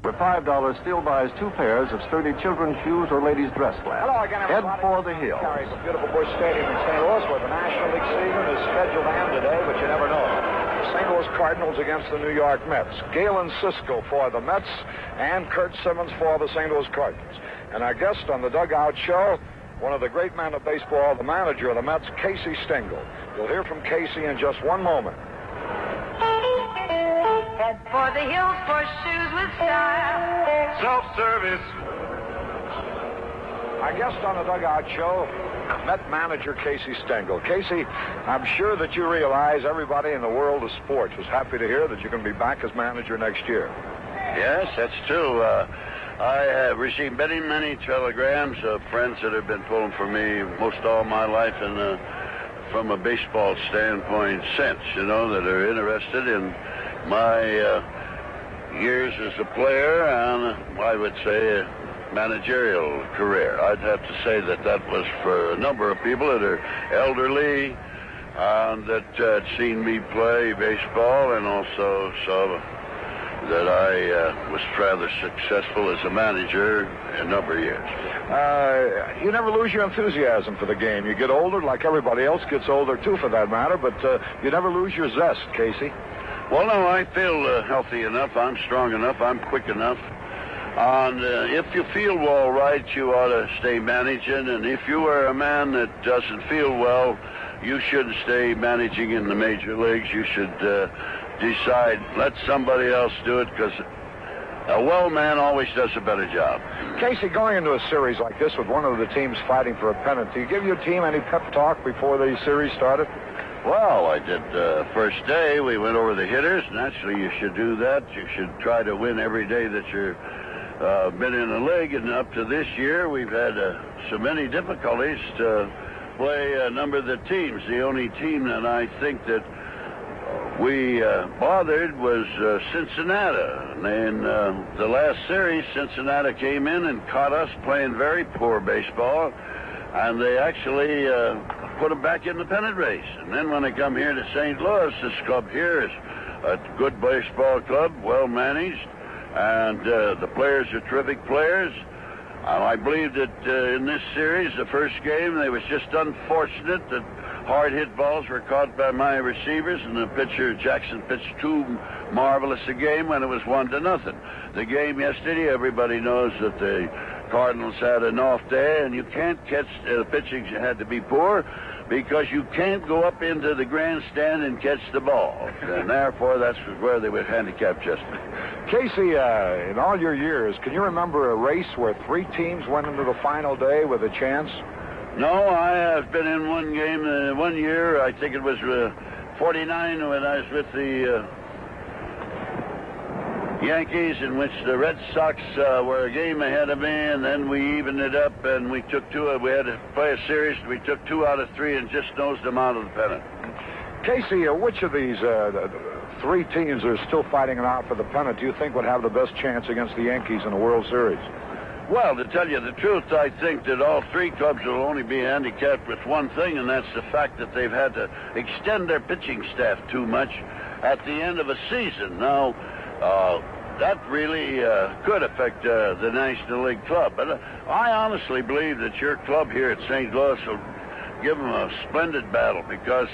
For $5 still buys 2 pairs of sturdy children's shoes or ladies' dress flats. Hello again, Head everybody. for the hill. Caray from beautiful Busch Stadium in St. Louis, where the National League season is scheduled to end today, but you never know. The St. Louis Cardinals against the New York Mets. Galen Sisco for the Mets and Kurt Simmons for the St. Louis Cardinals. And our guest on the Dugout Show, one of the great men of baseball, the manager of the Mets, Casey Stengel. You'll hear from Casey in just one moment. Head for the hills for shoes with style. Self-service. Our guest on the Dugout Show, Met manager Casey Stengel. Casey, I'm sure that you realize everybody in the world of sports was happy to hear that you're going to be back as manager next year. Yes, that's true. I have received many telegrams of friends that have been pulling for me most all my life, and from a baseball standpoint since, that are interested in my years as a player and, I would say, managerial career. I'd have to say that was for a number of people that are elderly and that had seen me play baseball, and also saw that I was rather successful as a manager a number of years. You never lose your enthusiasm for the game. You get older, like everybody else gets older, too, for that matter, but you never lose your zest, Casey. Well, no, I feel healthy enough. I'm strong enough. I'm quick enough. And if you feel all right, you ought to stay managing. And if you are a man that doesn't feel well, you shouldn't stay managing in the major leagues. You should decide, let somebody else do it, because a well man always does a better job. Casey, going into a series like this with one of the teams fighting for a pennant, do you give your team any pep talk before the series started? Well, I did. First day, we went over the hitters. Naturally, you should do that. You should try to win every day that you're been in the league. And up to this year, we've had so many difficulties to play a number of the teams. The only team that I think that we bothered was Cincinnati. And in the last series, Cincinnati came in and caught us playing very poor baseball, and they actually put them back in the pennant race. And then when they come here to St. Louis, this club here is a good baseball club, well managed, and the players are terrific players. And I believe that in this series, the first game, they was just unfortunate that hard hit balls were caught by my receivers, and the pitcher Jackson pitched too marvelous a game when it was 1-0. The game yesterday, everybody knows that the Cardinals had an off day, and you can't catch the pitching had to be poor, because you can't go up into the grandstand and catch the ball. And therefore, that's where they were handicapped yesterday. Casey, in all your years, can you remember a race where 3 teams went into the final day with a chance? No, I have been in one game, 1 year, I think it was 49, when I was with the Yankees, in which the Red Sox were a game ahead of me, and then we evened it up, and we took 2. We had to play a series. We took 2 out of 3 and just nosed them out of the pennant. Casey, which of these 3 teams that are still fighting it out for the pennant do you think would have the best chance against the Yankees in the World Series? Well, to tell you the truth, I think that all 3 clubs will only be handicapped with one thing, and that's the fact that they've had to extend their pitching staff too much at the end of a season. Now, that really could affect the National League club. But I honestly believe that your club here at St. Louis will give them a splendid battle, because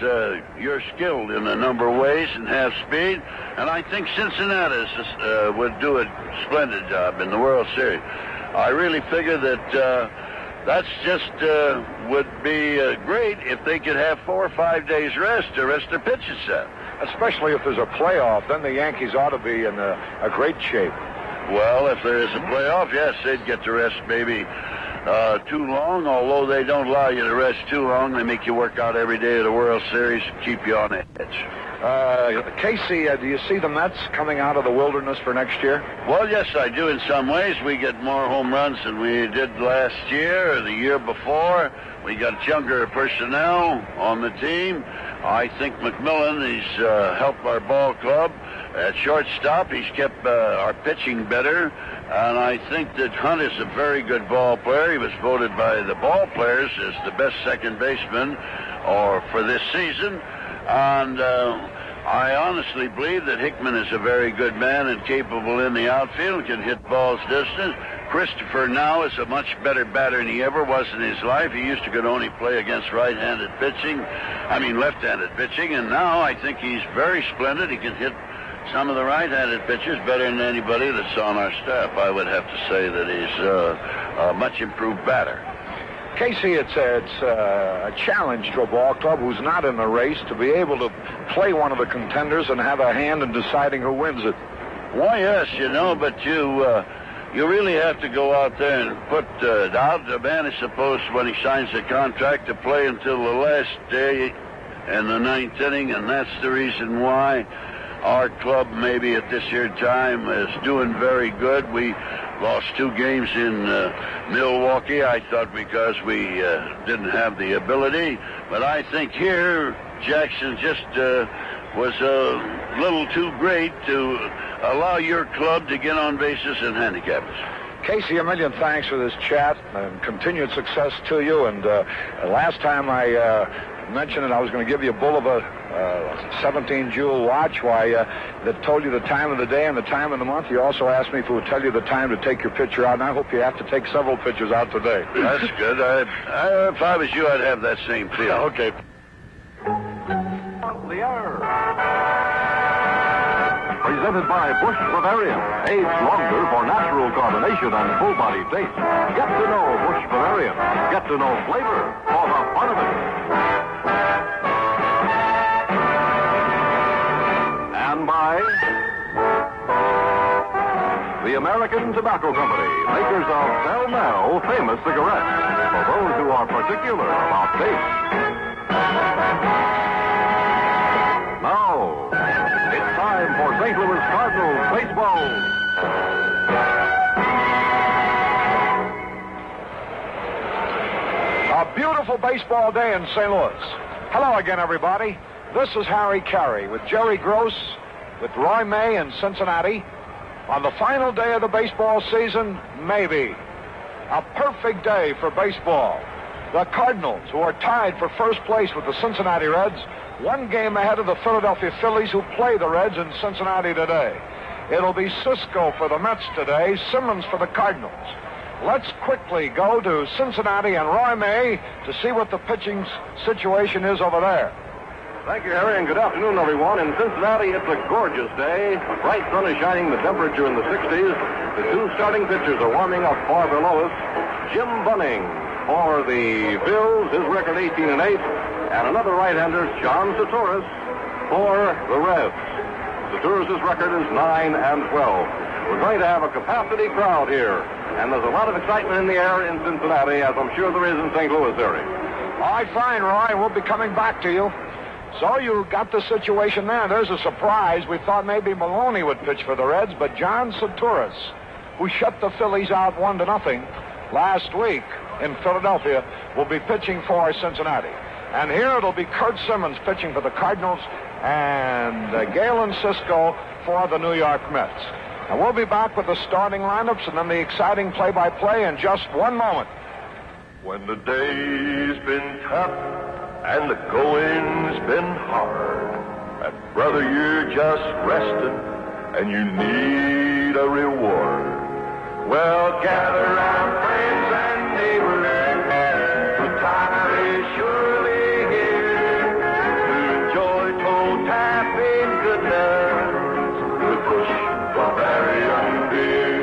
you're skilled in a number of ways and have speed. And I think Cincinnati would do a splendid job in the World Series. I really figure that that's just would be great if they could have 4 or 5 days rest to rest their pitching staff. Especially if there's a playoff, then the Yankees ought to be in a great shape. Well, if there is a playoff, yes, they'd get to rest maybe too long, although they don't allow you to rest too long. They make you work out every day of the World Series and keep you on edge. Casey, do you see the Mets coming out of the wilderness for next year? Well, yes, I do in some ways. We get more home runs than we did last year or the year before. We got younger personnel on the team. I think McMillan, he's helped our ball club. At shortstop, he's kept our pitching better. And I think that Hunt is a very good ball player. He was voted by the ball players as the best second baseman for this season. And I honestly believe that Hickman is a very good man and capable in the outfield, can hit balls distance. Christopher now is a much better batter than he ever was in his life. He used to could only play against left-handed pitching, and now I think he's very splendid. He can hit some of the right-handed pitchers better than anybody that's on our staff. I would have to say that he's a much improved batter. Casey, it's a challenge to a ball club who's not in the race to be able to play one of the contenders and have a hand in deciding who wins it. Why, yes, but you really have to go out there and put out. The man is supposed, when he signs the contract, to play until the last day in the ninth inning, and that's the reason why our club, maybe at this here time, is doing very good. We lost 2 games in Milwaukee, I thought, because we didn't have the ability. But I think here, Jackson just was a little too great to allow your club to get on bases and handicap us. Casey, a million thanks for this chat and continued success to you. And last time I mentioned that I was going to give you a bull of a 17-jewel watch that told you the time of the day and the time of the month. You also asked me if it would tell you the time to take your picture out, and I hope you have to take several pictures out today. That's good. If I was you, I'd have that same feel. Okay. On the air. Presented by Busch Bavarian. Aged longer for natural carbonation and full-body taste. Get to know Busch Bavarian. Get to know flavor for the fun of it. And by the American Tobacco Company, makers of Pall Mall famous cigarettes, for those who are particular about taste. Now, it's time for St. Louis Cardinals baseball. A beautiful baseball day in St. Louis. Hello again, everybody. This is Caray with Jerry Gross, with Roy May in Cincinnati. On the final day of the baseball season, maybe. A perfect day for baseball. The Cardinals, who are tied for first place with the Cincinnati Reds, 1 game ahead of the Philadelphia Phillies, who play the Reds in Cincinnati today. It'll be Cisco for the Mets today, Simmons for the Cardinals. Let's quickly go to Cincinnati and Roy May to see what the pitching situation is over there. Thank you, Harry, and good afternoon, everyone. In Cincinnati, it's a gorgeous day. The bright sun is shining, the temperature in the 60s. The 2 starting pitchers are warming up far below us. Jim Bunning for the Phils, his record 18-8, and another right-hander, John Saturas, for the Reds. Saturas' record is 9-12. We're going to have a capacity crowd here, and there's a lot of excitement in the air in Cincinnati, as I'm sure there is in St. Louis area. All right, fine, Roy. We'll be coming back to you. So you got the situation there. There's a surprise. We thought maybe Maloney would pitch for the Reds, but John Saturas, who shut the Phillies out 1-0 last week in Philadelphia, will be pitching for Cincinnati. And here it'll be Curt Simmons pitching for the Cardinals and Galen Cisco for the New York Mets. And we'll be back with the starting lineups and then the exciting play-by-play in just 1 moment. When the day's been tough and the going's been hard, and brother, you're just resting and you need a reward, well, gather round friends and neighbors, the time is surely here to enjoy toe-tapping goodness with Busch Bavarian beer.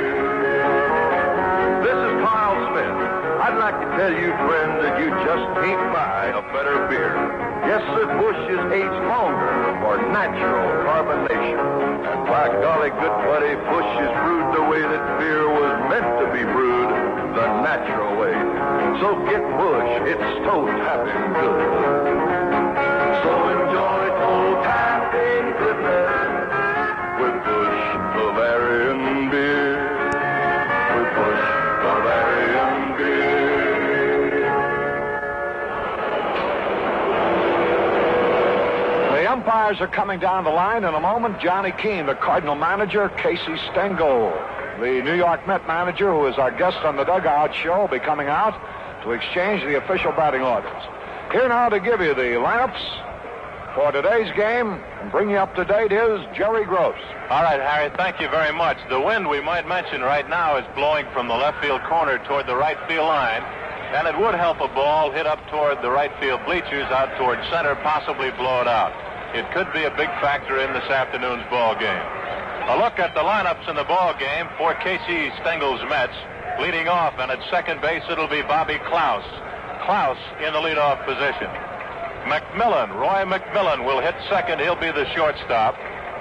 This is Kyle Smith. I'd like to tell you, friend, that you just can't buy a better beer. Yes, sir, Busch is aged longer for natural carbonation. And by golly, good buddy, Busch is brewed the way that beer was meant to be brewed, the natural way. So get Busch, it's toe-tapping good. So enjoy toe-tapping goodness with Busch Bavarian beer. With Busch Bavarian beer. Umpires are coming down the line in a moment. Johnny Keane, the Cardinal manager, Casey Stengel, the New York Met manager, who is our guest on the Dugout Show, will be coming out to exchange the official batting orders. Here now to give you the lineups For today's game, and bring you up to date, is Jerry Gross. All right, Harry, thank you very much. The wind, we might mention right now, is blowing from the left field corner toward the right field line, and it would help a ball hit up toward the right field bleachers, out toward center, possibly blow it out. It could be a big factor in this afternoon's ball game. A look at the lineups in the ball game for Casey Stengel's Mets. Leading off, and at second base, it'll be Bobby Klaus. Klaus in the leadoff position. Roy McMillan will hit second. He'll be the shortstop.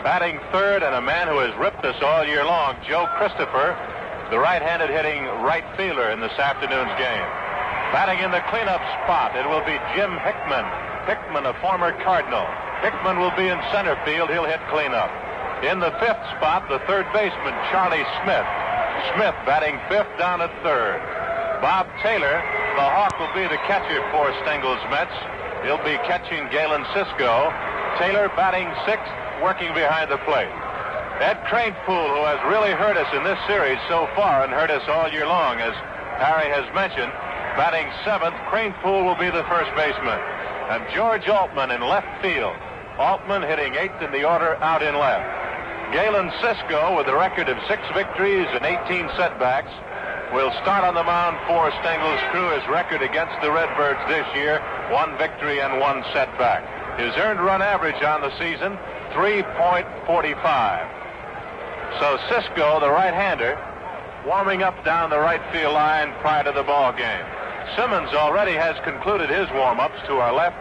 Batting third, and a man who has ripped us all year long, Joe Christopher, the right-handed hitting right fielder in this afternoon's game. Batting in the cleanup spot, it will be Jim Hickman. Hickman, a former Cardinal. Hickman will be in center field. He'll hit cleanup. In the fifth spot, the third baseman, Charlie Smith. Smith batting fifth down at third. Bob Taylor, the Hawk, will be the catcher for Stengel's Mets. He'll be catching Galen Cisco. Taylor batting sixth, working behind the plate. Ed Kranepool, who has really hurt us in this series so far and hurt us all year long, as Harry has mentioned, batting seventh. Kranepool will be the first baseman. And George Altman in left field. Altman hitting eighth in the order, out in left. Galen Cisco, with a record of 6 victories and 18 setbacks, will start on the mound for Stengel's crew. His record against the Redbirds this year, 1 victory and 1 setback. His earned run average on the season, 3.45. So Cisco, the right-hander, warming up down the right field line prior to the ball game. Simmons already has concluded his warm-ups to our left,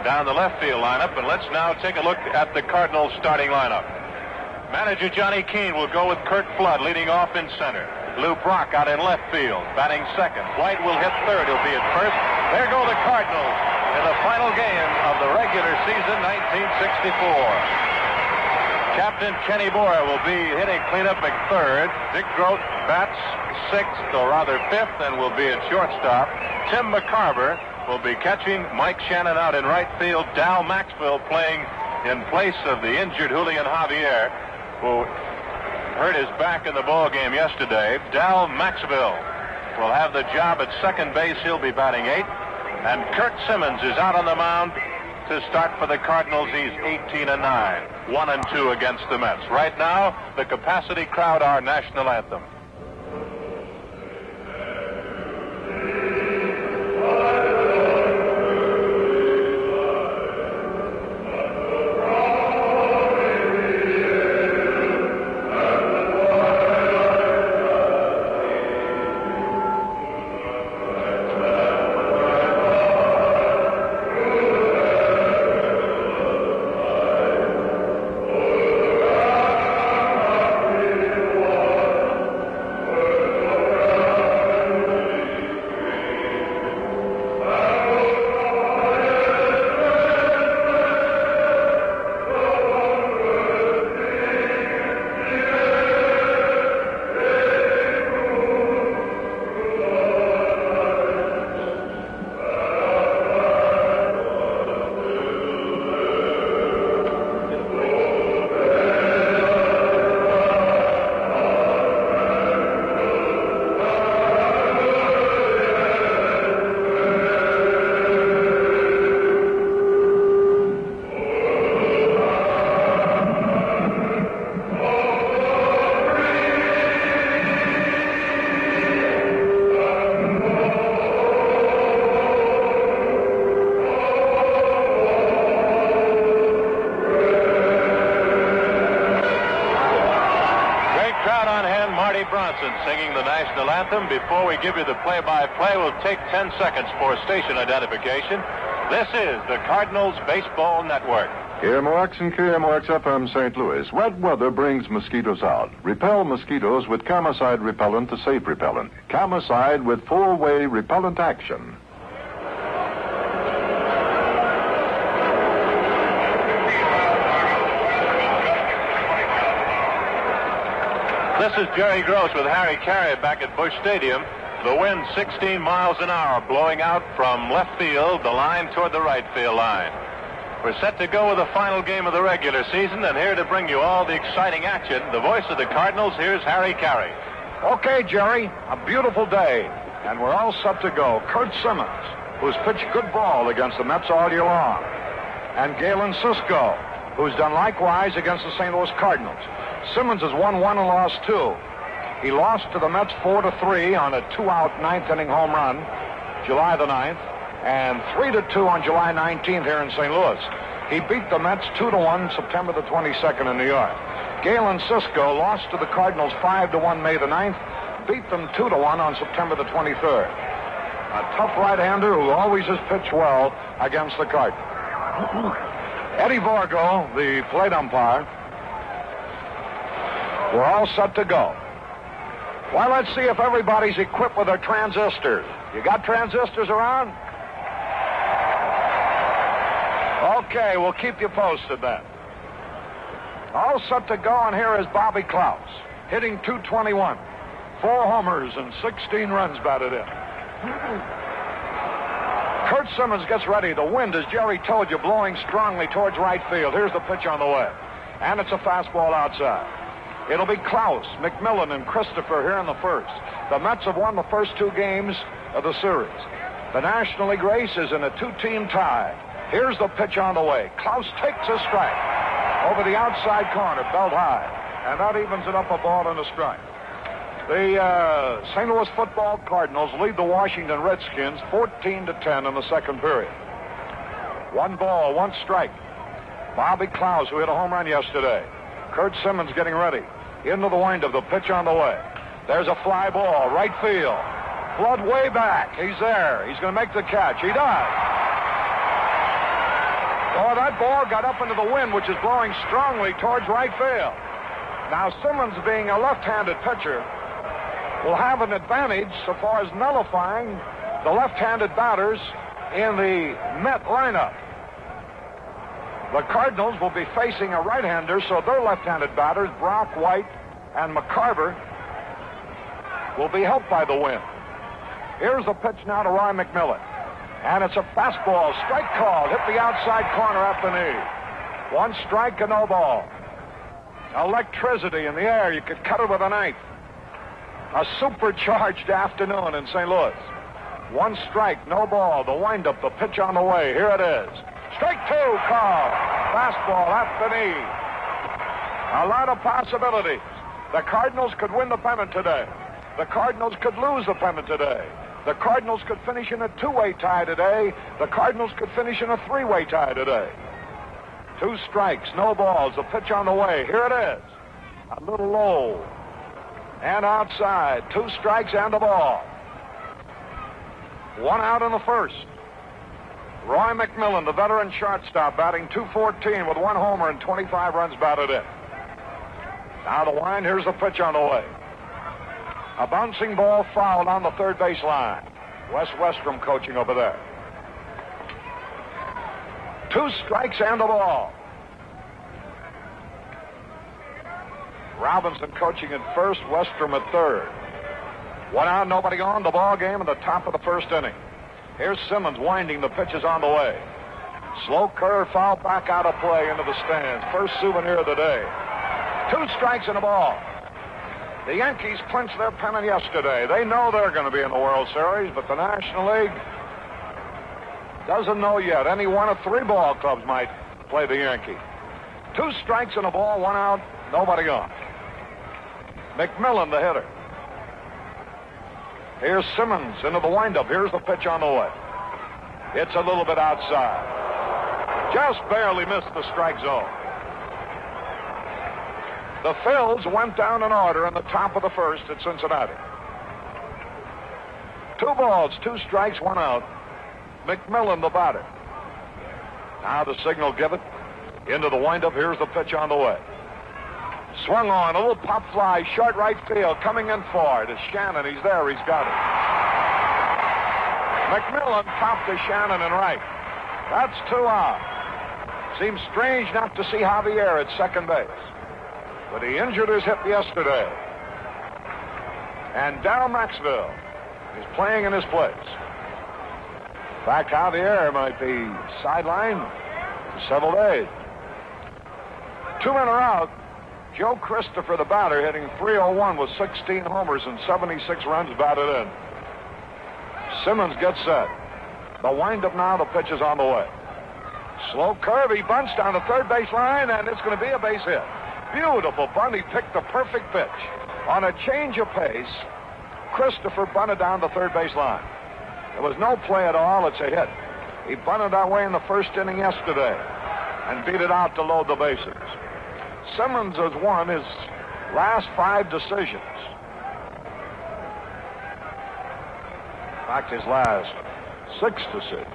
down the left field lineup, and let's now take a look at the Cardinals starting lineup. Manager Johnny Keane will go with Kurt Flood leading off in center. Lou Brock out in left field, batting second. White will hit third. He'll be at first. There go the Cardinals in the final game of the regular season, 1964. Captain Kenny Boyer will be hitting cleanup at third. Dick Groat bats sixth, or rather fifth, and will be at shortstop. Tim McCarver will be catching. Mike Shannon out in right field. Dal Maxwell playing in place of the injured Julian Javier, who hurt his back in the ball game yesterday. Dal Maxwell will have the job at second base. He'll be batting eighth. And Kurt Simmons is out on the mound to start for the Cardinals. He's 18-9, 1-2 against the Mets. Right now, the capacity crowd, our national anthem. Singing the national anthem. Before we give you the play-by-play, we'll take 10 seconds for station identification. This is the Cardinals Baseball Network. KMOX and KMOX-FM St. Louis. Wet weather brings mosquitoes out. Repel mosquitoes with Kamicide repellent, the safe repellent. Kamicide with 4-way repellent action. This is Jerry Gross with Harry Caray back at Busch Stadium. The wind 16 miles an hour blowing out from left field, the line toward the right field line. We're set to go with the final game of the regular season, and here to bring you all the exciting action, the voice of the Cardinals, here's Harry Caray. Okay, Jerry, a beautiful day, and we're all set to go. Kurt Simmons, who's pitched good ball against the Mets all year long. and Galen Cisco, who's done likewise against the St. Louis Cardinals. Simmons has won 1 and lost 2. He lost to the Mets 4-3 on a 2-out 9th-inning home run, July the 9th, and 3-2 on July 19th here in St. Louis. He beat the Mets 2-1 September the 22nd in New York. Galen Cisco lost to the Cardinals 5-1 May the 9th, beat them 2-1 on September the 23rd. A tough right-hander who always has pitched well against the Cardinals. Eddie Vargo, the plate umpire, we're all set to go. Well, let's see if everybody's equipped with their transistors. You got transistors around? Okay, we'll keep you posted then. All set to go, and here is Bobby Klaus, hitting .221. 4 homers and 16 runs batted in. Kurt Simmons gets ready. The wind, as Jerry told you, blowing strongly towards right field. Here's the pitch on the way. And it's a fastball outside. It'll be Klaus, McMillan, and Christopher here in the first. The Mets have won the first 2 games of the series. The National League race is in a 2-team tie. Here's the pitch on the way. Klaus takes a strike over the outside corner, belt high. And that evens it up, a ball and a strike. The St. Louis football Cardinals lead the Washington Redskins 14-10 in the second period. 1 ball, 1 strike. Bobby Klaus, who hit a home run yesterday. Kurt Simmons getting ready. Into the windup, the pitch on the way. There's a fly ball, right field. Flood way back. He's there. He's going to make the catch. He does. Oh, that ball got up into the wind, which is blowing strongly towards right field. Now, Simmons, being a left-handed pitcher, will have an advantage so far as nullifying the left-handed batters in the Met lineup. The Cardinals will be facing a right-hander, so their left-handed batters, Brock, White, and McCarver, will be helped by the wind. Here's the pitch now to Roy McMillan. And it's a fastball, strike called, hit the outside corner at the knee. 1 strike and no ball. Electricity in the air, you could cut it with a knife. A supercharged afternoon in St. Louis. 1 strike, no ball, the windup, the pitch on the way, here it is. Strike 2 called, fastball at the knee. A lot of possibilities. The Cardinals could win the pennant today. The Cardinals could lose the pennant today. The Cardinals could finish in a 2-way tie today. The Cardinals could finish in a 3-way tie today. 2 strikes, no balls, the pitch on the way. Here it is. A little low. And outside. 2 strikes and a ball. 1 out in the first. Roy McMillan, the veteran shortstop, batting .214 with 1 homer and 25 runs batted in. Now the wind, here's the pitch on the way. A bouncing ball fouled on the third base line. Wes Westrom coaching over there. 2 strikes and a ball. Robinson coaching at first, Westrom at third. 1 out, nobody on. The ball game at the top of the first inning. Here's Simmons winding. The pitch is on the way. Slow curve, foul back out of play into the stands. First souvenir of the day. 2 strikes and a ball. The Yankees clinched their pennant yesterday. They know they're going to be in the World Series, but the National League doesn't know yet. Any one of 3 ball clubs might play the Yankees. 2 strikes and a ball, 1 out, nobody on. McMillan, the hitter. Here's Simmons into the windup. Here's the pitch on the way. It's a little bit outside. Just barely missed the strike zone. The Phils went down in order in the top of the first at Cincinnati. 2 balls, 2 strikes, 1 out. McMillan, the batter. Now the signal given. Into the windup. Here's the pitch on the way. Swung on, a little pop fly, short right field, coming in for it. It's Shannon. He's there. He's got it. McMillan popped to Shannon and right. That's 2 out. Seems strange not to see Javier at second base. But he injured his hip yesterday. And Darryl Maxville is playing in his place. In fact, Javier might be sidelined for several days. 2 men are out. Joe Christopher, the batter, hitting .301 with 16 homers and 76 runs batted in. Simmons gets set. The windup now, the pitch is on the way. Slow curve. He bunts down the third base line, and it's going to be a base hit. Beautiful bunt. He picked the perfect pitch. On a change of pace, Christopher bunted down the third base line. There was no play at all. It's a hit. He bunted that way in the first inning yesterday and beat it out to load the bases. Simmons has won his last 5 decisions. In fact, his last 6 decisions.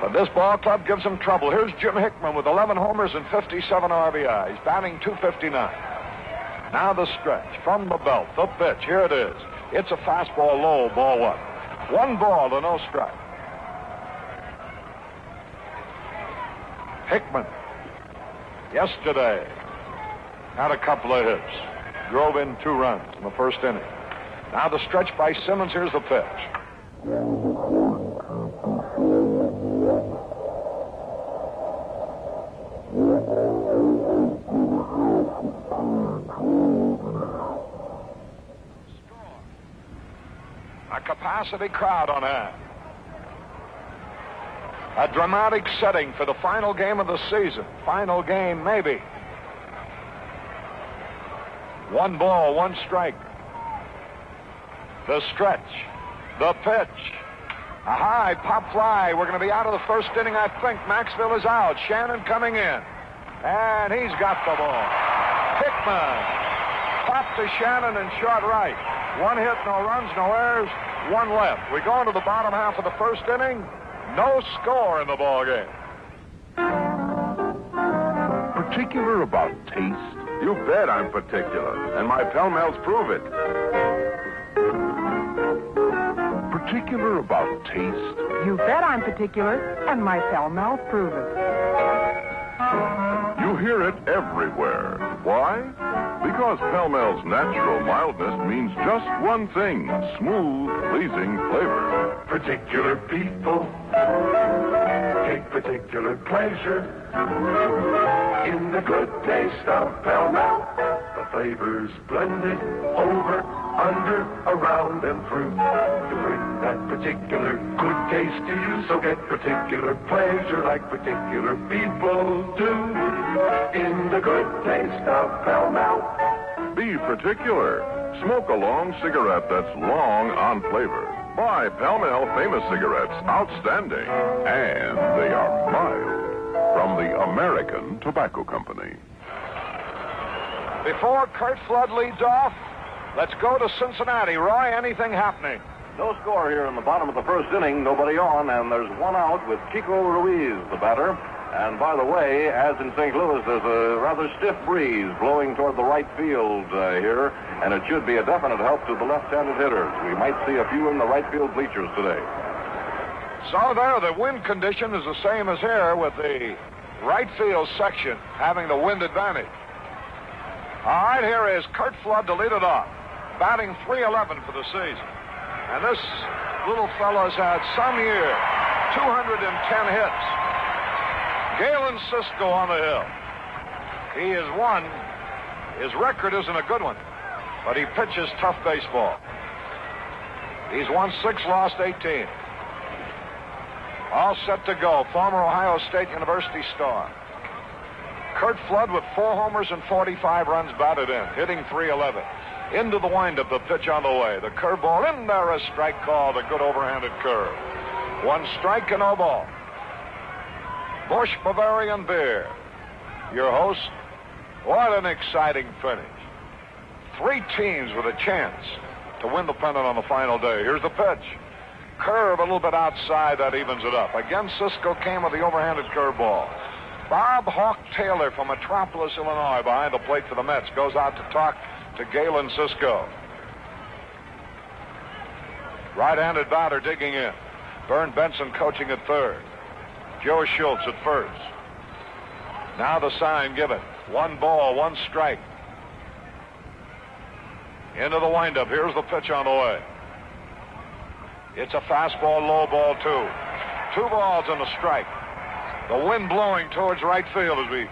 But this ball club gives him trouble. Here's Jim Hickman with 11 homers and 57 RBIs, batting .259. Now the stretch from the belt, the pitch. Here it is. It's a fastball low, ball 1. 1 ball to no strike. Hickman, yesterday, had a couple of hits. Drove in 2 runs in the first inning. Now the stretch by Simmons. Here's the pitch. A capacity crowd on hand. A dramatic setting for the final game of the season. Final game, maybe. 1 ball, 1 strike. The stretch. The pitch. A high pop fly. We're going to be out of the first inning, I think. Maxville is out. Shannon coming in. And he's got the ball. Hickman. Pop to Shannon in short right. 1 hit, no runs, no errors. 1 left. We go into the bottom half of the first inning. No score in the ball game. Particular about taste? You bet I'm particular, and my Pell-Mells prove it. Particular about taste? You bet I'm particular, and my Pell-Mells prove it. You hear it everywhere. Why? Because Pell-Mells natural mildness means just one thing: smooth, pleasing flavor. Particular people take particular pleasure in the good taste of Pell-Mell. The flavors blended over, under, around, and through to bring that particular good taste to you. So get particular pleasure like particular people do in the good taste of Pell-Mell. Be particular. Smoke a long cigarette that's long on flavor. Buy Pell-Mell Famous Cigarettes. Outstanding. And they are mild. From the American Tobacco Company. Before Curt Flood leads off, let's go to Cincinnati. Roy, anything happening? No score here in the bottom of the first inning. Nobody on, and there's 1 out with Kiko Ruiz, the batter. And by the way, as in St. Louis, there's a rather stiff breeze blowing toward the right field here, and it should be a definite help to the left-handed hitters. We might see a few in the right field bleachers today. So there, the wind condition is the same as here, with the right field section having the wind advantage. All right, here is Curt Flood to lead it off, batting .311 for the season. And this little fellow's had some year, 210 hits. Galen Cisco on the hill. He has won. His record isn't a good one, but he pitches tough baseball. He's won 6, lost 18. All set to go. Former Ohio State University star. Curt Flood with 4 homers and 45 runs batted in, hitting .311. Into the windup, the pitch on the way. The curveball in there, a strike called, a good overhanded curve. 1 strike and no ball. Busch Bavarian Beer, your host. What an exciting finish. 3 teams with a chance to win the pennant on the final day. Here's the pitch. Curve a little bit outside, that evens it up. Again, Cisco came with the overhanded curveball. Bob Hawk Taylor from Metropolis, Illinois, behind the plate for the Mets, goes out to talk to Galen Cisco. Right-handed batter digging in. Vern Benson coaching at third. Joe Schultz at first. Now the sign given. 1 ball, 1 strike. Into the windup. Here's the pitch on the way. It's a fastball, low ball, 2. 2 balls and a strike. The wind blowing towards right field as we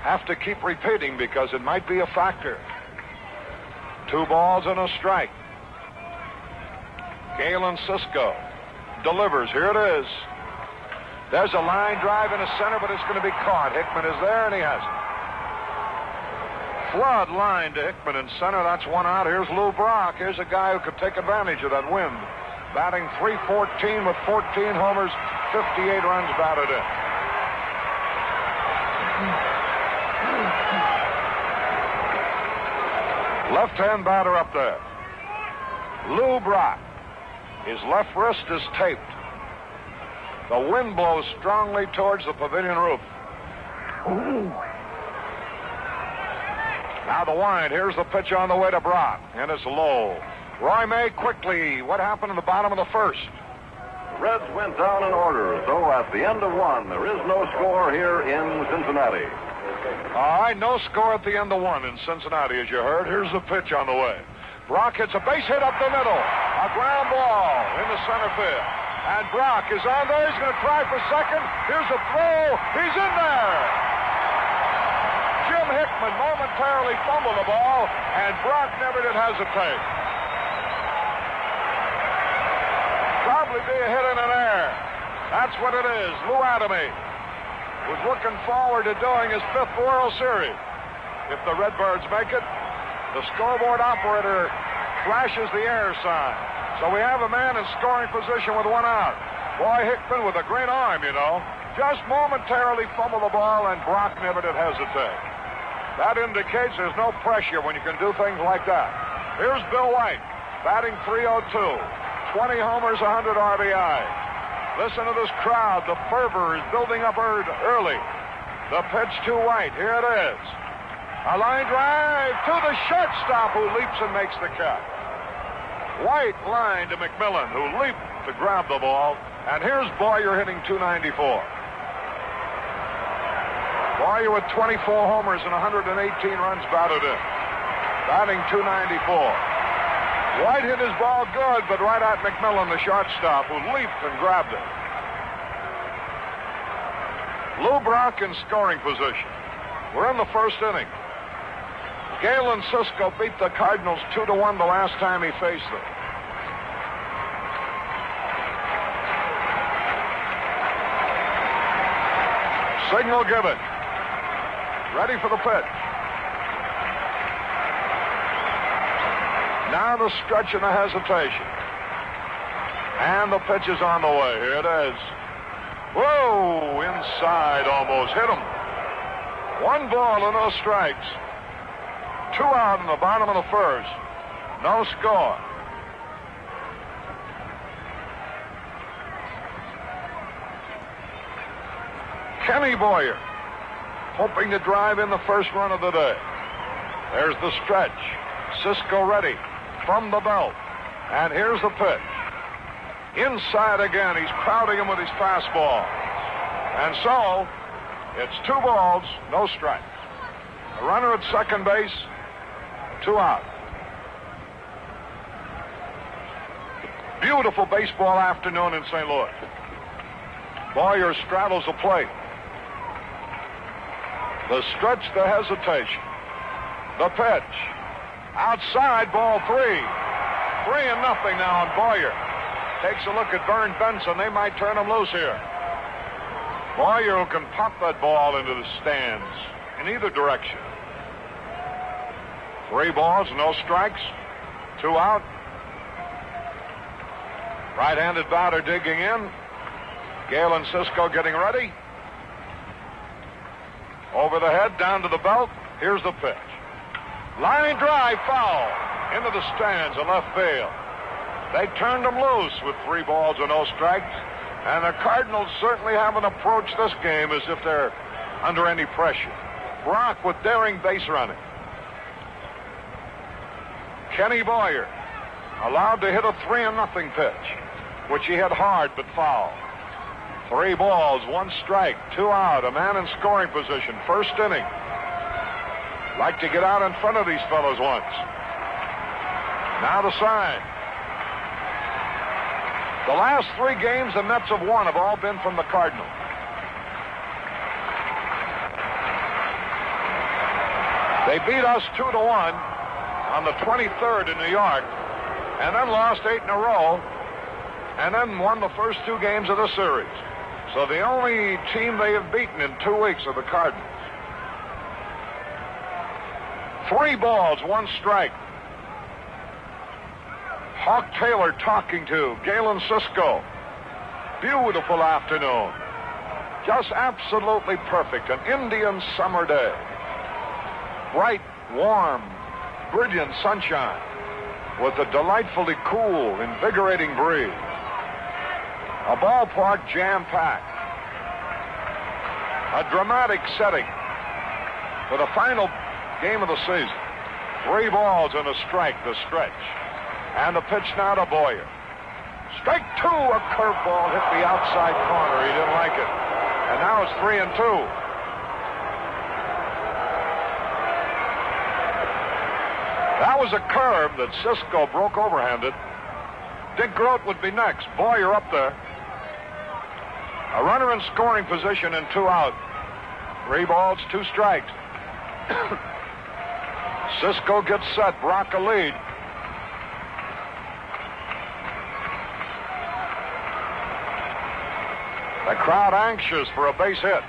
have to keep repeating because it might be a factor. 2 balls and a strike. Galen Cisco delivers. Here it is. There's a line drive in the center, but it's going to be caught. Hickman is there, and he has it. Flood line to Hickman in center. That's one out. Here's Lou Brock. Here's a guy who could take advantage of that wind. Batting .314 with 14 homers, 58 runs batted in. Left-hand batter up there. Lou Brock. His left wrist is taped. The wind blows strongly towards the pavilion roof. Now the wind. Here's the pitch on the way to Brock, and it's low. Roy May quickly. What happened in the bottom of the first? The Reds went down in order, so at the end of one, there is no score here in Cincinnati. All right, no score at the end of one in Cincinnati, as you heard. Here's the pitch on the way. Brock hits a base hit up the middle. A ground ball in the center field. And Brock is on there. He's going to try for second. Here's a throw. He's in there. Jim Hickman momentarily fumbled the ball, and Brock never did hesitate. Probably be a hit in an air. That's what it is. Lou Adamy was looking forward to doing his 5th World Series. If the Redbirds make it, the scoreboard operator flashes the air sign. So we have a man in scoring position with one out. Boy, Hickman with a great arm, you know, just momentarily fumbled the ball, and Brock never did hesitate. That indicates there's no pressure when you can do things like that. Here's Bill White, batting .302, 20 homers, 100 RBI. Listen to this crowd. The fervor is building up early. The pitch to White. Here it is. A line drive to the shortstop, who leaps and makes the catch. White line to McMillan, who leaped to grab the ball. And here's Boyer hitting .294. Boyer with 24 homers and 118 runs batted in. Batting .294. White hit his ball good, but right at McMillan, the shortstop, who leaped and grabbed it. Lou Brock in scoring position. We're in the first inning. Galen Cisco beat the Cardinals 2-1 the last time he faced them. Signal given. Ready for the pitch. Now the stretch and the hesitation. And the pitch is on the way. Here it is. Whoa! Inside almost. Hit him. 1 ball and no strikes. 2 out in the bottom of the first. No score. Kenny Boyer hoping to drive in the first run of the day. There's the stretch. Cisco ready from the belt. And here's the pitch. Inside again. He's crowding him with his fastball. And so, it's 2 balls, no strikes. A runner at second base, 2 out. Beautiful baseball afternoon in St. Louis. Boyer straddles the plate. The stretch, the hesitation. The pitch. Outside, ball 3. 3-0 now on Boyer. Takes a look at Vern Benson. They might turn him loose here. Boyer can pop that ball into the stands in either direction. 3 balls, no strikes. 2 out. Right-handed batter digging in. Galen Cisco getting ready. Over the head, down to the belt. Here's the pitch. Line drive, foul. Into the stands in left field. They turned him loose with 3 balls and no strikes. And the Cardinals certainly haven't approached this game as if they're under any pressure. Brock with daring base running. Kenny Boyer allowed to hit a 3-0 pitch, which he hit hard but foul. 3 balls, 1 strike, 2 out, a man in scoring position, first inning. Like to get out in front of these fellows once. Now the sign. The last 3 games the Mets have won have all been from the Cardinals. They beat us 2-1 on the 23rd in New York, and then lost 8 in a row and then won the first 2 games of the series. So the only team they have beaten in 2 weeks are the Cardinals. 3 balls, 1 strike. Hawk Taylor talking to Galen Cisco. Beautiful afternoon. Just absolutely perfect. An Indian summer day. Bright, warm, brilliant sunshine with a delightfully cool, invigorating breeze. A ballpark jam-packed. A dramatic setting for the final game of the season. 3 balls and a strike, the stretch. And the pitch now to Boyer. Strike 2, a curveball hit the outside corner. He didn't like it. And now it's 3-2. That was a curve that Cisco broke overhanded. Dick Grote would be next. Boyer up there. A runner in scoring position and 2 out. 3 balls, 2 strikes. Cisco gets set. Brock a lead. The crowd anxious for a base hit.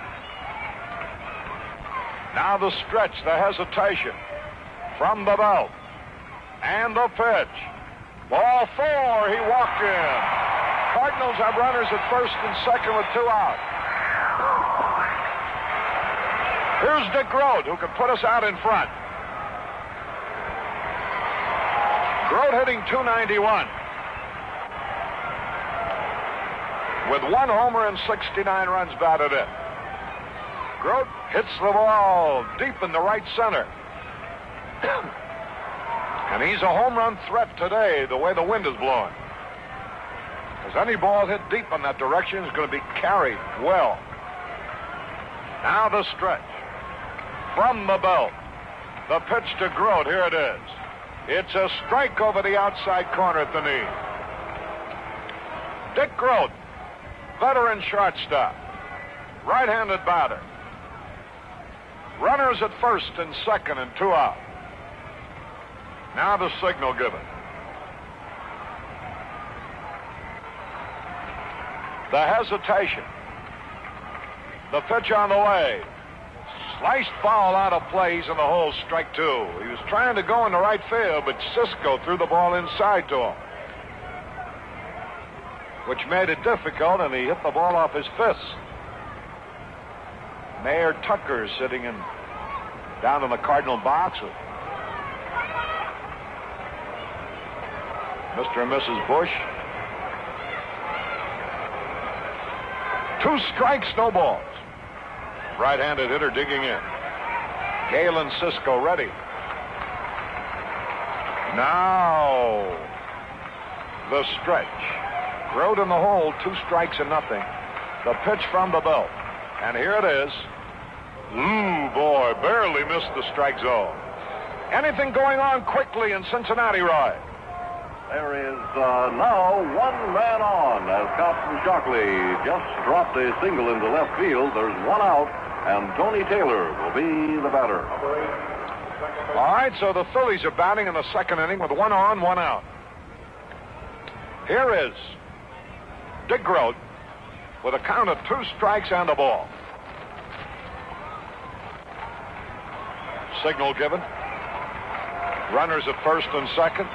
Now the stretch, the hesitation. From the belt. And the pitch. Ball 4, he walked in. Cardinals have runners at first and second with 2 out. Here's Dick Grote, who can put us out in front. Grote hitting .291. With 1 homer and 69 runs batted in. Grote hits the ball deep in the right center. And he's a home run threat today, the way the wind is blowing. As any ball hit deep in that direction is going to be carried well. Now the stretch. From the belt. The pitch to Grote. Here it is. It's a strike over the outside corner at the knee. Dick Grote, veteran shortstop. Right-handed batter. Runners at first and second and 2 out. Now the signal given. The hesitation. The pitch on the way. Sliced foul out of play. He's in the hole, strike 2. He was trying to go in the right field, but Cisco threw the ball inside to him, which made it difficult, and he hit the ball off his fists. Mayor Tucker sitting down in the Cardinal box with Mr. and Mrs. Bush. 2 strikes, no balls. Right-handed hitter digging in. Galen Cisco ready. Now the stretch. Grote in the hole, 2 strikes and nothing. The pitch from the belt. And here it is. Ooh, boy, barely missed the strike zone. Anything going on quickly in Cincinnati, Roy? There is now 1 man on as Captain Shockley just dropped a single into left field. There's 1 out, and Tony Taylor will be the batter. All right, so the Phillies are batting in the second inning with 1 on, 1 out. Here is Dick Grote with a count of 2 strikes and a ball. Signal given. Runners at first and second.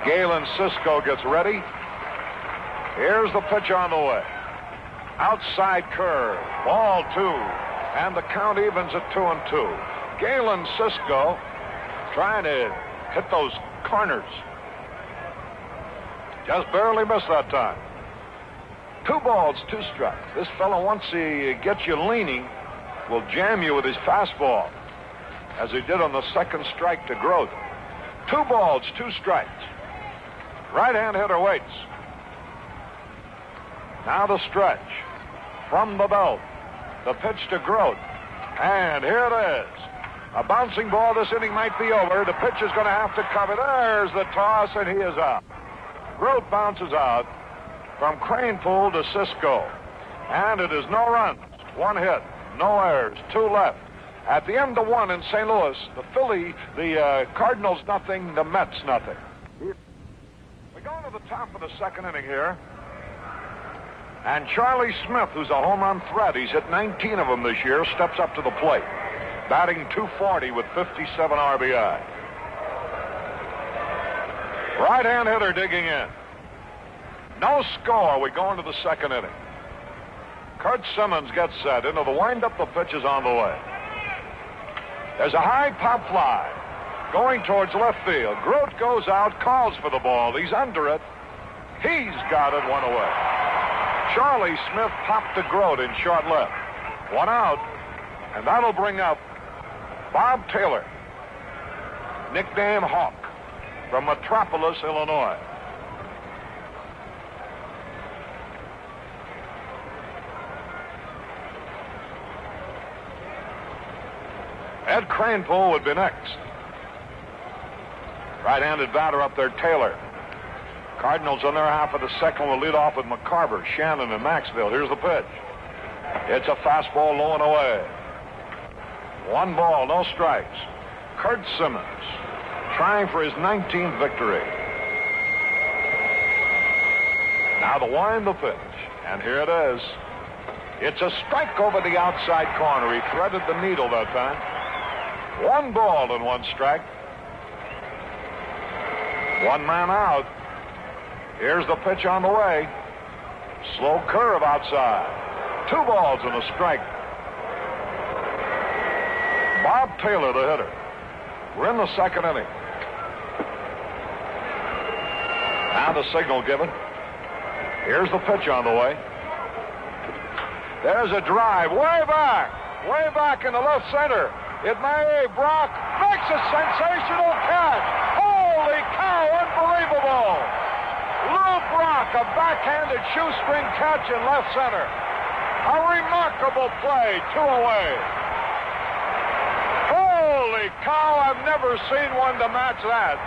Galen Cisco gets ready. Here's the pitch on the way. Outside curve. Ball 2. And the count evens at 2-2. Galen Cisco trying to hit those corners. Just barely missed that time. 2 balls, 2 strikes. This fellow, once he gets you leaning, will jam you with his fastball, as he did on the second strike to Grote. 2 balls, 2 strikes. Right-hand hitter waits. Now the stretch. From the belt. The pitch to Grote. And here it is. A bouncing ball. This inning might be over. The pitch is going to have to cover. There's the toss, and he is out. Grote bounces out from Cranepool to Cisco. And it is no runs, 1 hit, no errors, 2 left. At the end of 1 in St. Louis, the Cardinals nothing, the Mets nothing. We go to the top of the second inning here. And Charlie Smith, who's a home run threat, he's hit 19 of them this year, steps up to the plate. Batting .240 with 57 RBI. Right-hand hitter digging in. No score. We go into the second inning. Curt Simmons gets set into the windup. The pitch is on the way. There's a high pop fly going towards left field. Grote goes out, calls for the ball. He's under it. He's got it, one away. Charlie Smith popped to Grote in short left. One out, and that'll bring up Bob Taylor, nicknamed Hawk, from Metropolis, Illinois. Ed Kranepool would be next. Right-handed batter up there, Taylor. Cardinals on their half of the second will lead off with McCarver, Shannon, and Maxfield. Here's the pitch. It's a fastball low and away. 1 ball, no strikes. Curt Simmons trying for his 19th victory. Now the wind, the pitch. And here it is. It's a strike over the outside corner. He threaded the needle that time. 1 ball and 1 strike. 1 man out. Here's the pitch on the way. Slow curve outside. 2 balls and a strike. Bob Taylor, the hitter. We're in the second inning. Now the signal given. Here's the pitch on the way. There's a drive way back in the left center. It may. Brock makes a sensational catch. Holy cow, unbelievable. Lou Brock, a backhanded shoestring catch in left center. A remarkable play, 2 away. Holy cow, I've never seen one to match that.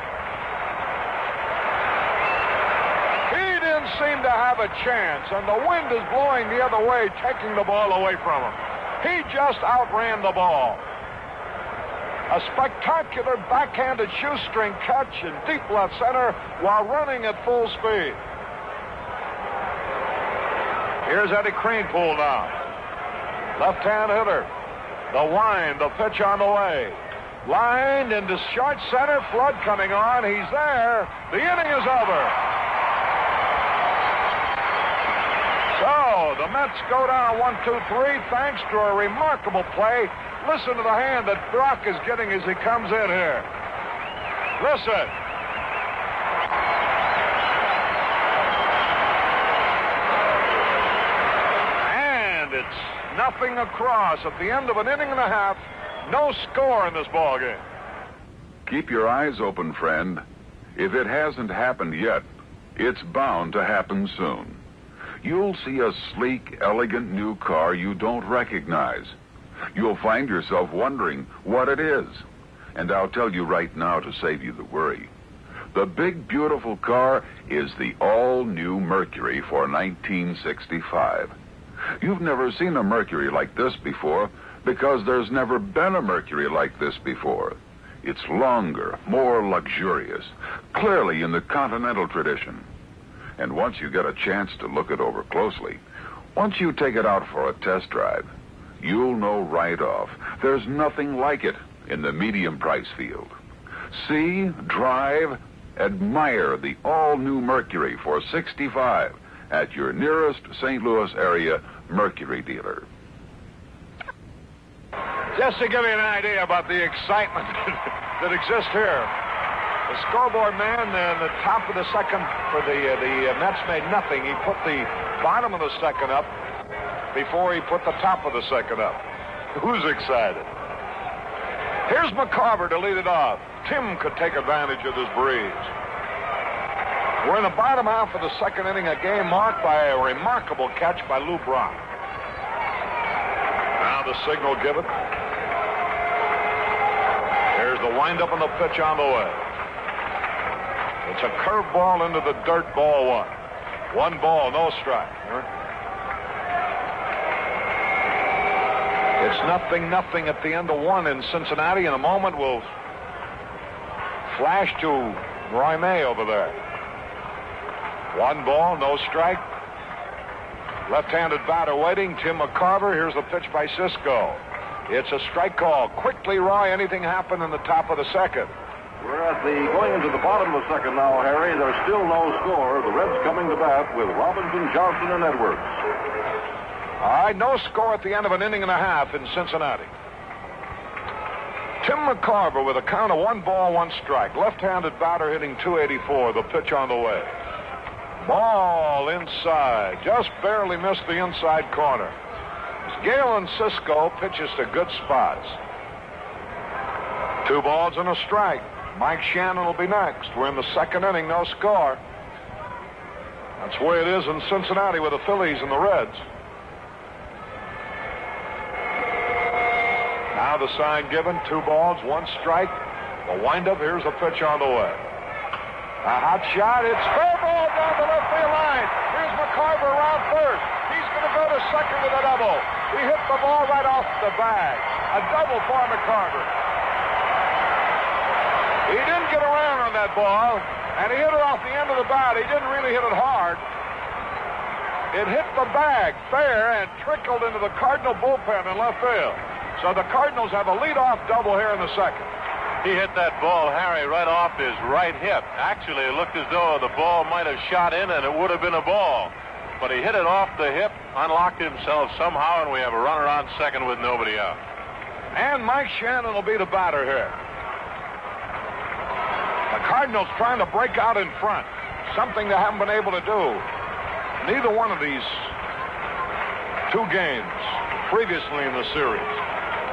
He didn't seem to have a chance, and the wind is blowing the other way, taking the ball away from him. He just outran the ball. A spectacular backhanded shoestring catch in deep left center while running at full speed. Here's Eddie Kranepool now. Left-hand hitter. The wind, the pitch on the way. Lined into short center, Flood coming on. He's there. The inning is over. So the Mets go down 1-2-3 thanks to a remarkable play. Listen to the hand that Brock is getting as he comes in here. Listen. And it's nothing across at the end of an inning and a half. No score in this ball game. Keep your eyes open, friend. If it hasn't happened yet, it's bound to happen soon. You'll see a sleek, elegant new car you don't recognize. You'll find yourself wondering what it is. And I'll tell you right now to save you the worry. The big, beautiful car is the all-new Mercury for 1965. You've never seen a Mercury like this before because there's never been a Mercury like this before. It's longer, more luxurious, clearly in the Continental tradition. And once you get a chance to look it over closely, once you take it out for a test drive, you'll know right off there's nothing like it in the medium price field. See, drive, admire the all-new Mercury for $65 at your nearest St. Louis area Mercury dealer. Just to give you an idea about the excitement that exists here, the scoreboard man in the top of the second for the Mets made nothing. He put the bottom of the second up before he put the top of the second up. Who's excited? Here's McCarver to lead it off. Tim could take advantage of this breeze. We're in the bottom half of the second inning, a game marked by a remarkable catch by Lou Brock. Now the signal given. Here's the windup and the pitch on the way. It's a curveball into the dirt, ball 1. 1 ball, no strike. It's 0-0 at the end of one in Cincinnati. In a moment, we'll flash to Roy May over there. 1 ball, no strike. Left-handed batter waiting, Tim McCarver. Here's the pitch by Cisco. It's a strike call. Quickly, Roy, anything happen in the top of the second? We're at going into the bottom of the second now, Harry. There's still no score. The Reds coming to bat with Robinson, Johnson, and Edwards. All right, no score at the end of an inning and a half in Cincinnati. Tim McCarver with a count of 1 ball, 1 strike. Left-handed batter hitting .284. The pitch on the way. Ball inside. Just barely missed the inside corner. As Galen Cisco pitches to good spots. 2 balls and a strike. Mike Shannon will be next. We're in the second inning, no score. That's the way it is in Cincinnati with the Phillies and the Reds. Now the sign given, 2 balls, 1 strike. The windup, here's the pitch on the way. A hot shot, it's fair ball down the left field line. Here's McCarver around first. He's going to go to second with a double. He hit the ball right off the bag. A double for McCarver. He didn't get around on that ball, and he hit it off the end of the bat. He didn't really hit it hard. It hit the bag fair and trickled into the Cardinal bullpen in left field. So the Cardinals have a leadoff double here in the second. He hit that ball, Harry, right off his right hip. Actually, it looked as though the ball might have shot in and it would have been a ball. But he hit it off the hip, unlocked himself somehow, and we have a runner on second with nobody out. And Mike Shannon will be the batter here. The Cardinals trying to break out in front, something they haven't been able to do. Neither one of these 2 games previously in the series.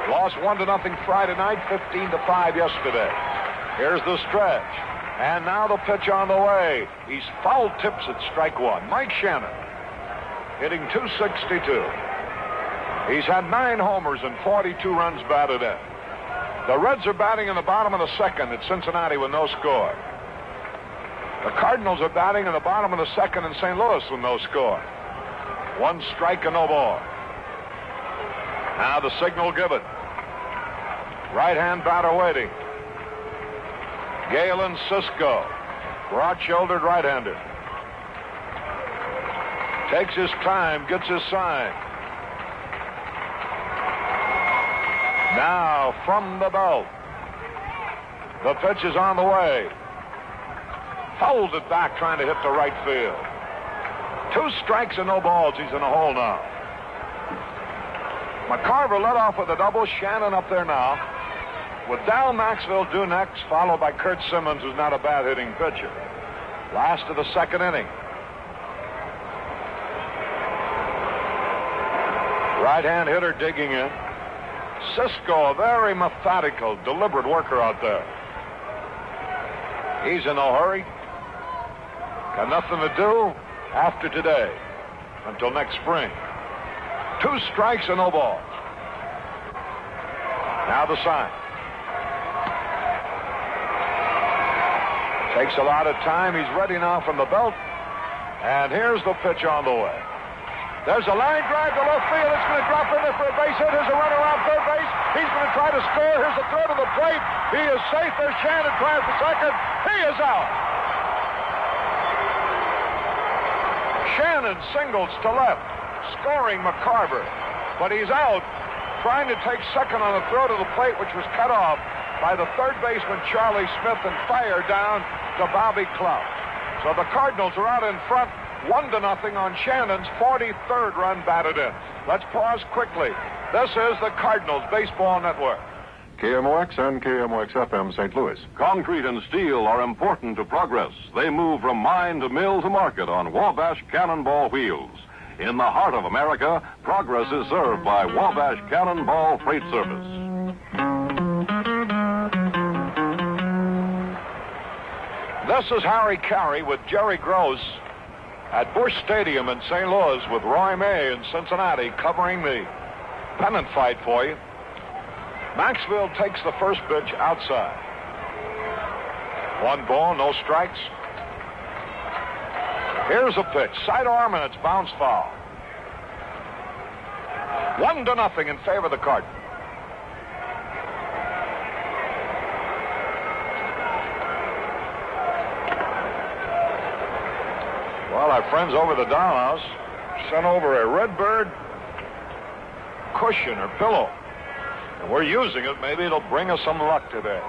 Lost 1-0 Friday night, 15-5 yesterday. Here's the stretch. And now the pitch on the way. He's foul tips at strike 1. Mike Shannon hitting .262. He's had 9 homers and 42 runs batted in. The Reds are batting in the bottom of the second at Cincinnati with no score. The Cardinals are batting in the bottom of the second in St. Louis with no score. 1 strike and no ball. Now the signal given. Right-hand batter waiting. Galen Cisco, broad-shouldered right-hander. Takes his time, gets his sign. Now from the belt. The pitch is on the way. Folds it back, trying to hit the right field. 2 strikes and no balls. He's in a hole now. McCarver led off with a double. Shannon up there now. With Dal Maxwell due next, followed by Curt Simmons, who's not a bad hitting pitcher. Last of the second inning. Right-hand hitter digging in. Cisco, a very methodical, deliberate worker out there. He's in no hurry. Got nothing to do after today until next spring. 2 strikes and no balls. Now the sign. Takes a lot of time. He's ready now from the belt. And here's the pitch on the way. There's a line drive to left field. It's going to drop in there for a base hit. Here's a runner around third base. He's going to try to score. Here's the throw to the plate. He is safe. There's Shannon trying for second. He is out. Shannon singles to left, scoring McCarver. But he's out, trying to take second on a throw to the plate, which was cut off by the third baseman, Charlie Smith, and fired down to Bobby Clout. So the Cardinals are out in front, 1-0 on Shannon's 43rd run batted in. Let's pause quickly. This is the Cardinals Baseball Network. KMOX and KMOX-FM St. Louis. Concrete and steel are important to progress. They move from mine to mill to market on Wabash Cannonball wheels. In the heart of America, progress is served by Wabash Cannonball Freight Service. This is Harry Caray with Jerry Gross at Busch Stadium in St. Louis with Roy May in Cincinnati covering the pennant fight for you. Maxwell takes the first pitch outside. 1 ball, no strikes. Here's a pitch. Sidearm, and it's bounced foul. 1-0 in favor of the Cardinals. Well, our friends over the dollhouse sent over a Redbird cushion or pillow. And we're using it. Maybe it'll bring us some luck today.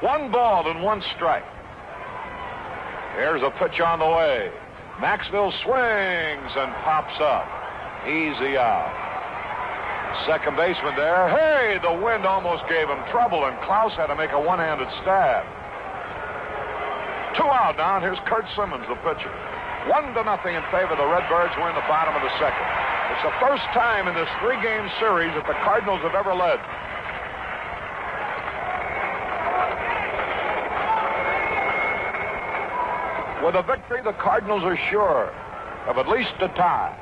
1 ball and 1 strike. Here's a pitch on the way. Maxville swings and pops up. Easy out. Second baseman there. Hey, the wind almost gave him trouble, and Klaus had to make a one-handed stab. 2 out now, and here's Curt Simmons, the pitcher. 1-0 in favor of the Redbirds. We're in the bottom of the second. It's the first time in this 3-game series that the Cardinals have ever led. With a victory, the Cardinals are sure of at least a tie.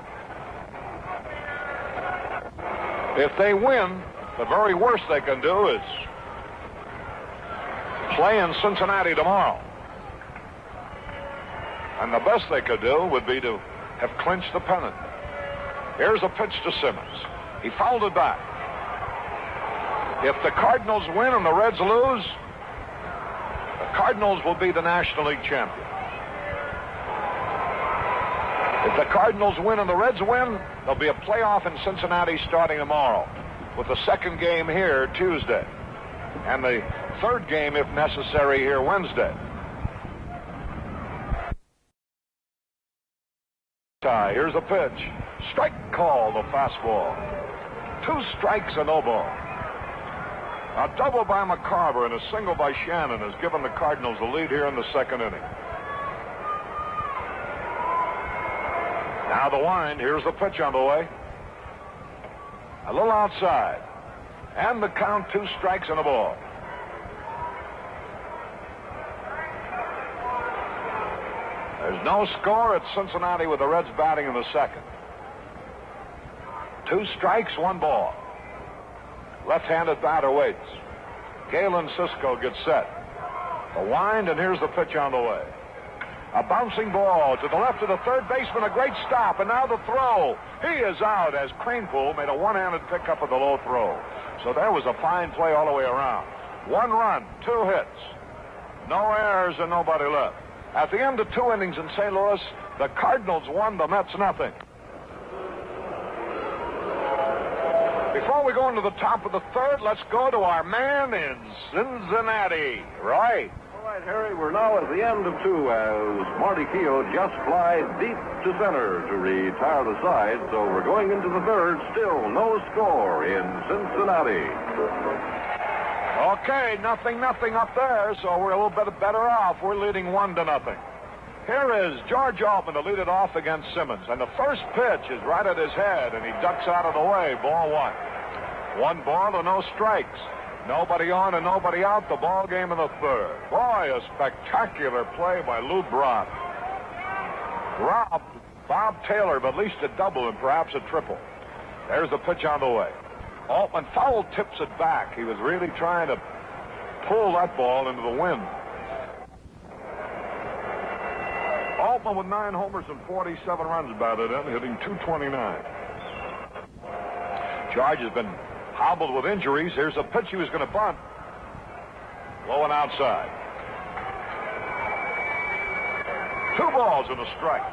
If they win, the very worst they can do is play in Cincinnati tomorrow. And the best they could do would be to have clinched the pennant. Here's a pitch to Simmons. He fouled it back. If the Cardinals win and the Reds lose, the Cardinals will be the National League champion. If the Cardinals win and the Reds win, there'll be a playoff in Cincinnati starting tomorrow, with the second game here Tuesday, and the third game, if necessary, here Wednesday. Here's a pitch. Strike call, the fastball. 2 strikes and no ball. A double by McCarver and a single by Shannon has given the Cardinals the lead here in the second inning. Now the wind. Here's the pitch on the way. A little outside. And the count, 2 strikes and a ball. There's no score at Cincinnati with the Reds batting in the second. 2 strikes, 1 ball. Left-handed batter waits. Galen Cisco gets set. The wind, and here's the pitch on the way. A bouncing ball to the left of the third baseman, a great stop, and now the throw. He is out as Cranepool made a one-handed pickup of the low throw. So there was a fine play all the way around. 1 run, 2 hits. No errors and nobody left. At the end of 2 innings in St. Louis, the Cardinals won, the Mets nothing. Before we go into the top of the third, let's go to our man in Cincinnati. Roy. All right, Harry, we're now at the end of 2 as Marty Keogh just flied deep to center to retire the side. So we're going into the third. Still no score in Cincinnati. Okay, nothing up there, so we're a little bit better off. We're leading 1-0. Here is George Altman to lead it off against Simmons. And the first pitch is right at his head, and he ducks out of the way. Ball 1. 1 ball and no strikes. Nobody on and nobody out. The ball game in the third. Boy, a spectacular play by Lou Brock. Robbed Bob Taylor of at least a double and perhaps a triple. There's the pitch on the way. Altman foul tips it back. He was really trying to pull that ball into the wind. Altman with 9 homers and 47 runs batted in, hitting .229. George has been hobbled with injuries. Here's a pitch he was going to bunt. Low and outside. 2 balls and a strike.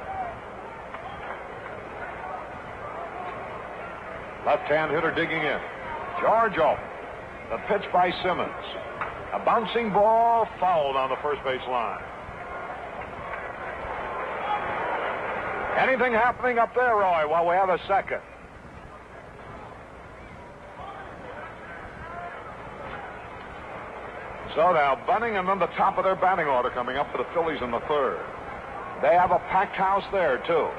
Left-hand hitter digging in. George Altman. The pitch by Simmons. A bouncing ball fouled on the first base line. Anything happening up there, Roy, while we have a second? So now bunting and then the top of their batting order coming up for the Phillies in the third. They have a packed house there, too.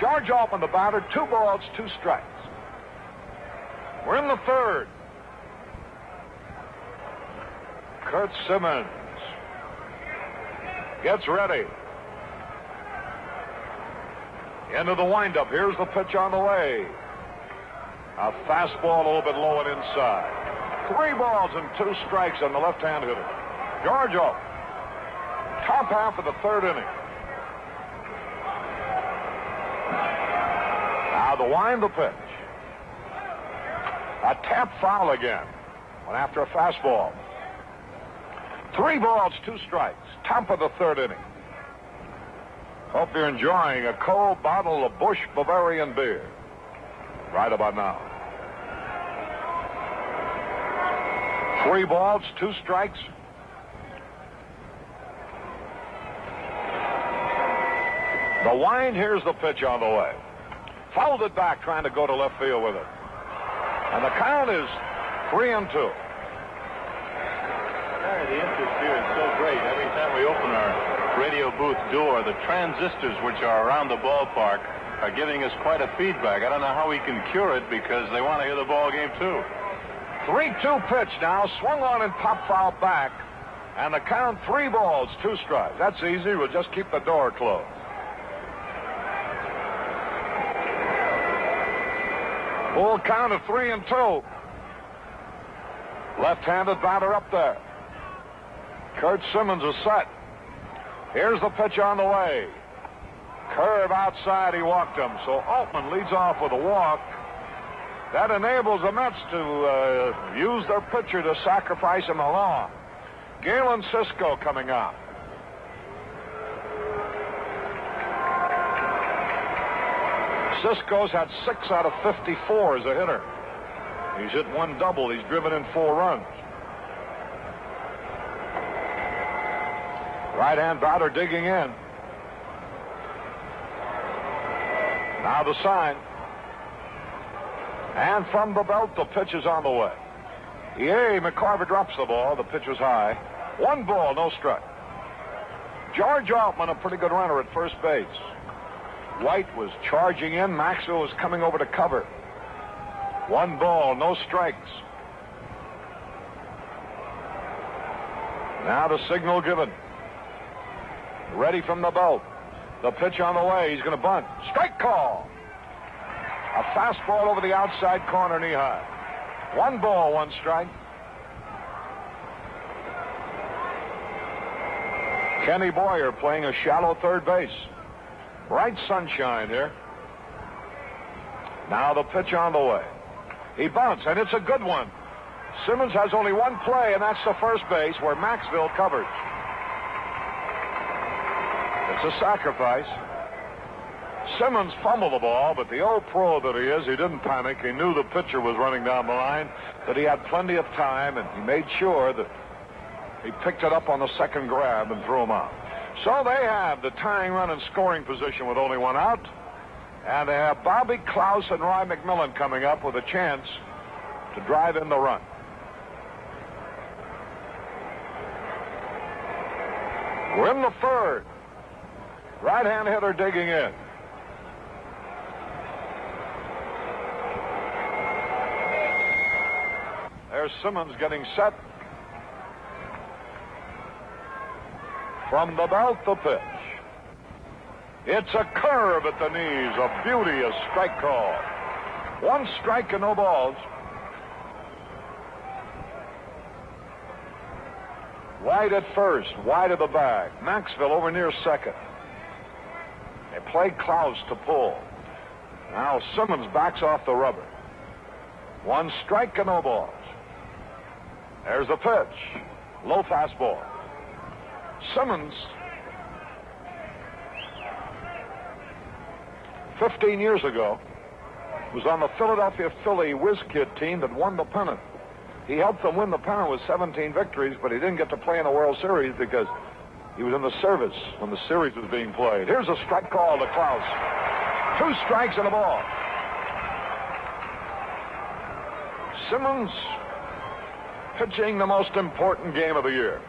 George Altman, the batter, 2 balls, 2 strikes. We're in the third. Curt Simmons gets ready. Into the windup. Here's the pitch on the way. A fastball a little bit low and inside. 3 balls and 2 strikes on the left-hand hitter. George Altman. Top half of the third inning. Now Now the wind, the pitch. A tap foul again. Went after a fastball. 3 balls, 2 strikes. Top of the 3rd inning. Hope you're enjoying a cold bottle of Busch Bavarian beer right about now. 3 balls, 2 strikes. The wind, here's the pitch on the way. Fouled it back, trying to go to left field with it. And the count is 3-2. The interest here is so great. Every time we open our radio booth door, the transistors which are around the ballpark are giving us quite a feedback. I don't know how we can cure it because they want to hear the ball game too. 3-2 pitch now, swung on and pop foul back, and the count 3 balls, 2 strikes. That's easy. We'll just keep the door closed. Full count of 3-2. Left-handed batter up there. Kurt Simmons is set. Here's the pitch on the way. Curve outside, he walked him. So Altman leads off with a walk. That enables the Mets to use their pitcher to sacrifice him along. Galen Cisco coming out. Cisco's had 6 out of 54 as a hitter. He's hit 1 double. He's driven in 4 runs. Right-hand batter digging in. Now the sign. And from the belt, the pitch is on the way. Yay, McCarver drops the ball. The pitch was high. 1 ball, no strike. George Altman, a pretty good runner at first base. White was charging in. Maxwell was coming over to cover. 1 ball, no strikes. Now the signal given. Ready from the belt. The pitch on the way. He's going to bunt. Strike call. A fastball over the outside corner, knee high. 1 ball, 1 strike. Kenny Boyer playing a shallow third base. Bright sunshine here. Now the pitch on the way. He bunts, and it's a good one. Simmons has only 1 play, and that's the first base where Maxwell covers. It's a sacrifice. Simmons fumbled the ball, but the old pro that he is, he didn't panic. He knew the pitcher was running down the line, that he had plenty of time, and he made sure that he picked it up on the second grab and threw him out. So they have the tying run in scoring position with only 1 out, and they have Bobby Klaus and Roy McMillan coming up with a chance to drive in the run. We're in the 3rd. Right-hand hitter digging in. There's Simmons getting set. From the belt, the pitch. It's a curve at the knees. A beauty, a strike call. 1 strike and no balls. Wide at first, wide of the bag. Maxwell over near second. They play Klaus to pull. Now Simmons backs off the rubber. 1 strike and no balls. There's the pitch. Low fastball. Simmons, 15 years ago, was on the Philadelphia Philly whiz kid team that won the pennant. He helped them win the pennant with 17 victories, but he didn't get to play in the World Series because he was in the service when the series was being played. Here's a strike call to Klaus. 2 strikes and a ball. Simmons pitching the most important game of the year.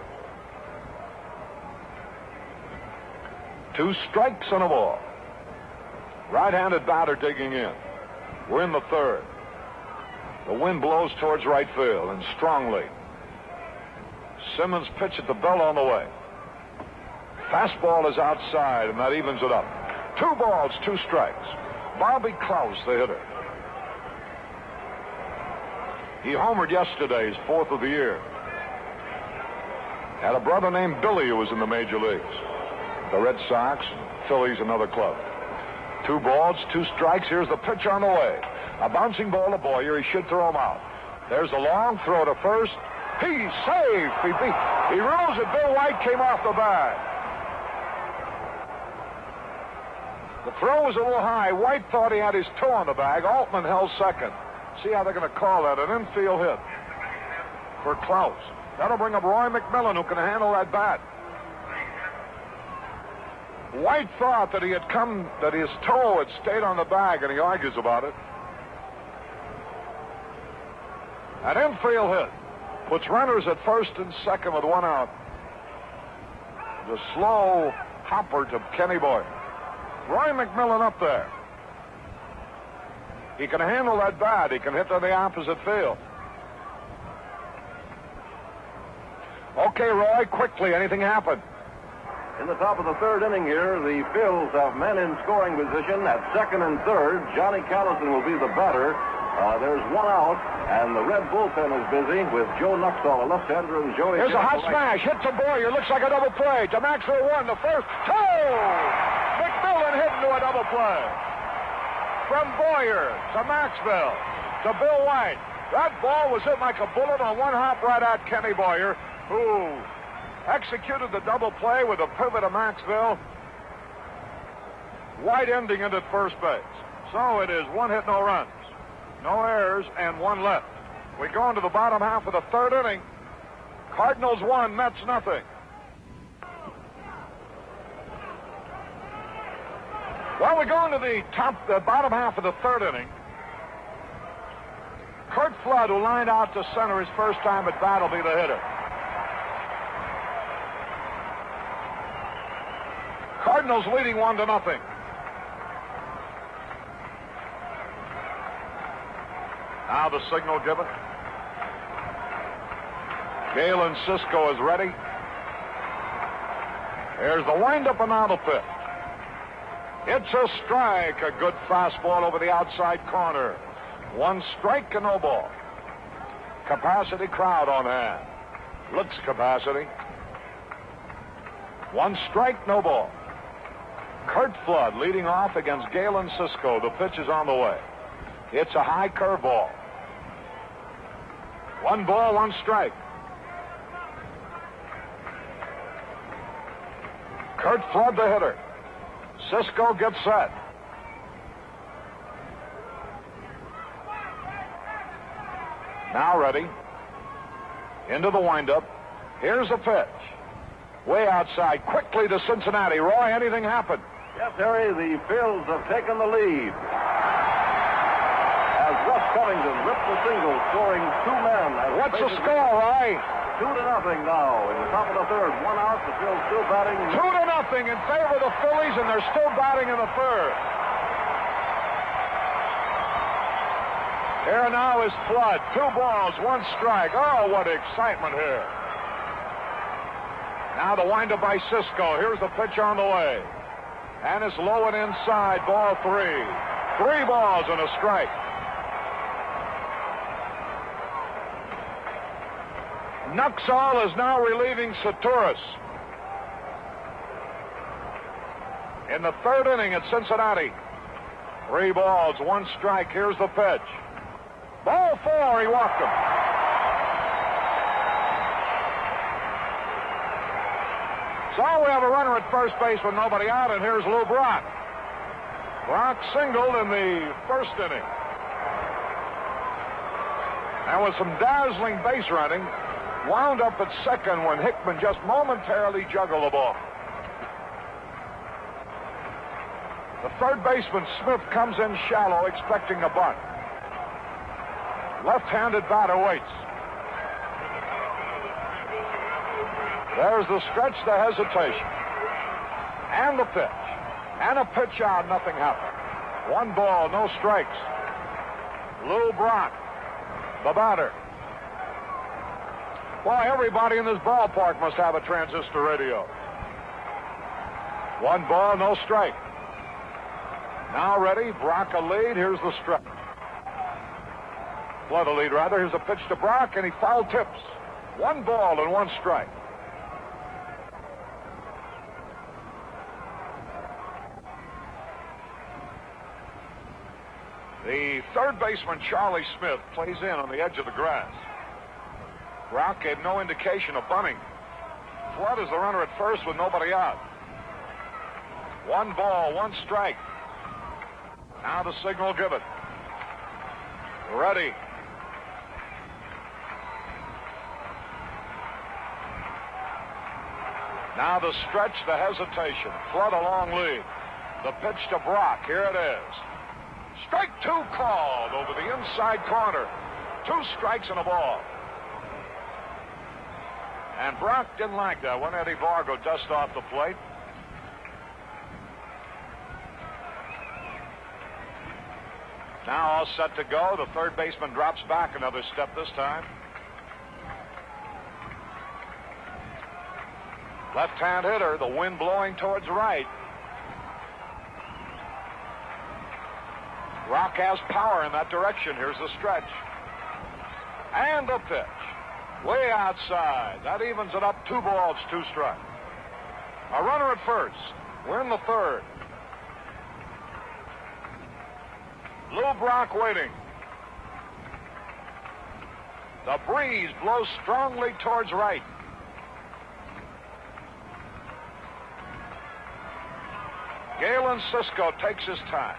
2 strikes and a ball. Right-handed batter digging in. We're in the 3rd. The wind blows towards right field and strongly. Simmons pitch at the belt on the way. Fastball is outside, and that evens it up. 2 balls, 2 strikes. Bobby Klaus, the hitter. He homered yesterday, his 4th of the year. Had a brother named Billy who was in the major leagues. The Red Sox, Phillies, another club. 2 balls, 2 strikes. Here's the pitch on the way. A bouncing ball to Boyer. He should throw him out. There's a long throw to first. He's safe. He rolls it. Bill White came off the bag. The throw was a little high. White thought he had his toe on the bag. Altman held second. See how they're going to call that. An infield hit for Klaus. That'll bring up Roy McMillan, who can handle that bat. White thought that his toe had stayed on the bag, and he argues about it. An infield hit puts runners at first and second with 1 out. The slow hopper to Kenny Boyer. Roy McMillan up there. He can handle that bat. He can hit to the opposite field. Okay, Roy, quickly. Anything happen? In the top of the 3rd inning here, the Phils have men in scoring position at 2nd and 3rd. Johnny Callison will be the batter. There's 1 out, and the Red bullpen is busy with Joe Nuxall, a left-hander, and Joey. Here's a hot smash. Hit to Boyer. Looks like a double play. To Maxwell 1, the first. 2! McMillan hit into a double play. From Boyer to Maxwell to Bill White. That ball was hit like a bullet on 1 hop right at Kenny Boyer, who executed the double play with a pivot to Maxwell. White ending it at first base. So it is 1 hit, no runs. No errors, and 1 left. We go into the bottom half of the 3rd inning. Cardinals 1, Mets nothing. Well, we go into the bottom half of the 3rd inning. Curt Flood, who lined out to center his first time at bat, will be the hitter. Cardinals leading 1-0. Now the signal given. Galen Cisco is ready. Here's the windup and now the pitch. It's a strike. A good fastball over the outside corner. 1 strike and no ball. Capacity crowd on hand. Looks capacity. 1 strike, no ball. Curt Flood leading off against Galen Cisco. The pitch is on the way. It's a high curveball. 1 ball, 1 strike. Curt Flood, the hitter. Cisco gets set. Now ready. Into the windup. Here's the pitch. Way outside. Quickly to Cincinnati. Roy, anything happen? Yes, Harry, the Phils have taken the lead. As Russ Covington ripped the single, scoring 2 men. What's the score, Roy? 2-0 now. In the top of the 3rd, 1 out. The Phils still batting. 2-0 in favor of the Phillies, and they're still batting in the 3rd. Here now is Flood. 2 balls, 1 strike. Oh, what excitement here. Now the windup by Cisco. Here's the pitch on the way. And it's low and inside. Ball 3. 3 balls and a strike. Nuxall is now relieving Saturas. In the 3rd inning at Cincinnati. 3 balls, 1 strike. Here's the pitch. Ball 4. He walked him. So we have a runner at first base with nobody out, and here's Lou Brock. Brock singled in the 1st inning. And with some dazzling base running, wound up at 2nd when Hickman just momentarily juggled the ball. The 3rd baseman, Smith, comes in shallow, expecting a bunt. Left-handed batter waits. There's the stretch, the hesitation. And the pitch. And a pitch out, nothing happened. 1 ball, no strikes. Lou Brock, the batter. Boy, everybody in this ballpark must have a transistor radio. 1 ball, no strike. Now ready, Brock a lead. Here's the strike. Flood a lead, rather. Here's a pitch to Brock, and he foul tips. 1 ball and 1 strike. The third baseman, Charlie Smith, plays in on the edge of the grass. Brock gave no indication of bunting. Flood is the runner at first with nobody out. 1 ball, 1 strike. Now the signal given. Ready. Now the stretch, the hesitation. Flood a long lead. The pitch to Brock. Here it is. Strike 2 called over the inside corner. 2 strikes and a ball. And Brock didn't like that one. Eddie Vargo dust off the plate. Now all set to go. The third baseman drops back another step this time. Left-hand hitter, the wind blowing towards right. Brock has power in that direction. Here's the stretch. And the pitch. Way outside. That evens it up. 2 balls, 2 strikes. A runner at first. We're in the third. Lou Brock waiting. The breeze blows strongly towards right. Galen Cisco takes his time.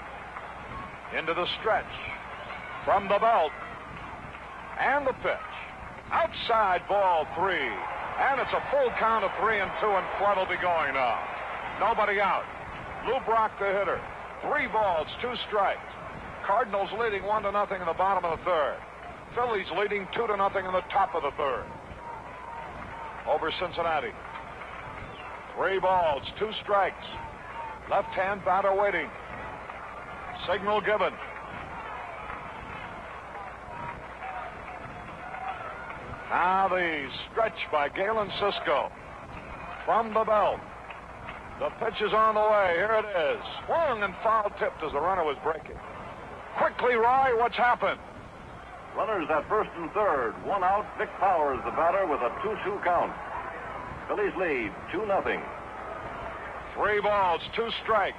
Into the stretch. From the belt. And the pitch. Outside, ball 3. And it's a full count of 3 and 2, and Flood will be going now. Nobody out. Lou Brock, the hitter. 3 balls, 2 strikes. Cardinals leading 1-0 in the bottom of the third. Phillies leading 2-0 in the top of the third. Over Cincinnati. 3 balls, 2 strikes. Left-hand batter waiting. Signal given. Now the stretch by Galen Cisco. From the belt. The pitch is on the way. Here it is. Swung and foul-tipped as the runner was breaking. Quickly, Roy, what's happened? Runners at first and third. 1 out. Vic Powers, the batter, with a 2-2 count. Phillies lead 2-0. 3 balls, 2 strikes.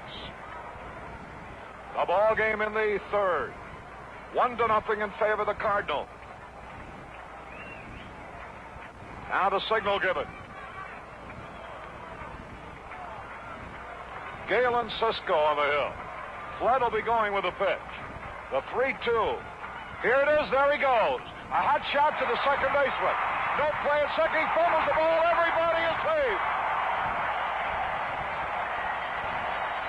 The ball game in the third. 1-0 in favor of the Cardinals. Now the signal given. Galen Cisco on the hill. Flood will be going with the pitch. The 3-2. Here it is. There he goes. A hot shot to the second baseman. No play at second. He fumbles the ball. Everybody is safe.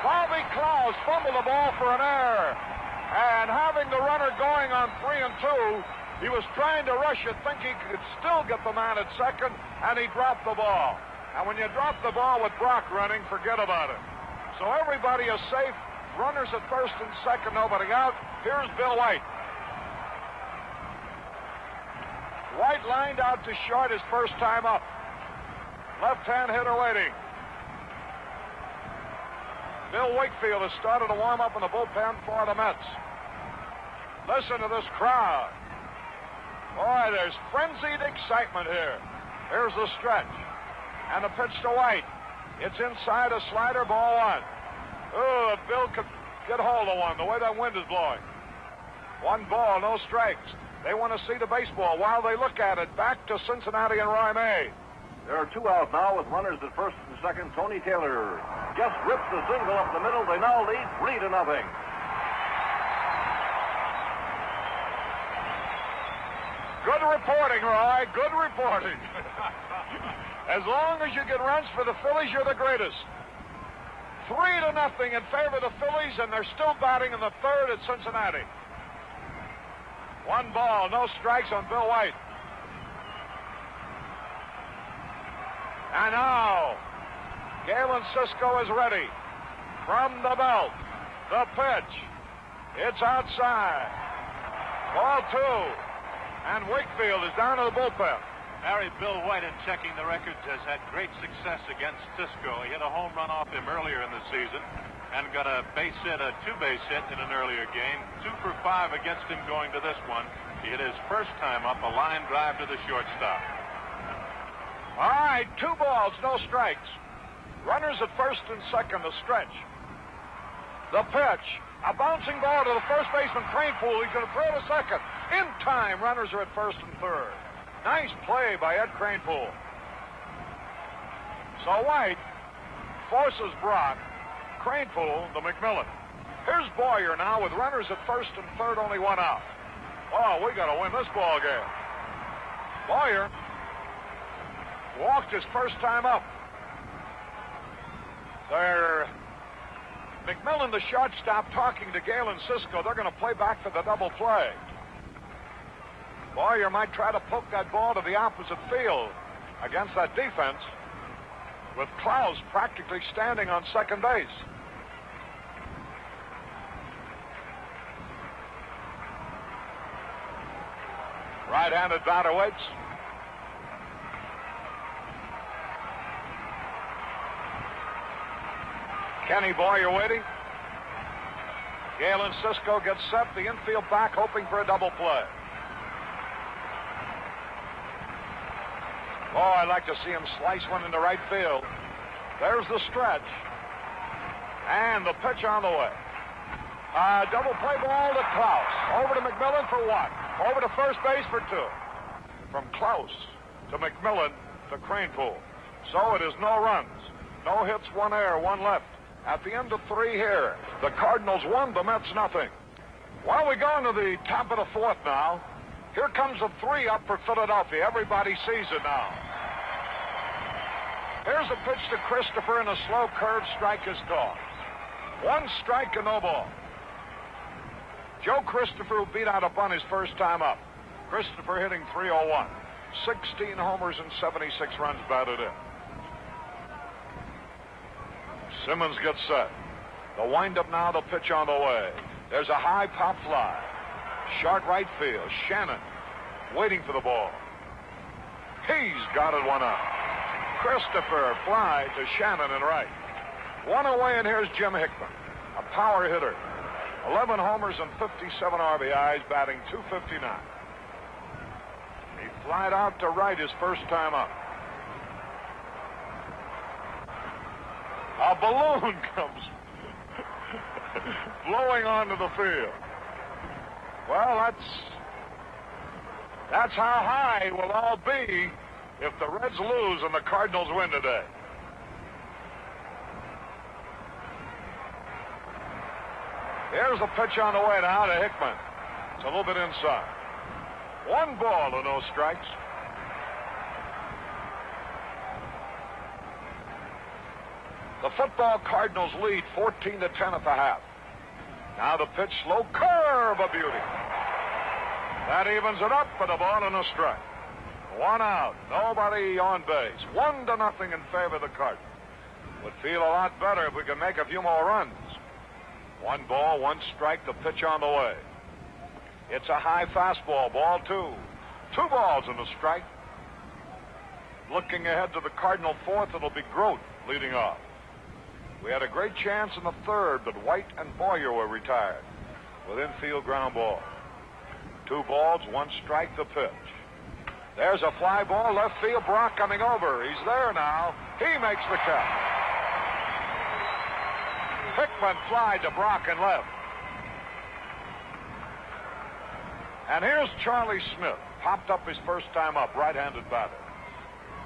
Bobby Klaus fumbled the ball for an error. And having the runner going on 3 and 2, he was trying to rush it, thinking he could still get the man at second, and he dropped the ball. And when you drop the ball with Brock running, forget about it. So everybody is safe. Runners at first and second, nobody out. Here's Bill White. White lined out to short his first time up. Left-hand hitter waiting. Bill Wakefield has started to warm up in the bullpen for the Mets. Listen to this crowd. Boy, there's frenzied excitement here. Here's the stretch. And the pitch to White. It's inside a slider, ball 1. Oh, if Bill could get hold of one, the way that wind is blowing. 1 ball, no strikes. They want to see the baseball. While they look at it, back to Cincinnati and Roy May. There are 2 out now with runners at first and second. Tony Taylor just rips the single up the middle. They now lead 3-0. Good reporting, Roy. Good reporting. As long as you get runs for the Phillies, you're the greatest. 3-0 in favor of the Phillies, and they're still batting in the third at Cincinnati. 1 ball, no strikes on Bill White. And now, Galen Cisco is ready. From the belt, the pitch. It's outside. Ball 2. And Wakefield is down to the bullpen. Harry, Bill White, in checking the records, has had great success against Cisco. He hit a home run off him earlier in the season and got a base hit, a 2-base hit in an earlier game. 2 for 5 against him going to this one. He hit his first time up, a line drive to the shortstop. All right, 2 balls, no strikes. Runners at first and second, the stretch. The pitch. A bouncing ball to the first baseman, Cranepool. He's going to throw to second. In time, runners are at first and third. Nice play by Ed Cranepool. So White forces Brock, Cranepool to McMillan. Here's Boyer now with runners at first and third, only one out. Oh, we got to win this ball game. Boyer walked his first time up. They're McMillan, the shortstop, talking to Galen Cisco. They're going to play back for the double play. Boyer might try to poke that ball to the opposite field against that defense with Klaus practically standing on second base. Right-handed batter waits. Kenny Boyer waiting. Galen Cisco gets set. The infield back hoping for a double play. Oh, I'd like to see him slice one into right field. There's the stretch. And the pitch on the way. Double play ball to Klaus. Over to McMillan for one. Over to first base for two. From Klaus to McMillan to Cranepool. So it is no runs. No hits, one error, one left. At the end of three here, the Cardinals won, the Mets nothing. Well, we go into the top of the fourth now. Here comes a 3-up for Philadelphia. Everybody sees it now. Here's a pitch to Christopher, and a slow curve strike is called. One strike and no ball. Joe Christopher, who beat out a bunt his first time up. Christopher hitting .301. 16 homers and 76 runs batted in. Simmons gets set. The windup now, the pitch on the way. There's a high pop fly. Short right field. Shannon waiting for the ball. He's got it, one out. Christopher fly to Shannon in right. One away, and here's Jim Hickman, a power hitter. 11 homers and 57 RBIs, batting .259. He flied out to right his first time up. A balloon comes blowing onto the field. Well, that's how high we'll all be if the Reds lose and the Cardinals win today. Here's the pitch on the way now to Hickman. It's a little bit inside. One ball and no strikes. The football Cardinals lead 14-10 at the half. Now the pitch, slow curve, a beauty. That evens it up for the ball and a strike. One out, nobody on base. 1-0 in favor of the Cardinals. Would feel a lot better if we could make a few more runs. One ball, one strike, the pitch on the way. It's a high fastball, ball two. 2 balls and a strike. Looking ahead to the Cardinal fourth, it'll be Grote leading off. We had a great chance in the third, but White and Boyer were retired with infield ground ball. 2 balls, 1 strike, the pitch. There's a fly ball, left field, Brock coming over. He's there now. He makes the catch. Hickman fly to Brock and left. And here's Charlie Smith. Popped up his first time up, right-handed batter.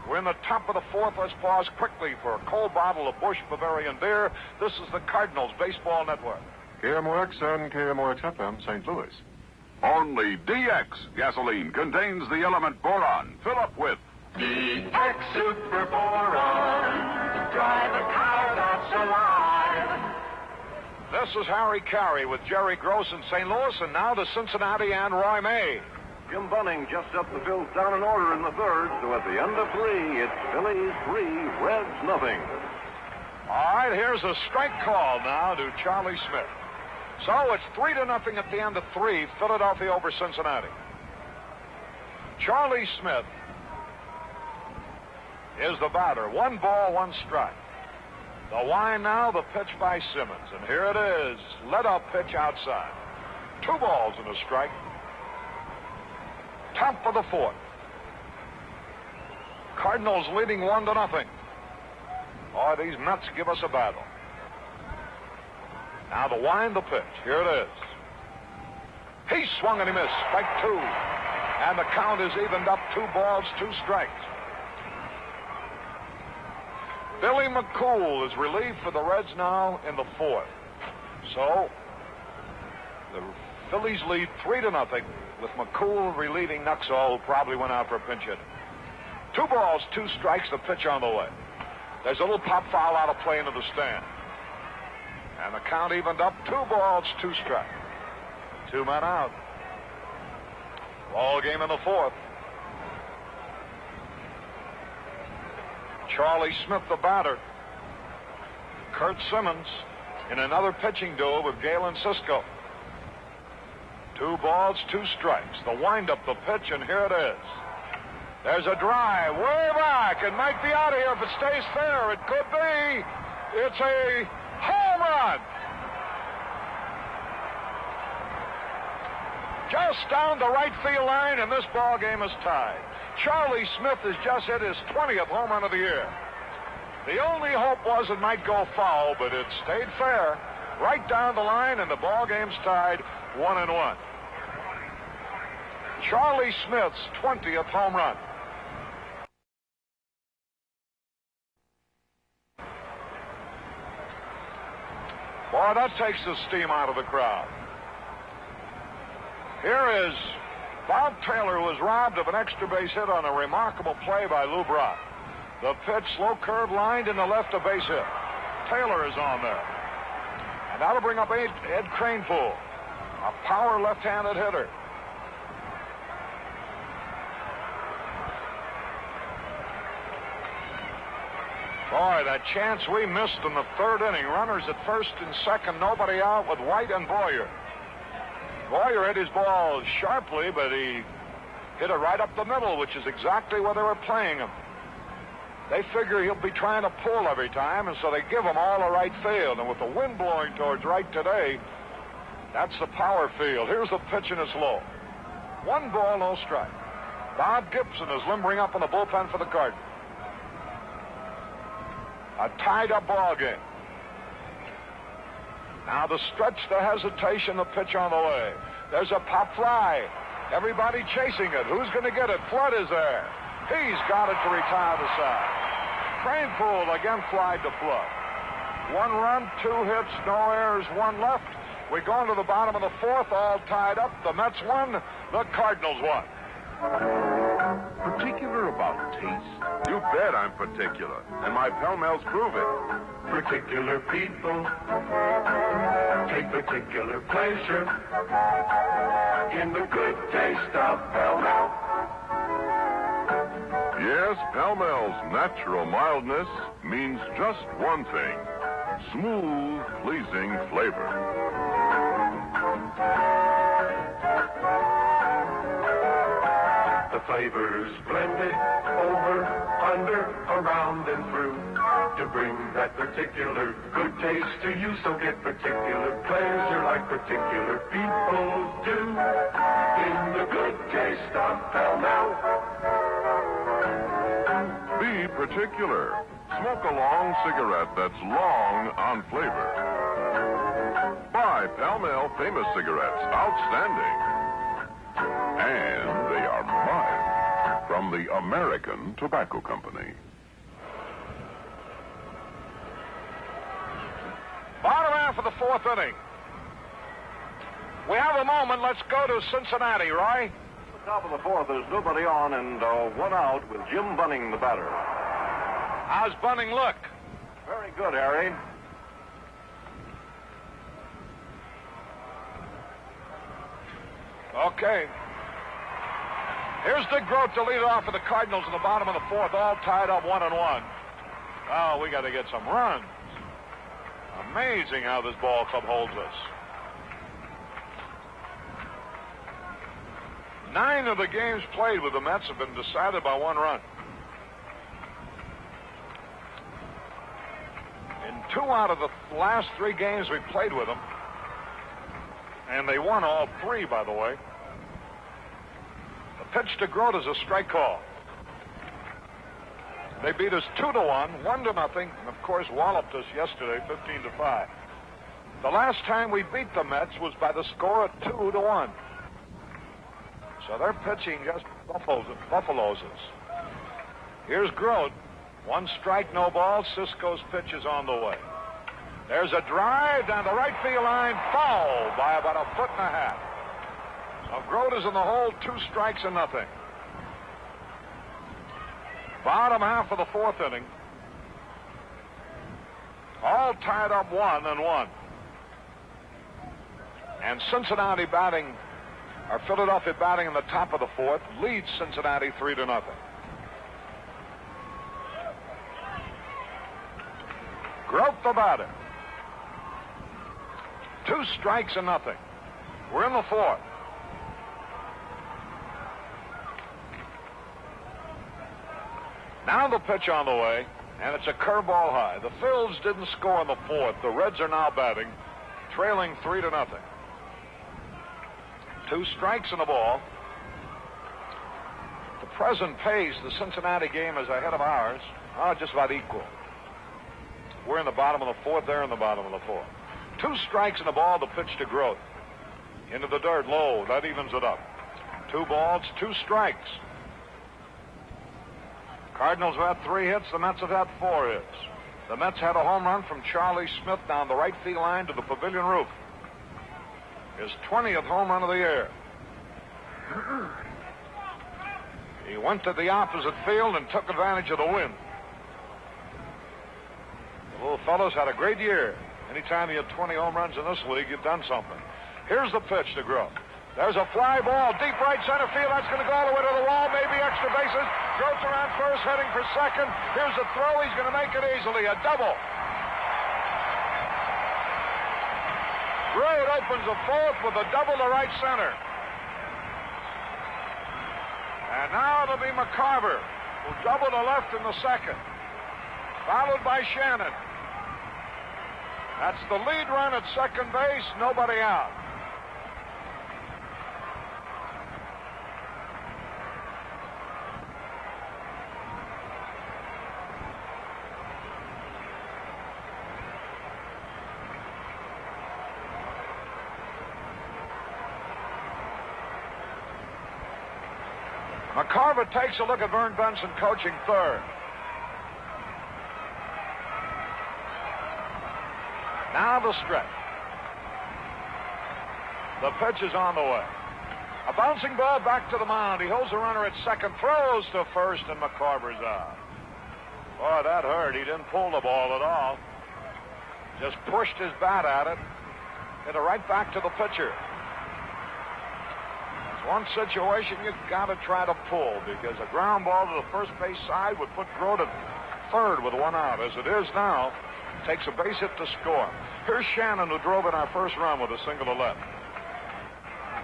We're in the top of the fourth. Let's pause quickly for a cold bottle of Busch Bavarian beer. This is the Cardinals Baseball Network. KMOX and KMOX-FM, St. Louis. Only DX gasoline contains the element boron. Fill up with DX Super Boron. Drive a car that's alive. This is Harry Caray with Jerry Gross in St. Louis, and now to Cincinnati and Roy May. Jim Bunning just up the field down in order in the third, so at the end of 3, it's Phillies 3, Reds nothing. All right, here's a strike call now to Charlie Smith. So it's 3-0 at the end of 3, Philadelphia over Cincinnati. Charlie Smith is the batter. 1 ball, 1 strike. The wind now, the pitch by Simmons. And here it is. Let up pitch outside. 2 balls and a strike. Top of the fourth. Cardinals leading 1-0. Oh, these Mets give us a battle. Now the wind, the pitch. Here it is. He swung and he missed. Strike two. And the count is evened up. 2 balls, 2 strikes. Billy McCool is relieved for the Reds now in the 4th. So the Phillies lead 3-0 with McCool relieving Nuxall, who probably went out for a pinch hit. 2 balls, 2 strikes, the pitch on the way. There's a little pop foul out of play into the stand. And the count evened up. 2 balls, 2 strikes. 2 men out. Ball game in the 4th. Charlie Smith, the batter. Curt Simmons in another pitching duel with Galen Cisco. 2 balls, 2 strikes. The windup, the pitch, and here it is. There's a drive way back. It might be out of here if it stays fair. It could be. It's a home run. Just down the right field line, and this ball game is tied. Charlie Smith has just hit his 20th home run of the year. The only hope was it might go foul, but it stayed fair. Right down the line, and the ball game's tied 1-1. Charlie Smith's 20th home run. Boy, that takes the steam out of the crowd. Here is Bob Taylor, who was robbed of an extra base hit on a remarkable play by Lou Brock. The pitch, slow curve lined in the left, a base hit. Taylor is on there. And that'll bring up Ed Kranepool, a power left-handed hitter. Boy, that chance we missed in the 3rd inning. Runners at 1st and 2nd, nobody out with White and Boyer. Boyer hit his ball sharply, but he hit it right up the middle, which is exactly where they were playing him. They figure he'll be trying to pull every time, and so they give him all the right field. And with the wind blowing towards right today, that's the power field. Here's the pitch, and it's low. 1 ball, no strike. Bob Gibson is limbering up in the bullpen for the Cardinals. A tied-up ball game. Now the stretch, the hesitation, the pitch on the way. There's a pop fly. Everybody chasing it. Who's going to get it? Flood is there. He's got it to retire the side. Kranepool again flied to Flood. 1 run, 2 hits, no errors, 1 left. We go into the bottom of the 4th, all tied up. The Mets won. The Cardinals won. Particular about taste? You bet I'm particular, and my Pell-Mells prove it. Particular people take particular pleasure in the good taste of Pell-Mell. Yes, Pell-Mells' natural mildness means just one thing: smooth, pleasing flavor. The flavors blended over, under, around, and through to bring that particular good taste to you. So get particular pleasure like particular people do in the good taste of Pell-Mell. Be particular. Smoke a long cigarette that's long on flavor. Buy Pell-Mell Famous Cigarettes. Outstanding. And they are mild from the American Tobacco Company. Bottom half of the 4th inning. We have a moment. Let's go to Cincinnati, Roy. At the top of the 4th, there's nobody on, and 1 out with Jim Bunning, the batter. How's Bunning look? Very good, Harry. Okay. Here's Dick Grote to lead off for the Cardinals in the bottom of the 4th, all tied up 1-1. Oh, we got to get some runs. Amazing how this ball club holds us. 9 of the games played with the Mets have been decided by 1 run. In 2 out of the last 3 games we played with them, and they won all 3, by the way. The pitch to Grote is a strike call. They beat us 2-1, 1-0, and of course walloped us yesterday 15-5. The last time we beat the Mets was by the score of 2-1. So their pitching just buffaloes us. Here's Grote. 1 strike, no ball. Cisco's pitch is on the way. There's a drive down the right field line, foul by about 1.5 feet. So Grote is in the hole, 2 strikes and nothing. Bottom half of the 4th inning. All tied up 1-1. And Cincinnati batting, or Philadelphia batting in the top of the 4th, leads Cincinnati 3-0. Grote the batter. 2 strikes and nothing. We're in the 4th. Now the pitch on the way, and it's a curveball high. The Phils didn't score in the 4th. The Reds are now batting, trailing 3-0. 2 strikes and a ball. The present pace, the Cincinnati game is ahead of ours. Just about equal. We're in the bottom of the 4th. They're in the bottom of the 4th. 2 strikes and a ball. The pitch to Grote. Into the dirt, low. That evens it up. 2 balls, 2 strikes. Cardinals have had 3 hits. The Mets have had 4 hits. The Mets had a home run from Charlie Smith down the right field line to the pavilion roof. His 20th home run of the year. He went to the opposite field and took advantage of the wind. The little fellows had a great year. Anytime you had 20 home runs in this league, you've done something. Here's the pitch to Grote. There's a fly ball, deep right center field. That's going to go all the way to the wall, maybe extra bases. Grote's around first, heading for second. Here's the throw. He's going to make it easily. A double. Grote opens the 4th with a double to right center. And now it'll be McCarver, who doubled to left in the 2nd. Followed by Shannon. That's the lead run at second base. Nobody out. McCarver takes a look at Vern Benson coaching third. Now the stretch. The pitch is on the way. A bouncing ball back to the mound. He holds the runner at second, throws to first, and McCarver's out. Boy, that hurt. He didn't pull the ball at all. Just pushed his bat at it. Hit it right back to the pitcher. One situation you've got to try to pull, because a ground ball to the first base side would put Grote at third with 1 out. As it is now, takes a base hit to score. Here's Shannon, who drove in our first run with a single to left.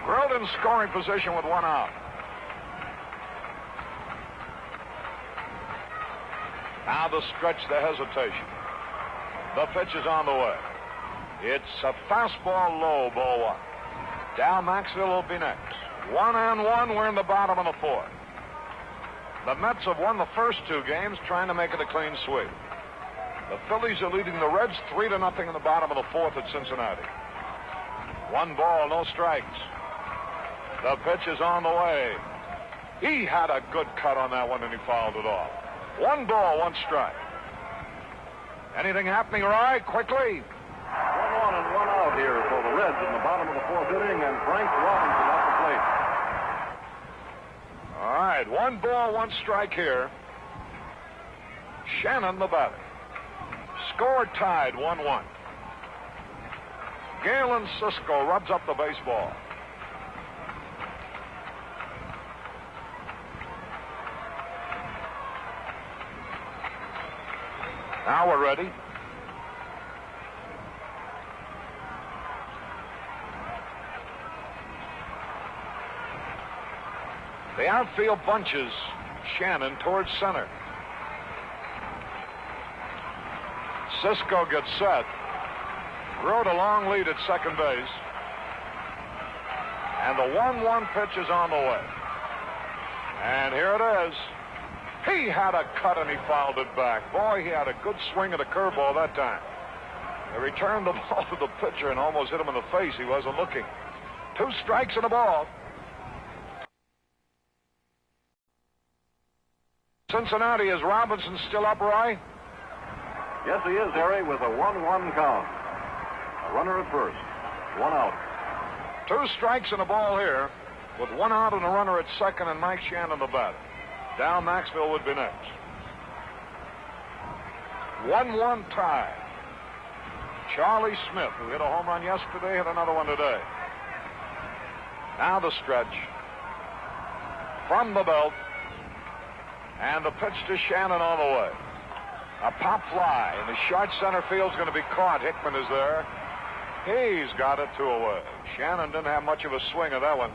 Grote in scoring position with 1 out. Now the stretch, the hesitation. The pitch is on the way. It's a fastball low, ball 1. Dal Maxfield will be next. 1-1, we're in the bottom of the 4th. The Mets have won the first 2 games, trying to make it a clean sweep. The Phillies are leading the Reds 3-0 in the bottom of the 4th at Cincinnati. 1 ball, no strikes. The pitch is on the way. He had a good cut on that one, and he fouled it off. 1 ball, 1 strike. Anything happening, Roy? Quickly. 1-1 and 1 out here for the Reds in the bottom of the 4th inning, and Frank Robinson at the plate. All right, 1 ball, 1 strike here. Shannon the batter. Score tied 1-1. Galen Cisco rubs up the baseball. Now we're ready. The outfield bunches Shannon towards center. Cisco gets set. Grote a long lead at second base. And the 1-1 pitch is on the way. And here it is. He had a cut and he fouled it back. Boy, he had a good swing at the curveball that time. They returned the ball to the pitcher and almost hit him in the face. He wasn't looking. 2 strikes and a ball. Cincinnati, is Robinson still up, Roy? Yes, he is, Harry, with a 1-1 count. A runner at first. 1 out. 2 strikes and a ball here, with 1 out and a runner at second and Mike Shannon the batter. Down Maxville would be next. 1-1 tie. Charlie Smith, who hit a home run yesterday, hit another one today. Now the stretch. From the belt. And the pitch to Shannon on the way. A pop fly, and the short center field's going to be caught. Hickman is there. He's got it 2 away. Shannon didn't have much of a swing at that one.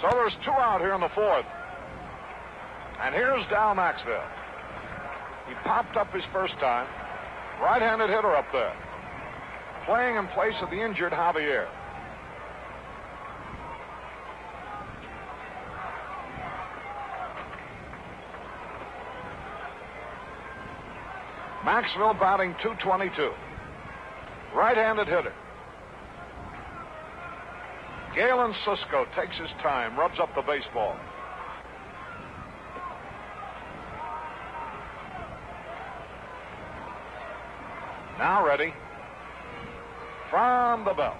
So there's 2 out here in the 4th. And here's Dal Maxville. He popped up his first time. Right-handed hitter up there. Playing in place of the injured Javier. Maxville batting .222. Right-handed hitter. Galen Cisco takes his time, rubs up the baseball. Now ready. From the belt.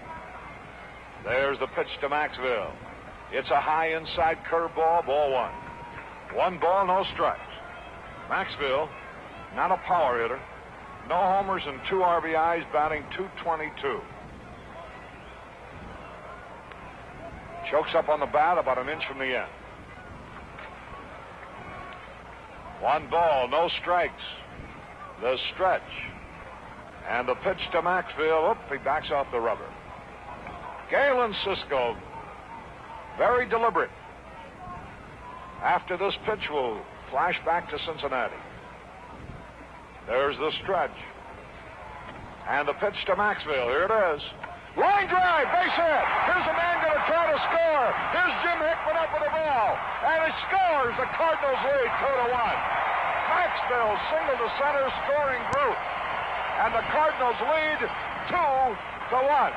There's the pitch to Maxville. It's a high inside curveball, ball 1. 1 ball, no strikes. Maxville, not a power hitter. No homers and 2 RBIs, batting .222. Chokes up on the bat about an inch from the end. 1 ball, no strikes. The stretch. And the pitch to Maxville. Oop, he backs off the rubber. Galen Cisco, very deliberate. After this pitch, we'll flash back to Cincinnati. There's the stretch. And the pitch to Maxville. Here it is. Line drive, base hit. Here's a man going to try to score. Here's Jim Hickman up with the ball. And he scores. The Cardinals lead 2-1. Maxville single to center, scoring group. And the Cardinals lead 2-1.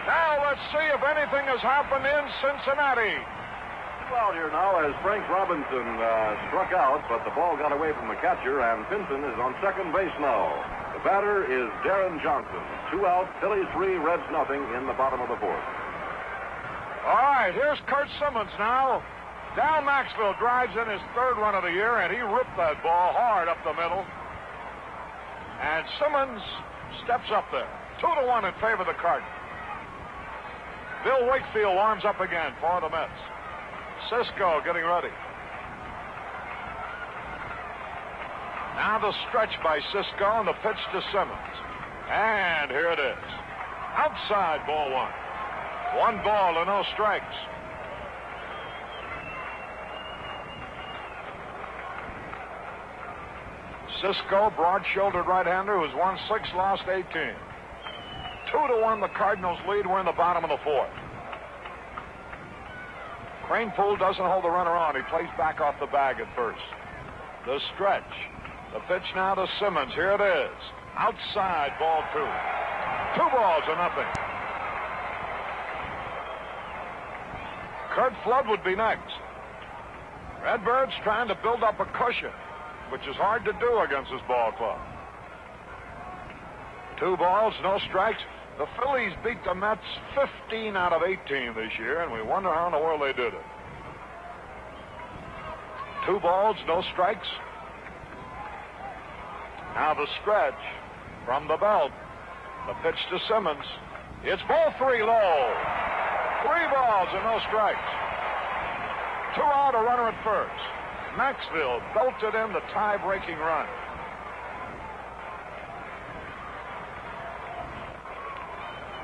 Now let's see if anything has happened in Cincinnati. Out here now as Frank Robinson struck out, but the ball got away from the catcher, and Pinson is on second base now. The batter is Darren Johnson. 2 out, Phillies 3, Reds nothing in the bottom of the 4th. All right, here's Kurt Simmons now. Dal Maxville drives in his 3rd run of the year, and he ripped that ball hard up the middle. And Simmons steps up there. 2-1 in favor of the Cardinals. Bill Wakefield warms up again for the Mets. Cisco getting ready. Now the stretch by Cisco and the pitch to Simmons. And here it is. Outside, ball 1. 1 ball and no strikes. Cisco, broad-shouldered right-hander who's won 6, lost 18. 2-1 the Cardinals lead. We're in the bottom of the 4th. Cranepool doesn't hold the runner on. He plays back off the bag at first. The stretch. The pitch now to Simmons. Here it is. Outside, ball 2. 2 balls to nothing. Curt Flood would be next. Redbird's trying to build up a cushion, which is hard to do against this ball club. 2 balls, no strikes. The Phillies beat the Mets 15 out of 18 this year, and we wonder how in the world they did it. 2 balls, no strikes. Now the stretch from the belt. The pitch to Simmons. It's ball 3 low. 3 balls and no strikes. 2 out, a runner at first. Maxville belted in the tie-breaking run.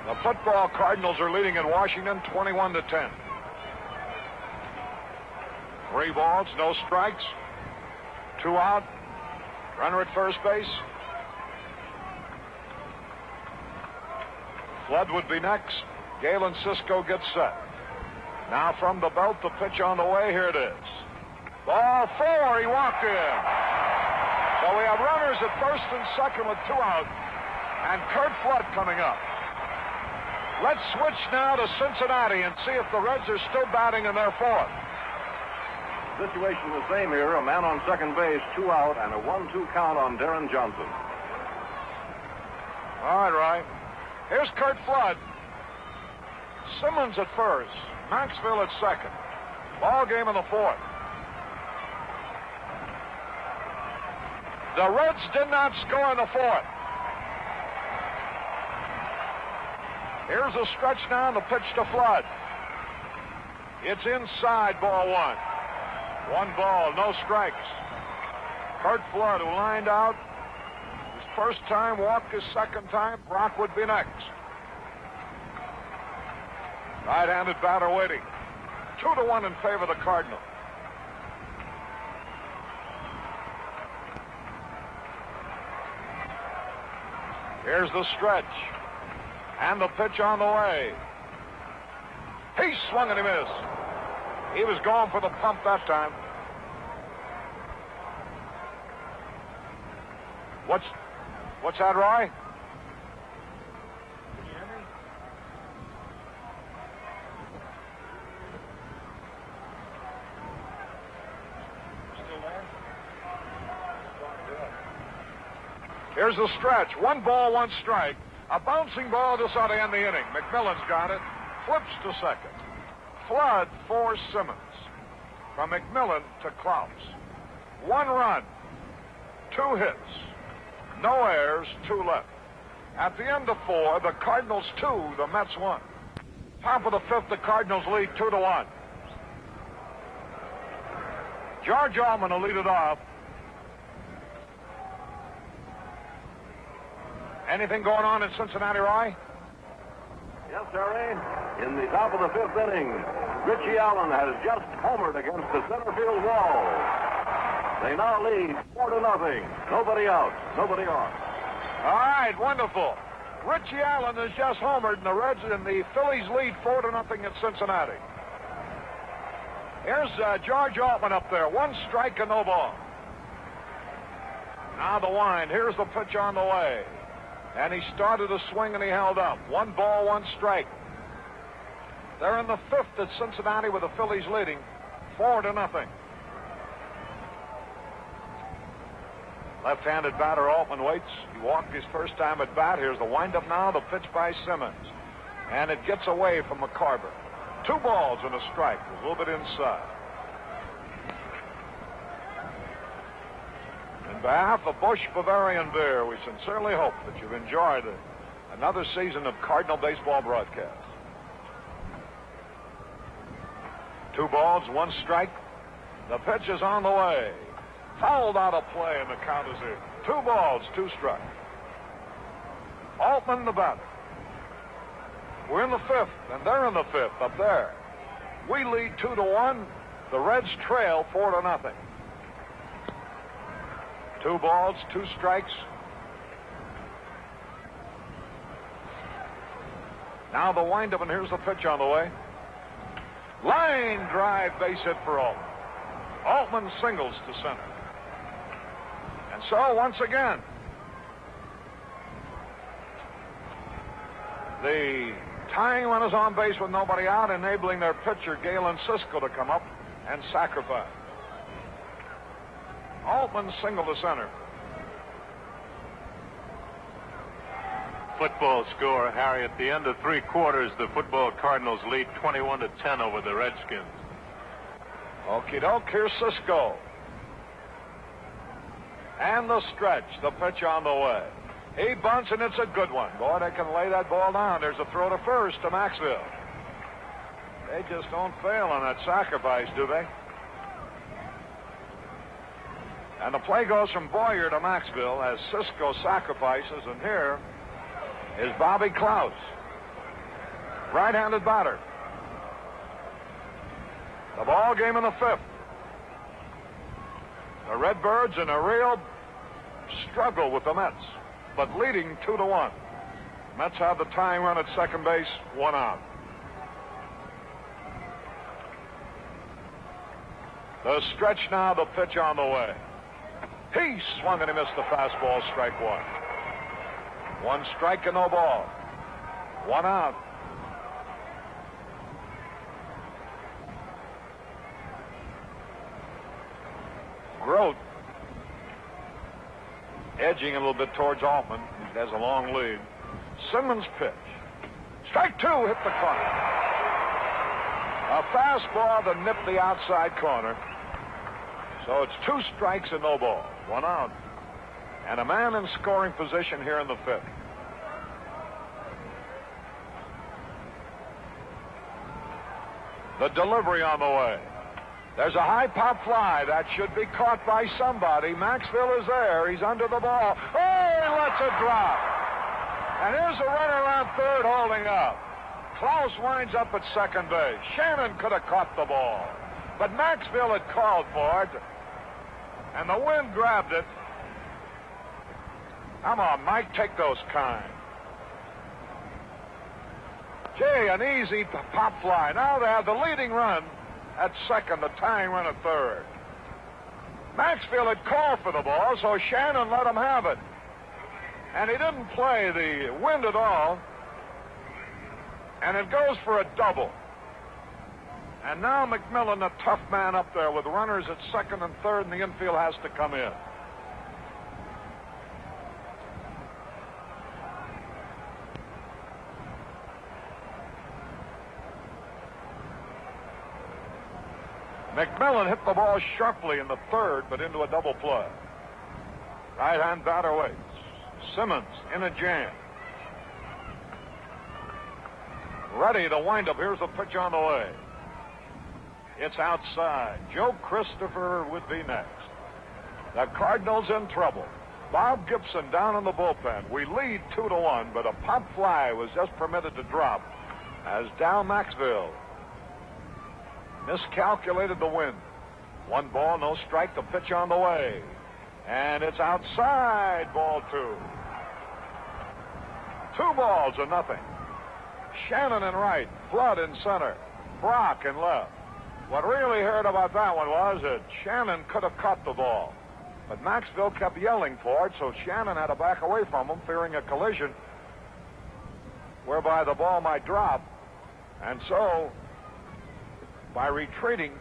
The football Cardinals are leading in Washington 21-10. 3 balls, no strikes. 2 out. Runner at first base. Flood would be next. Galen Cisco gets set. Now from the belt, the pitch on the way. Here it is. Ball 4. He walked in. So we have runners at first and second with 2 out. And Curt Flood coming up. Let's switch now to Cincinnati and see if the Reds are still batting in their fourth. Situation the same here. A man on second base, 2 out, and a 1-2 count on Darren Johnson. All right, Ryan. Here's Curt Flood. Simmons at first. Maxville at second. Ball game in the fourth. The Reds did not score in the fourth. Here's a stretch now, the pitch to Flood. It's inside, ball one. 1 ball, no strikes. Curt Flood, who lined out his first time, walked his second time. Brock would be next. Right-handed batter waiting. 2-1 in favor of the Cardinals. Here's the stretch. And the pitch on the way. He swung and he missed. He was going for the pump that time. What's that, Roy? Can you hear me? Still there? Here's the stretch. 1 ball, 1 strike. A bouncing ball just ought to end the inning. McMillan's got it. Flips to second. Flood for Simmons. From McMillan to Klaus. 1 run. 2 hits. No errors. 2 left. At the end of 4, the Cardinals 2, the Mets 1. Top of the 5th, the Cardinals lead 2-1. George Allman will lead it off. Anything going on in Cincinnati, Roy? Yes, Caray. In the top of the 5th inning, Richie Allen has just homered against the center field wall. They now lead 4-0. Nobody out, nobody on. All right, wonderful. Richie Allen has just homered, and the Reds and the Phillies lead 4-0 at Cincinnati. Here's George Altman up there. 1 strike and no ball. Now the wind. Here's the pitch on the way. And he started to swing and he held up. 1 ball, 1 strike. They're in the 5th at Cincinnati with the Phillies leading 4-0. Left-handed batter Altman waits. He walked his first time at bat. Here's the windup now. The pitch by Simmons. And it gets away from McCarver. 2 balls and a strike. A little bit inside. On behalf of Busch Bavarian Beer, we sincerely hope that you've enjoyed another season of Cardinal baseball broadcast. 2 balls, 1 strike. The pitch is on the way. Fouled out of play, and the count is in. 2 balls, 2 strikes. Altman the batter. We're in the 5th, and they're in the 5th up there. We lead 2-1. The Reds trail 4-0. 2 balls, 2 strikes. Now the windup, and here's the pitch on the way. Line drive, base hit for Altman. Altman singles to center. And so, once again, the tying runners on base with nobody out, enabling their pitcher, Galen Cisco, to come up and sacrifice. Altman single to center. Football score, Harry. At the end of 3 quarters, the football Cardinals lead 21-10 over the Redskins. Okie doke, here's Cisco. And the stretch, the pitch on the way. He bunts, and it's a good one. Boy, they can lay that ball down. There's a throw to first to Maxville. They just don't fail on that sacrifice, do they? And the play goes from Boyer to Maxville as Cisco sacrifices, and here is Bobby Klaus, right-handed batter. The ball game in the 5th. The Redbirds in a real struggle with the Mets, but leading 2-1. Mets have the tying run at second base, 1 out. The stretch now, the pitch on the way. He swung and he missed the fastball, strike 1. 1 strike and no ball. 1 out. Grote edging a little bit towards Altman. He has a long lead. Simmons pitch. Strike 2, hit the corner. A fastball that nipped the outside corner. So it's 2 strikes and no ball. 1 out. And a man in scoring position here in the 5th. The delivery on the way. There's a high pop fly that should be caught by somebody. Maxville is there. He's under the ball. Oh, he lets it drop. And here's a runner around third holding up. Klaus winds up at second base. Shannon could have caught the ball. But Maxville had called for it. And the wind grabbed it. Come on, Mike, take those kind. Gee, an easy pop fly. Now they have the leading run at second, the tying run at third. Maxville had called for the ball, so Shannon let him have it. And he didn't play the wind at all. And it goes for a double. And now McMillan, the tough man up there with runners at second and third, and the infield has to come in. McMillan hit the ball sharply in the third, but into a double play. Right-hand batter waits. Simmons in a jam. Ready to wind up. Here's a pitch on the way. It's outside. Joe Christopher would be next. The Cardinals in trouble. Bob Gibson down in the bullpen. We lead 2-1, but a pop fly was just permitted to drop as down Maxville miscalculated the wind. 1 ball, no strike. The pitch on the way. And it's outside, ball 2. 2 balls and nothing. Shannon in right, Flood in center, Brock in left. What really hurt about that one was that Shannon could have caught the ball. But Maxville kept yelling for it, so Shannon had to back away from him, fearing a collision whereby the ball might drop. And so, by retreating,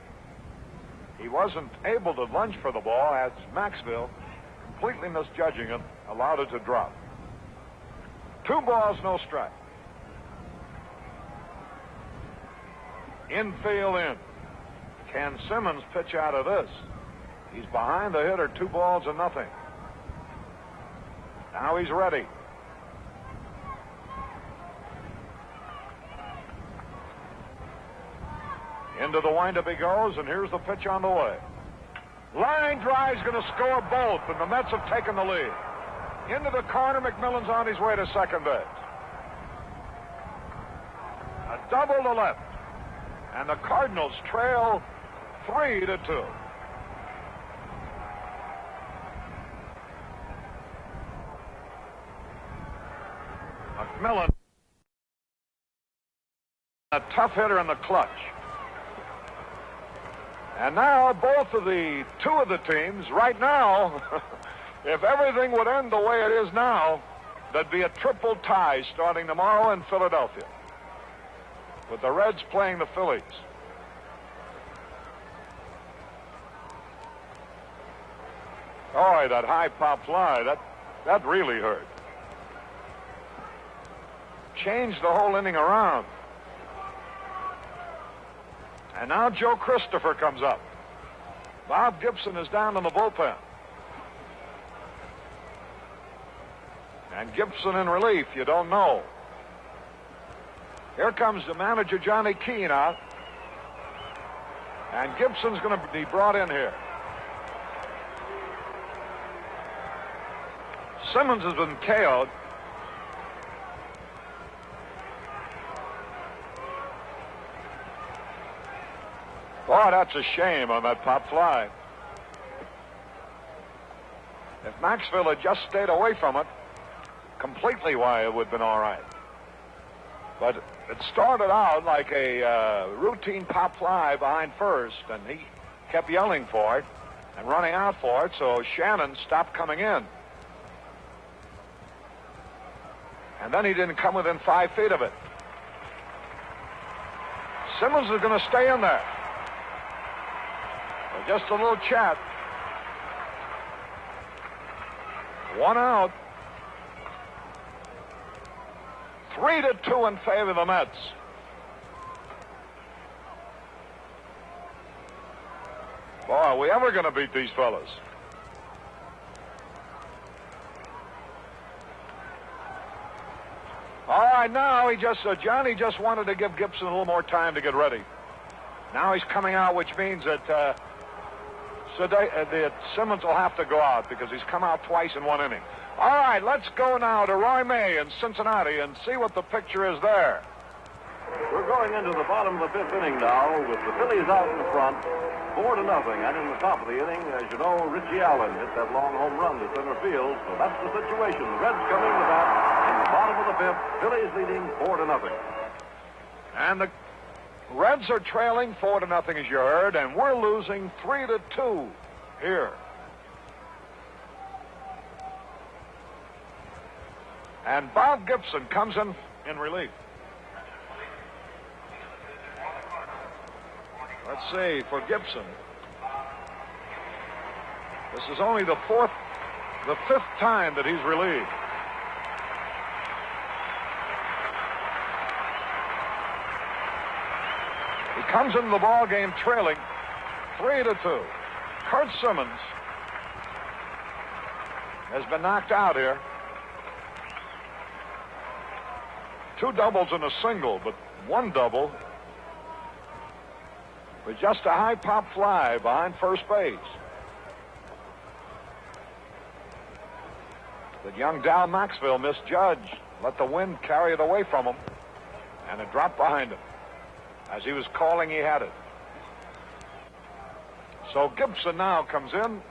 he wasn't able to lunge for the ball as Maxville, completely misjudging it, allowed it to drop. 2 balls, no strike. Infield in. Can Simmons pitch out of this? He's behind the hitter, 2 balls and nothing. Now he's ready. Into the windup he goes, and here's the pitch on the way. Line drive's going to score both, and the Mets have taken the lead. Into the corner, McMillan's on his way to second base. A double to left, and the Cardinals trail 3-2. McMillan, a tough hitter in the clutch. And now two of the teams, right now, if everything would end the way it is now, there'd be a triple tie starting tomorrow in Philadelphia, with the Reds playing the Phillies. Boy, that high pop fly, that really hurt. Changed the whole inning around. And now Joe Christopher comes up. Bob Gibson is down in the bullpen. And Gibson in relief, you don't know. Here comes the manager, Johnny Keane, out. And Gibson's going to be brought in here. Simmons has been KO'd. Boy, that's a shame on that pop fly. If Maxville had just stayed away from it completely, why, it would have been all right. But it started out like a routine pop fly behind first, and he kept yelling for it and running out for it, so Shannon stopped coming in. And then he didn't come within 5 feet of it. Simmons is going to stay in there. So just a little chat. 1 out. 3-2 in favor of the Mets. Boy, are we ever going to beat these fellas? All right, now Johnny just wanted to give Gibson a little more time to get ready. Now he's coming out, which means that Simmons will have to go out because he's come out twice in 1 inning. All right, let's go now to Roy May in Cincinnati and see what the picture is there. We're going into the bottom of the 5th inning now with the Phillies out in front, 4-0. And in the top of the inning, as you know, Richie Allen hit that long home run to center field. So that's the situation. The Reds coming to bat in the bottom of the 5th. Phillies leading 4-0. And the Reds are trailing 4-0, as you heard, and we're losing 3-2 here. And Bob Gibson comes in relief. Let's see, for Gibson, this is only the 5th time that he's relieved. He comes into the ball game trailing 3-2. Kurt Simmons has been knocked out here. 2 doubles and a single, but 1 double was just a high pop fly behind first base. But young Dal Maxfield misjudged, let the wind carry it away from him, and it dropped behind him. As he was calling, he had it. So Gibson now comes in.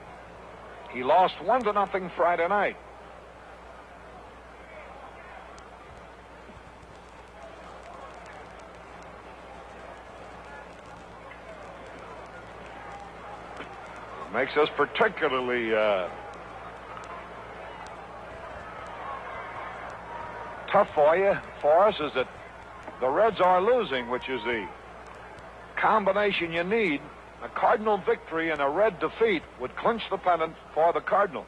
He lost 1-0 Friday night. Makes this particularly tough for us is that the Reds are losing, which is the combination you need. A Cardinal victory and a Red defeat would clinch the pennant for the Cardinals.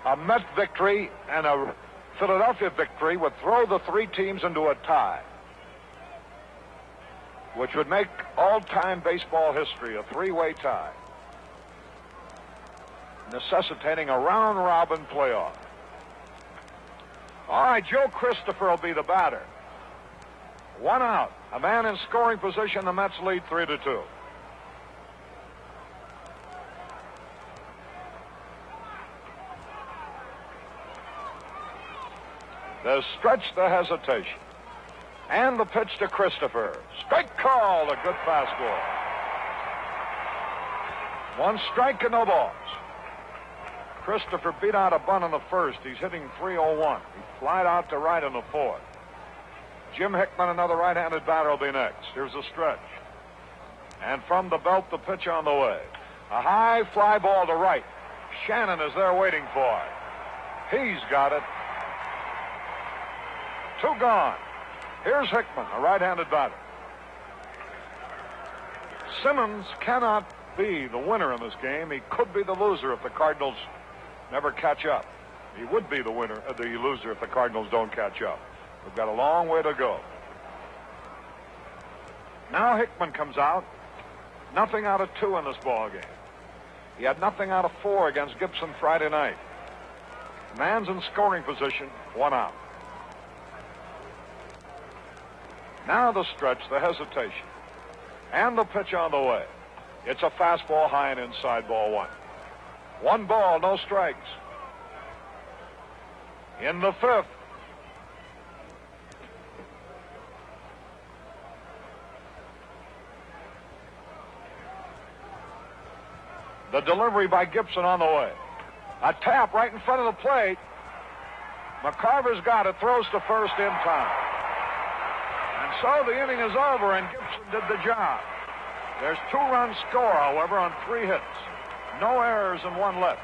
A Met victory and a Philadelphia victory would throw the 3 teams into a tie, which would make all-time baseball history a 3-way tie, necessitating a round-robin playoff. All right, Joe Christopher will be the batter. 1 out. A man in scoring position. The Mets lead 3-2. The stretch, the hesitation. And the pitch to Christopher. Strike call, a good fastball. 1 strike and no balls. Christopher beat out a bunt in the 1st. He's hitting .301. He flied out to right in the 4th. Jim Hickman, another right-handed batter, will be next. Here's the stretch. And from the belt, the pitch on the way. A high fly ball to right. Shannon is there waiting for it. He's got it. 2 gone. Here's Hickman, a right-handed batter. Simmons cannot be the winner in this game. He could be the loser if the Cardinals never catch up. He would be the loser if the Cardinals don't catch up. We've got a long way to go. Now Hickman comes out. Nothing out of 2 in this ball game. He had nothing out of 4 against Gibson Friday night. Man's in scoring position, 1 out. Now the stretch, the hesitation, and the pitch on the way. It's a fastball high and inside, ball 1. 1 ball, no strikes. In the 5th. The delivery by Gibson on the way. A tap right in front of the plate. McCarver's got it, throws to first in time. And so the inning is over, and Gibson did the job. There's 2-run score, however, on 3 hits. No errors and 1 left.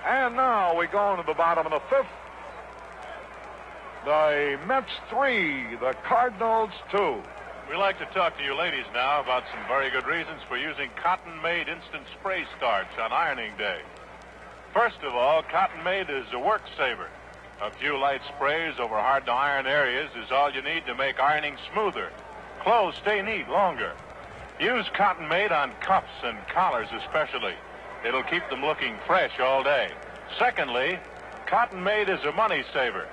And now we go into the bottom of the 5th. The Mets 3, the Cardinals 2. We'd like to talk to you ladies now about some very good reasons for using Cotton-Made Instant Spray Starch on ironing day. First of all, Cotton-Made is a work saver. A few light sprays over hard-to-iron areas is all you need to make ironing smoother. Clothes stay neat longer. Use Cotton-Made on cuffs and collars especially. It'll keep them looking fresh all day. Secondly, Cotton-Made is a money saver.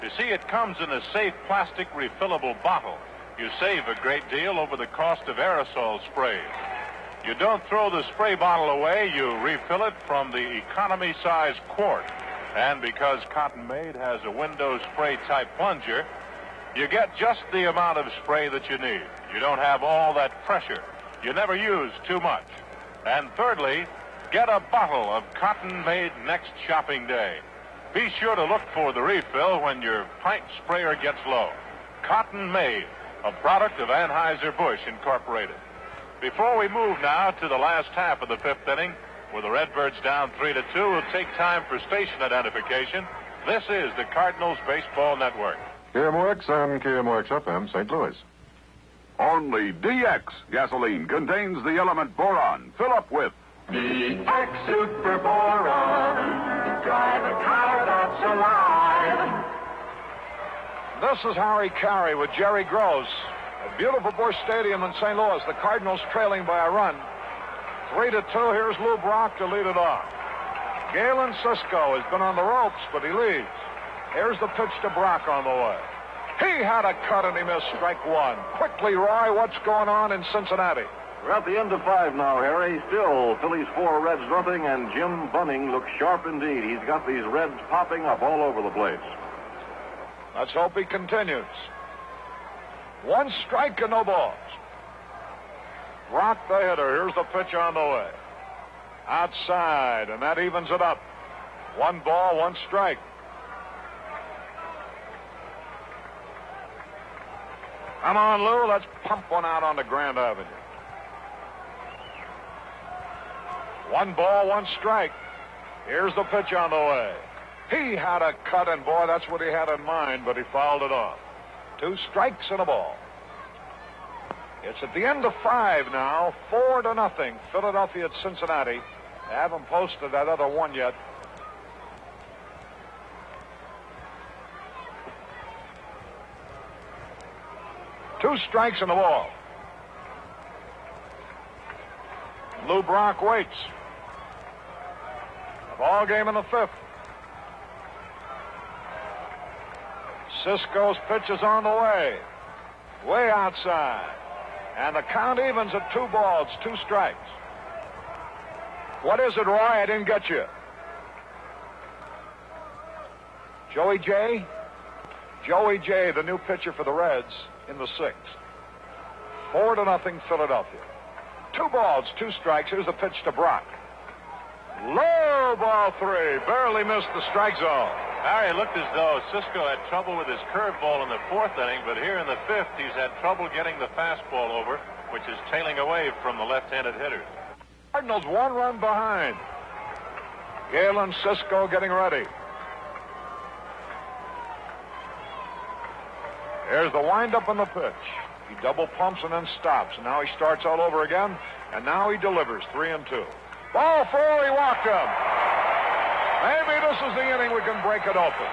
You see, it comes in a safe plastic refillable bottle. You save a great deal over the cost of aerosol sprays. You don't throw the spray bottle away, you refill it from the economy size quart. And because Cotton-Made has a window spray type plunger, you get just the amount of spray that you need. You don't have all that pressure. You never use too much. And thirdly, get a bottle of Cotton-Made next shopping day. Be sure to look for the refill when your pint sprayer gets low. Cotton-Made, a product of Anheuser-Busch Incorporated. Before we move now to the last half of the fifth inning, with the Redbirds down 3-2, we'll take time for station identification. This is the Cardinals Baseball Network. KMOX and KMOX FM, St. Louis. Only DX gasoline contains the element boron. Fill up with DX Super Boron. Drive a car that's alive. This is Harry Caray with Jerry Gross. At beautiful Busch Stadium in St. Louis, the Cardinals trailing by a run. 3-2, here's Lou Brock to lead it off. Galen Cisco has been on the ropes, but he leads. Here's the pitch to Brock on the way. He had a cut and he missed strike one. Quickly, Roy, what's going on in Cincinnati? We're at the end of 5 now, Harry. Still, Phillies 4, Reds nothing, and Jim Bunning looks sharp indeed. He's got these Reds popping up all over the place. Let's hope he continues. 1 strike and no balls. Brock the hitter. Here's the pitch on the way. Outside, and that evens it up. 1 ball, 1 strike. Come on, Lou. Let's pump one out on the Grand Avenue. 1 ball, 1 strike. Here's the pitch on the way. He had a cut, and boy, that's what he had in mind, but he fouled it off. 2 strikes and a ball. It's at the end of 5 now, 4-0. Philadelphia at Cincinnati. They haven't posted that other one yet. Two strikes and a ball. Lou Brock waits. A ball game in the 5th. Cisco's pitch is on the way. Way outside. And the count evens at 2 balls, 2 strikes. What is it, Roy? I didn't get you. Joey J? Joey J, the new pitcher for the Reds in the 6th. 4-0 Philadelphia. 2 balls, 2 strikes. Here's the pitch to Brock. Low, ball 3. Barely missed the strike zone. Harry, it looked as though Cisco had trouble with his curveball in the 4th inning, but here in the 5th, he's had trouble getting the fastball over, which is tailing away from the left-handed hitters. Cardinals 1 run behind. Galen Cisco getting ready. Here's the windup on the pitch. He double pumps and then stops. And now he starts all over again. And now he delivers 3-2. Ball 4, he walked him. Maybe this is the inning we can break it open.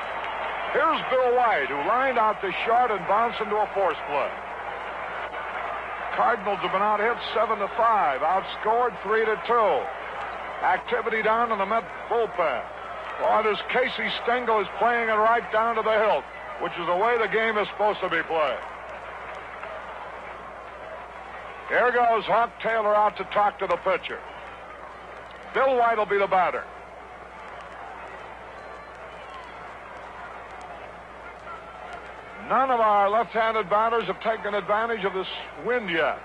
Here's Bill White, who lined out the short and bounced into a force play. Cardinals have been out hit 7-5, outscored 3-2. Activity down in the Met bullpen. Boy, this Casey Stengel is playing it right down to the hilt, which is the way the game is supposed to be played. Here goes Hawk Taylor out to talk to the pitcher. Bill White will be the batter. None of our left-handed batters have taken advantage of this wind yet.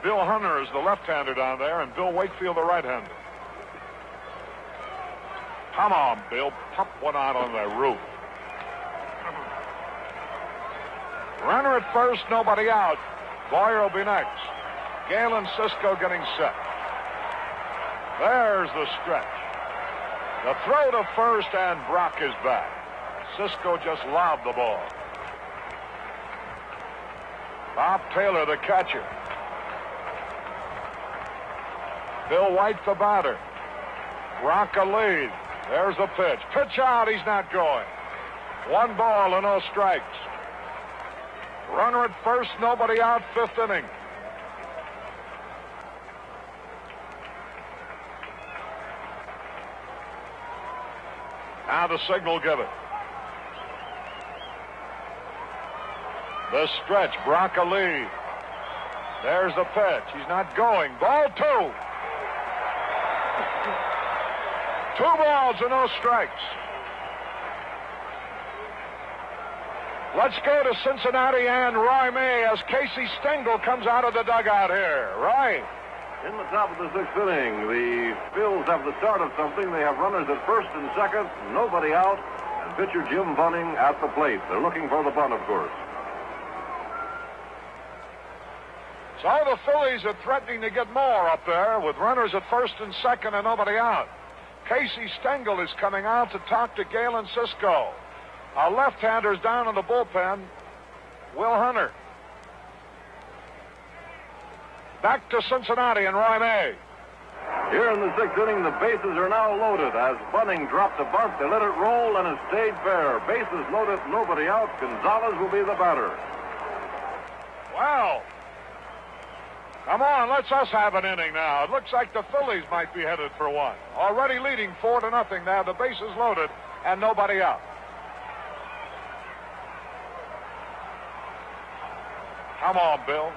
Bill Hunter is the left-hander down there, and Bill Wakefield the right-hander. Come on, Bill. Pump one out on the roof. Runner at first, nobody out. Boyer will be next. Galen Cisco getting set. There's the stretch. The throw to first, and Brock is back. Cisco just lobbed the ball. Bob Taylor, the catcher. Bill White, the batter. Brock a lead. There's the pitch. Pitch out. He's not going. 1 ball and no strikes. Runner at first, nobody out, 5th inning. Now the signal given. The stretch, Brock a lead. There's the pitch. He's not going. Ball 2. 2 balls and no strikes. Let's go to Cincinnati and Roy May as Casey Stengel comes out of the dugout here. Roy. In the top of the 6th inning, the Phils have the start of something. They have runners at first and second, nobody out, and pitcher Jim Bunning at the plate. They're looking for the bunt, of course. So the Phillies are threatening to get more up there with runners at first and second and nobody out. Casey Stengel is coming out to talk to Galen Cisco. Our left-hander's down in the bullpen, Will Hunter. Back to Cincinnati and Roy May. Here in the 6th inning, the bases are now loaded. As Bunning dropped a bunt, they let it roll, and it stayed fair. Bases loaded, nobody out. Gonzalez will be the batter. Wow. Come on, let's us have an inning now. It looks like the Phillies might be headed for one. Already leading 4-0. They have the bases loaded and nobody out. Come on, Bill.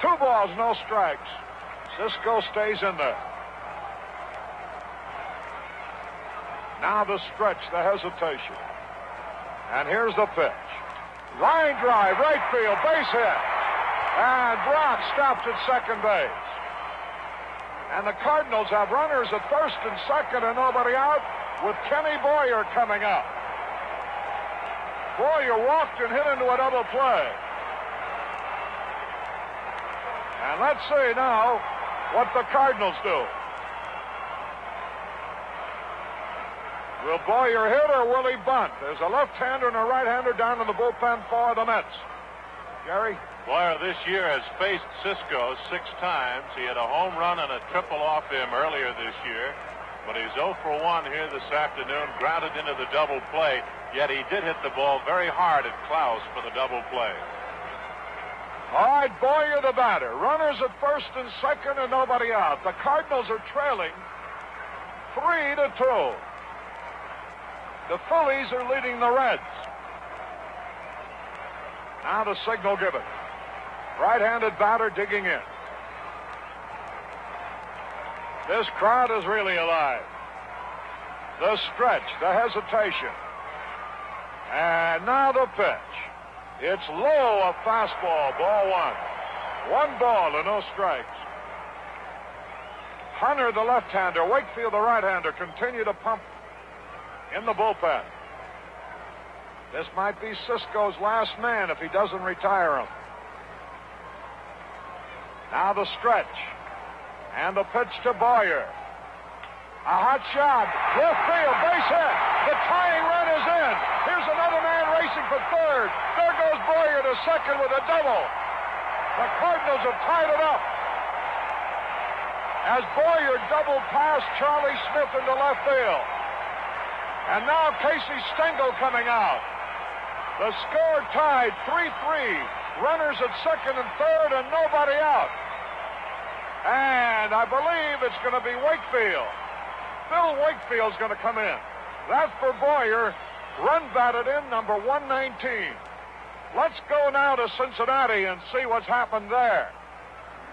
2 balls, no strikes. Cisco stays in there. Now the stretch, the hesitation. And here's the pitch. Line drive, right field, base hit. And Brock stops at second base. And the Cardinals have runners at first and second and nobody out with Kenny Boyer coming out. Boyer walked and hit into a double play. And let's see now what the Cardinals do. Will Boyer hit or will he bunt? There's a left-hander and a right-hander down in the bullpen for the Mets. Gary? Boyer this year has faced Cisco 6 times. He had a home run and a triple off him earlier this year. But he's 0 for 1 here this afternoon, grounded into the double play. Yet he did hit the ball very hard at Klaus for the double play. All right, Boyer the batter. Runners at first and second and nobody out. The Cardinals are trailing 3-2. The Phillies are leading the Reds. Now the signal given. Right-handed batter digging in. This crowd is really alive. The stretch, the hesitation. And now the pitch. It's low, a fastball, ball 1. 1 ball and no strikes. Hunter, the left-hander, Wakefield, the right-hander, continue to pump in the bullpen. This might be Cisco's last man if he doesn't retire him. Now the stretch. And the pitch to Boyer. A hot shot. Left field, base hit. The tying run is in. Here's another man racing for third. There goes Boyer to second with a double. The Cardinals have tied it up. As Boyer doubled past Charlie Smith into left field. And now Casey Stengel coming out. The score tied 3-3. Runners at second and third and nobody out. And I believe it's going to be Wakefield. Bill Wakefield's going to come in. That's for Boyer. Run batted in, number 119. Let's go now to Cincinnati and see what's happened there.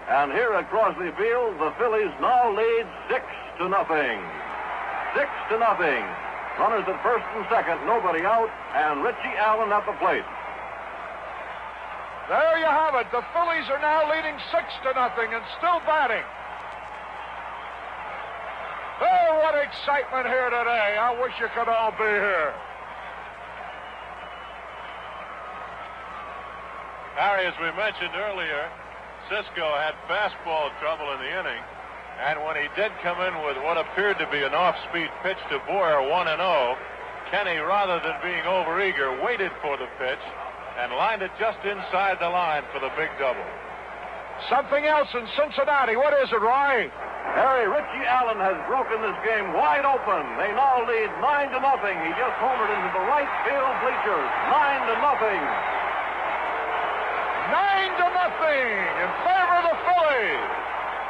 And here at Crosley Field, the Phillies now lead 6-0. 6-0. Runners at first and second, nobody out, and Richie Allen at the plate. There you have it. The Phillies are now leading 6-0 and still batting. Oh, what excitement here today. I wish you could all be here. Harry, as we mentioned earlier, Cisco had fastball trouble in the inning. And when he did come in with what appeared to be an off-speed pitch to Boyer, 1-0, Kenny, rather than being overeager, waited for the pitch and lined it just inside the line for the big double. Something else in Cincinnati. What is it, Roy? Harry, Richie Allen has broken this game wide open. They now lead 9-0. He just homered into the right field bleachers. 9-0. 9-0 in favor of the Phillies.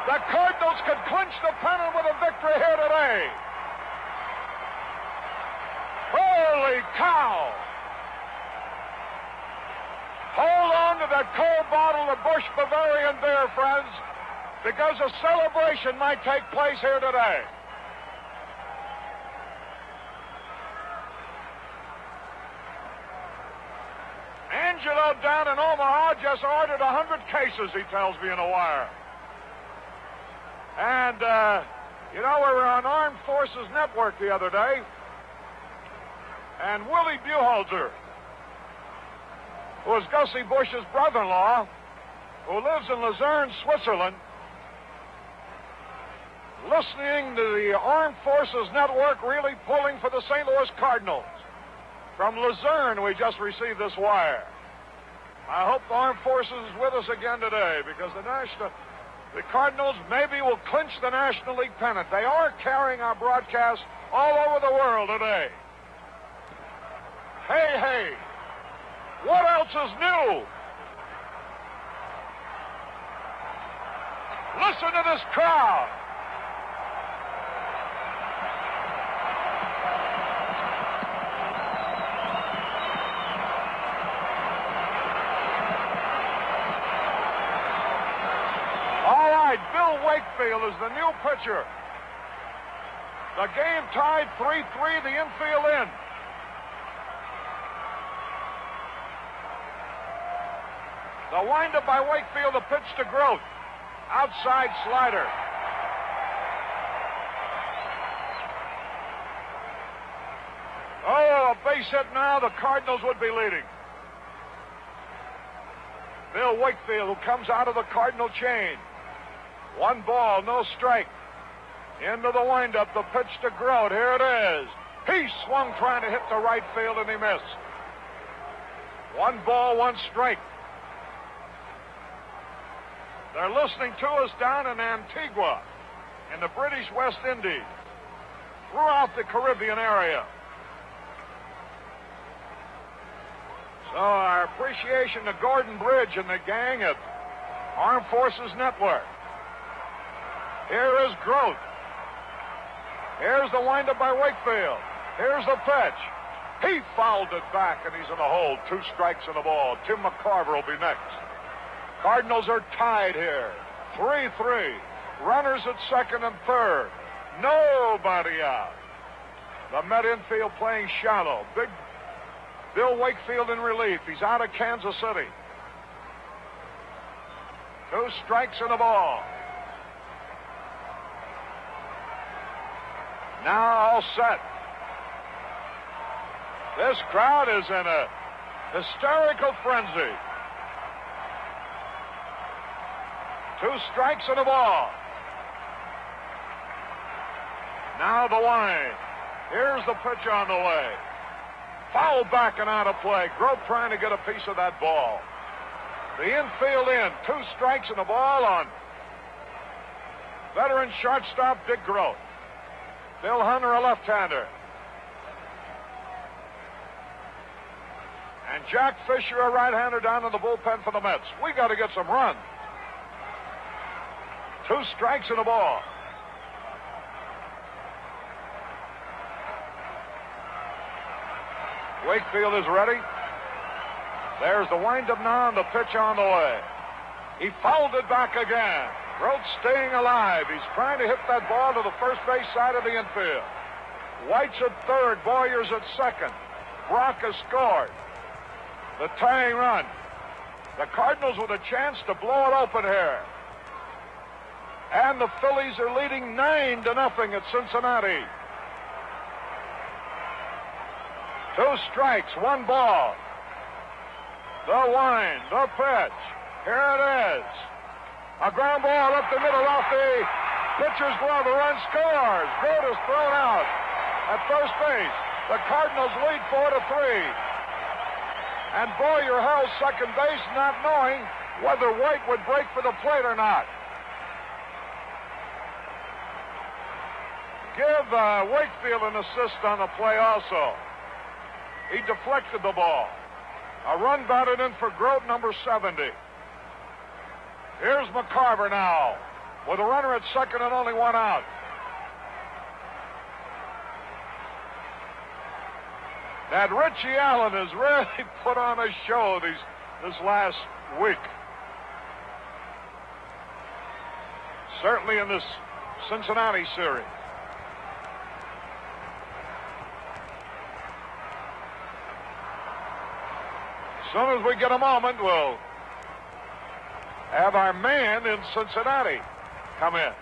The Cardinals could clinch the pennant with a victory here today. Holy cow! Hold on to that cold bottle of Busch Bavarian beer, friends, because a celebration might take place here today. Angelo down in Omaha just ordered 100 cases, he tells me in a wire. And, we were on Armed Forces Network the other day, and Willie Buchholzer, who is Gussie Busch's brother-in-law, who lives in Luzerne, Switzerland, listening to the Armed Forces Network, really pulling for the St. Louis Cardinals. From Luzerne, we just received this wire. I hope the Armed Forces is with us again today, because the Cardinals maybe will clinch the National League pennant. They are carrying our broadcast all over the world today. Hey, what else is new? Listen to this crowd. All right, Bill Wakefield is the new pitcher. The game tied 3-3, the infield in. The windup by Wakefield, the pitch to Groth. Outside slider. Oh, a base hit now. The Cardinals would be leading. Bill Wakefield, who comes out of the Cardinal chain. 1 ball, no strike. Into the windup, the pitch to Groth. Here it is. He swung trying to hit the right field, and he missed. 1 ball, 1 strike. They're listening to us down in Antigua, in the British West Indies, throughout the Caribbean area. So our appreciation to Gordon Bridge and the gang at Armed Forces Network. Here is Groth. Here's the windup by Wakefield. Here's the pitch. He fouled it back, and he's in the hole. 2 strikes and a ball. Tim McCarver will be next. Cardinals are tied here. 3-3. Runners at second and third. Nobody out. The Met infield playing shallow. Big Bill Wakefield in relief. He's out of Kansas City. 2 strikes and a ball. Now all set. This crowd is in a hysterical frenzy. 2 strikes and a ball. Now the line. Here's the pitch on the way. Foul back and out of play. Groth trying to get a piece of that ball. The infield in. 2 strikes and a ball on veteran shortstop Dick Groth. Bill Hunter, a left-hander. And Jack Fisher, a right-hander, down in the bullpen for the Mets. We got to get some runs. 2 strikes and a ball. Wakefield is ready. There's the windup now and the pitch on the way. He fouled it back again. Groth staying alive. He's trying to hit that ball to the first base side of the infield. White's at third. Boyer's at second. Brock has scored. The tying run. The Cardinals with a chance to blow it open here. And the Phillies are leading 9-0 at Cincinnati. 2 strikes, 1 ball. The wind, the pitch. Here it is. A ground ball up the middle off the Pitcher's glove, the run scores. Grote is thrown out at first base. The Cardinals lead 4-3. And Boyer held second base, not knowing whether White would break for the plate or not. Give Wakefield an assist on the play also. He deflected the ball. A run batted in for Grote, number 70. Here's McCarver now, with a runner at second and only one out. That Richie Allen has really put on a show this last week. Certainly in this Cincinnati series. As soon as we get a moment, we'll have our man in Cincinnati come in.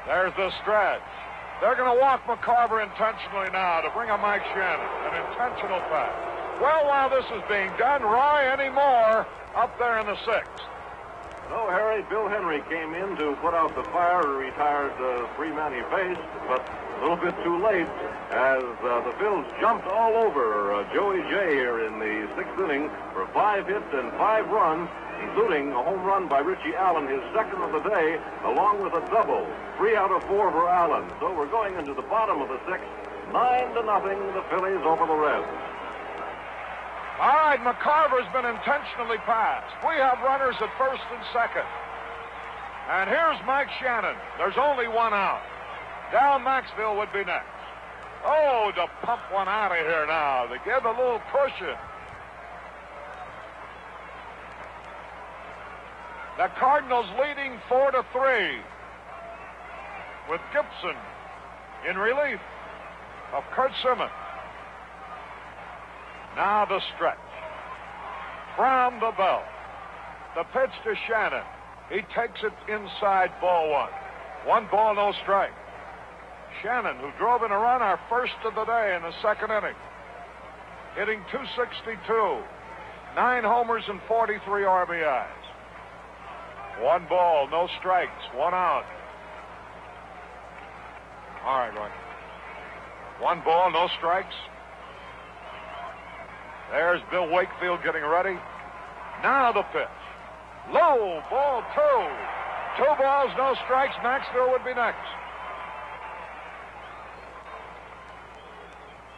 There's the stretch. They're going to walk McCarver intentionally now to bring up Mike Shannon. An intentional pass. Well, while this is being done, Roy, any more up there in the sixth? No, Harry, Bill Henry came in to put out the fire, retired the three-man he faced, but a little bit too late as the Phils jumped all over Joey J here in the sixth inning for 5 hits and 5 runs, including a home run by Richie Allen, his second of the day, along with a double. 3 out of 4 for Allen. So we're going into the bottom of the sixth. 9-0, the Phillies over the Reds. All right, McCarver's been intentionally passed. We have runners at first and second. And here's Mike Shannon. There's only one out. Down Maxfield would be next. Oh, to pump one out of here now, to give a little cushion. The Cardinals leading 4-3 with Gibson in relief of Curt Simmons. Now the stretch. From the belt. The pitch to Shannon. He takes it inside, ball 1. 1 ball, no strike. Shannon, who drove in a run, our first of the day in the second inning. Hitting .262. 9 homers and 43 RBIs. 1 ball, no strikes, 1 out. All right, Roy. 1 ball, no strikes. There's Bill Wakefield getting ready. Now the pitch. Low, ball 2. 2 balls, no strikes. Maxfield would be next.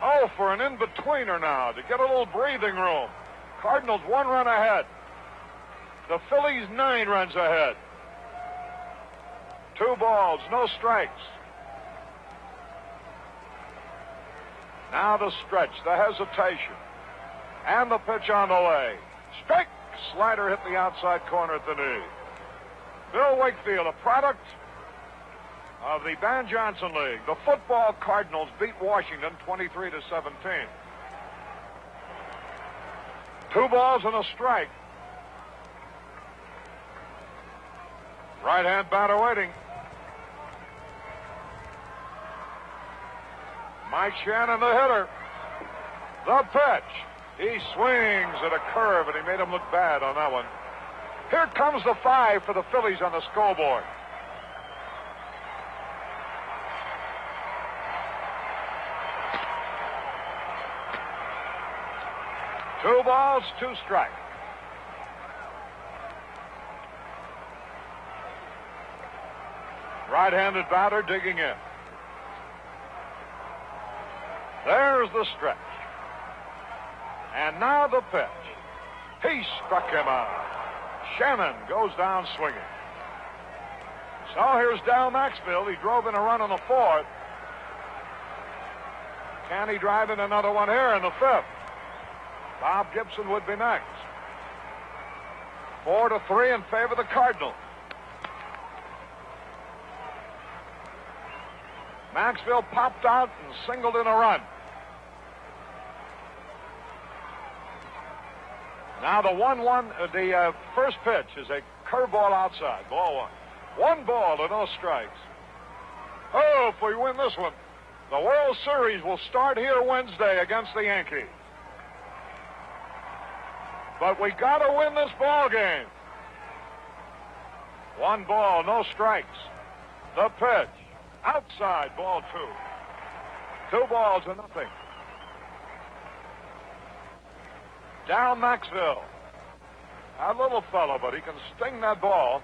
Oh, for an in-betweener now to get a little breathing room. Cardinals 1 run ahead. The Phillies 9 runs ahead. 2 balls, no strikes. Now the stretch, the hesitation. And the pitch on the way. Strike! Slider hit the outside corner at the knee. Bill Wakefield, a product of the Van Johnson League. The football Cardinals beat Washington 23-17. 2 balls and a strike. Right-hand batter waiting. Mike Shannon, the hitter. The pitch. He swings at a curve, and he made him look bad on that one. Here comes the 5 for the Phillies on the scoreboard. Two balls, 2 strikes. Right-handed batter digging in. There's the stretch. And now the pitch. He struck him out. Shannon goes down swinging. So here's Dal Maxfield. He drove in a run on the 4th. Can he drive in another one here in the 5th? Bob Gibson would be next. 4-3 in favor of the Cardinals. Maxfield popped out and singled in a run. Now the 1-1, the first pitch is a curveball outside, ball 1. 1 ball and no strikes. Oh, if we win this one, the World Series will start here Wednesday against the Yankees. But we got to win this ball game. 1 ball, no strikes. The pitch. Outside, ball 2. 2 balls to nothing. Down Maxville. A little fellow, but he can sting that ball.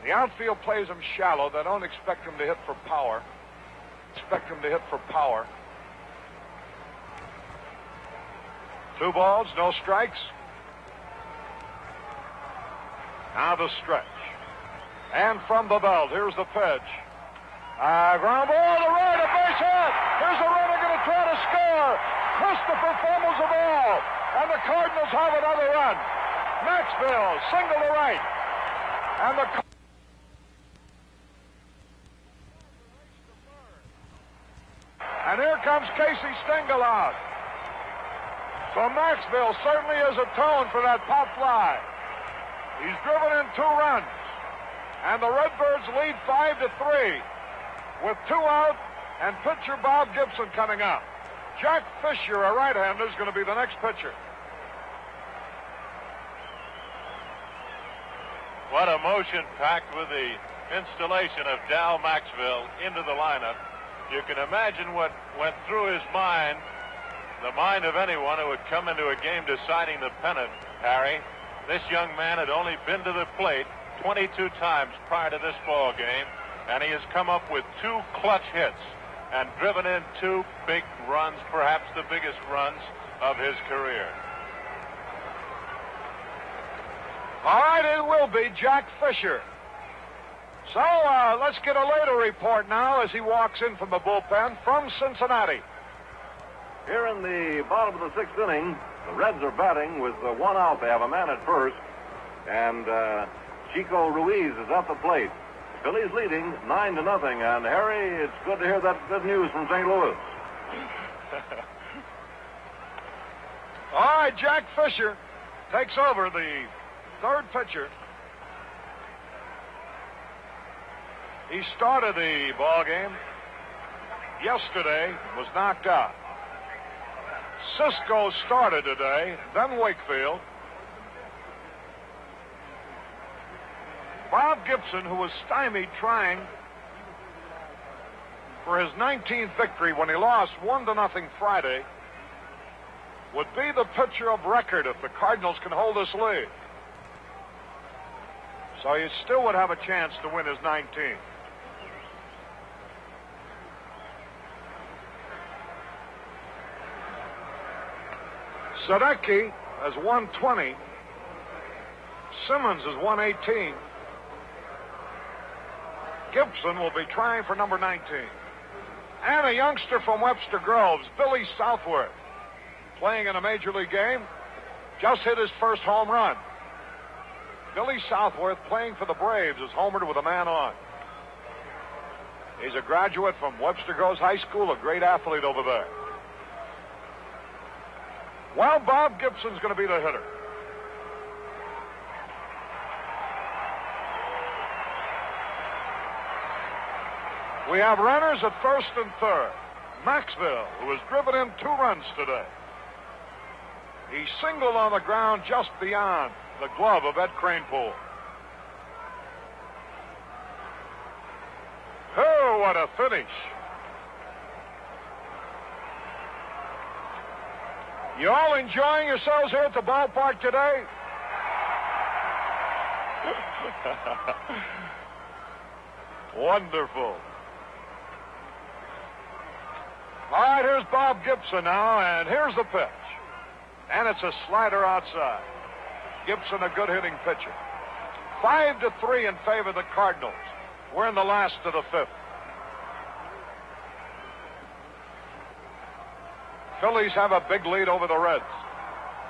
The outfield plays him shallow. They don't expect him to hit for power. Expect him to hit for power. 2 balls, no strikes. Now the stretch. And from the belt, here's the pitch. Ground ball to right, a base hit. Here's the runner going to try to score. Christopher fumbles the ball, and the Cardinals have another run. Maxville, single to right. And the... And here comes Casey Stengel out. So Maxville certainly is atoned for that pop fly. He's driven in 2 runs. And the Redbirds lead 5-3 with 2 out and pitcher Bob Gibson coming up. Jack Fisher, a right-hander, is going to be the next pitcher. What emotion packed with the installation of Dal Maxville into the lineup. You can imagine what went through his mind, the mind of anyone who would come into a game deciding the pennant, Harry. This young man had only been to the plate 22 times prior to this ball game, and he has come up with 2 clutch hits and driven in 2 big runs, perhaps the biggest runs of his career. All right, it will be Jack Fisher. So let's get a later report now as he walks in from the bullpen from Cincinnati. Here in the bottom of the 6th inning, the Reds are batting with 1 out. They have a man at first, and Chico Ruiz is at the plate. Phillies leading 9-0, and Harry, it's good to hear that good news from St. Louis. All right, Jack Fisher takes over, the 3rd pitcher. He started the ball game yesterday, was knocked out. Cisco started today, then Wakefield. Bob Gibson, who was stymied trying for his 19th victory when he lost 1-0 Friday, would be the pitcher of record if the Cardinals can hold this lead. So he still would have a chance to win his 19th. Sadecki has 120. Simmons is 118. Gibson will be trying for number 19. And a youngster from Webster Groves, Billy Southworth, playing in a major league game, just hit his first home run. Billy Southworth, playing for the Braves, is homered with a man on. He's a graduate from Webster Groves High School, a great athlete over there. Well, Bob Gibson's going to be the hitter. We have runners at first and third. Maxville, who has driven in 2 runs today. He singled on the ground just beyond the glove of Ed Kranepool. Oh, what a finish. You all enjoying yourselves here at the ballpark today? Wonderful. All right, here's Bob Gibson now, and here's the pitch. And it's a slider outside. Gibson, a good hitting pitcher. 5-3 in favor of the Cardinals. We're in the last of the 5th. Phillies have a big lead over the Reds.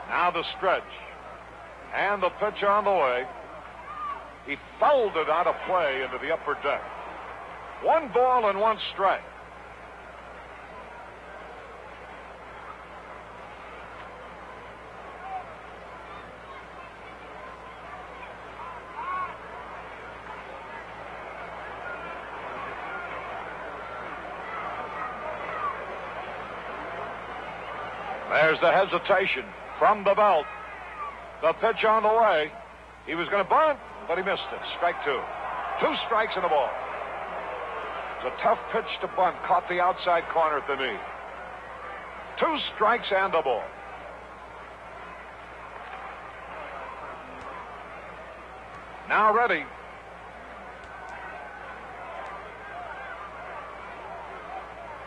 Now the stretch. And the pitch on the way. He fouled it out of play into the upper deck. 1 ball and 1 strike. There's the hesitation from the belt. The pitch on the way. He was going to bunt, but he missed it. Strike 2. 2 strikes in the ball. It's a tough pitch to bunt. Caught the outside corner at the knee. 2 strikes and a ball. Now ready.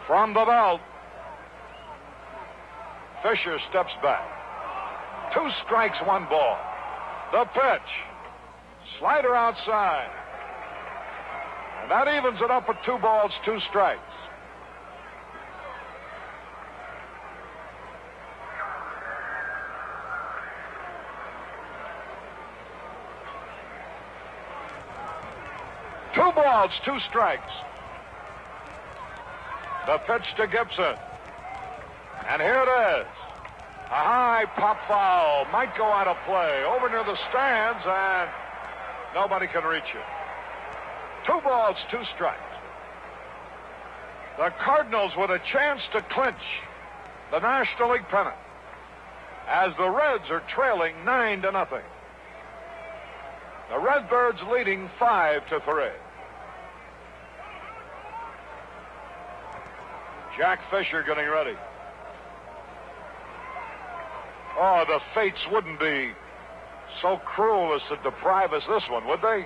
From the belt. Fisher steps back. 2 strikes, 1 ball. The pitch. Slider outside. And that evens it up at 2 balls, 2 strikes. Two balls, 2 strikes. The pitch to Gibson. And here it is. A high pop foul. Might go out of play. Over near the stands, and nobody can reach it. 2 balls, 2 strikes. The Cardinals with a chance to clinch the National League pennant as the Reds are trailing 9-0. The Redbirds leading 5-3. Jack Fisher getting ready. Oh, the fates wouldn't be so cruel as to deprive us this one, would they?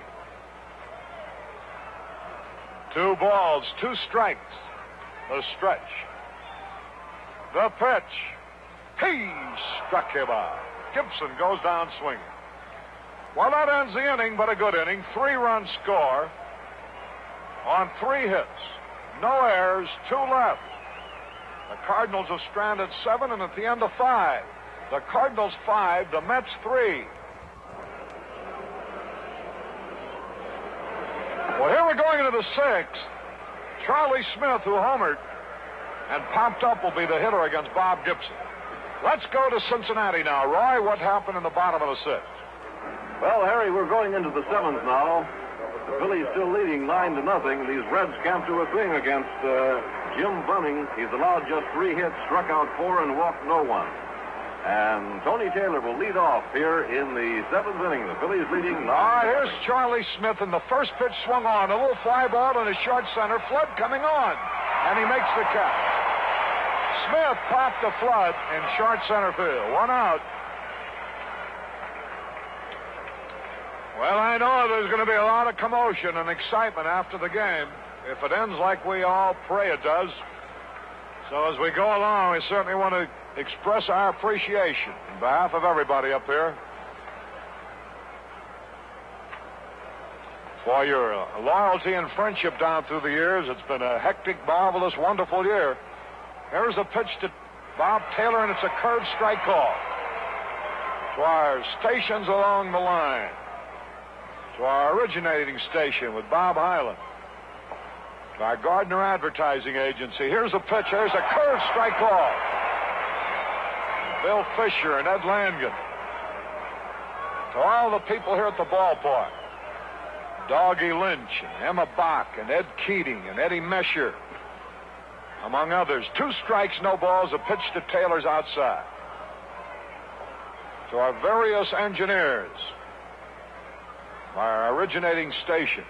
2 balls, 2 strikes. The stretch. The pitch. He struck him out. Gibson goes down swinging. Well, that ends the inning, but a good inning. 3-run score on 3 hits. No errors, 2 left. The Cardinals have stranded 7, and at the end of 5. The Cardinals 5, the Mets 3. Well, here we're going into the 6th. Charlie Smith, who homered and popped up, will be the hitter against Bob Gibson. Let's go to Cincinnati now. Roy, what happened in the bottom of the 6th? Well, Harry, we're going into the 7th now. The Phillies still leading 9-0. These Reds can't do a thing against Jim Bunning. He's allowed just 3 hits, struck out 4, and walked no one. And Tony Taylor will lead off here in the 7th inning. The Phillies leading 9-0. Here's Charlie Smith, and the first pitch swung on. A little fly ball in his short center. Flood coming on, and he makes the catch. Smith popped the Flood in short center field. 1 out. Well, I know there's going to be a lot of commotion and excitement after the game if it ends like we all pray it does. So as we go along, we certainly want to express our appreciation on behalf of everybody up here for your loyalty and friendship down through the years. It's been a hectic, marvelous, wonderful year. Here's a pitch to Bob Taylor, and it's a curved strike call to our stations along the line, to our originating station with Bob Hyland, to our Gardner Advertising Agency. Here's a pitch. Here's a curved strike call. Bill Fisher and Ed Langen. To all the people here at the ballpark. Doggy Lynch and Emma Bach and Ed Keating and Eddie Mesher, among others. 2 strikes, no balls, a pitch to Taylor's outside. To our various engineers, our originating station.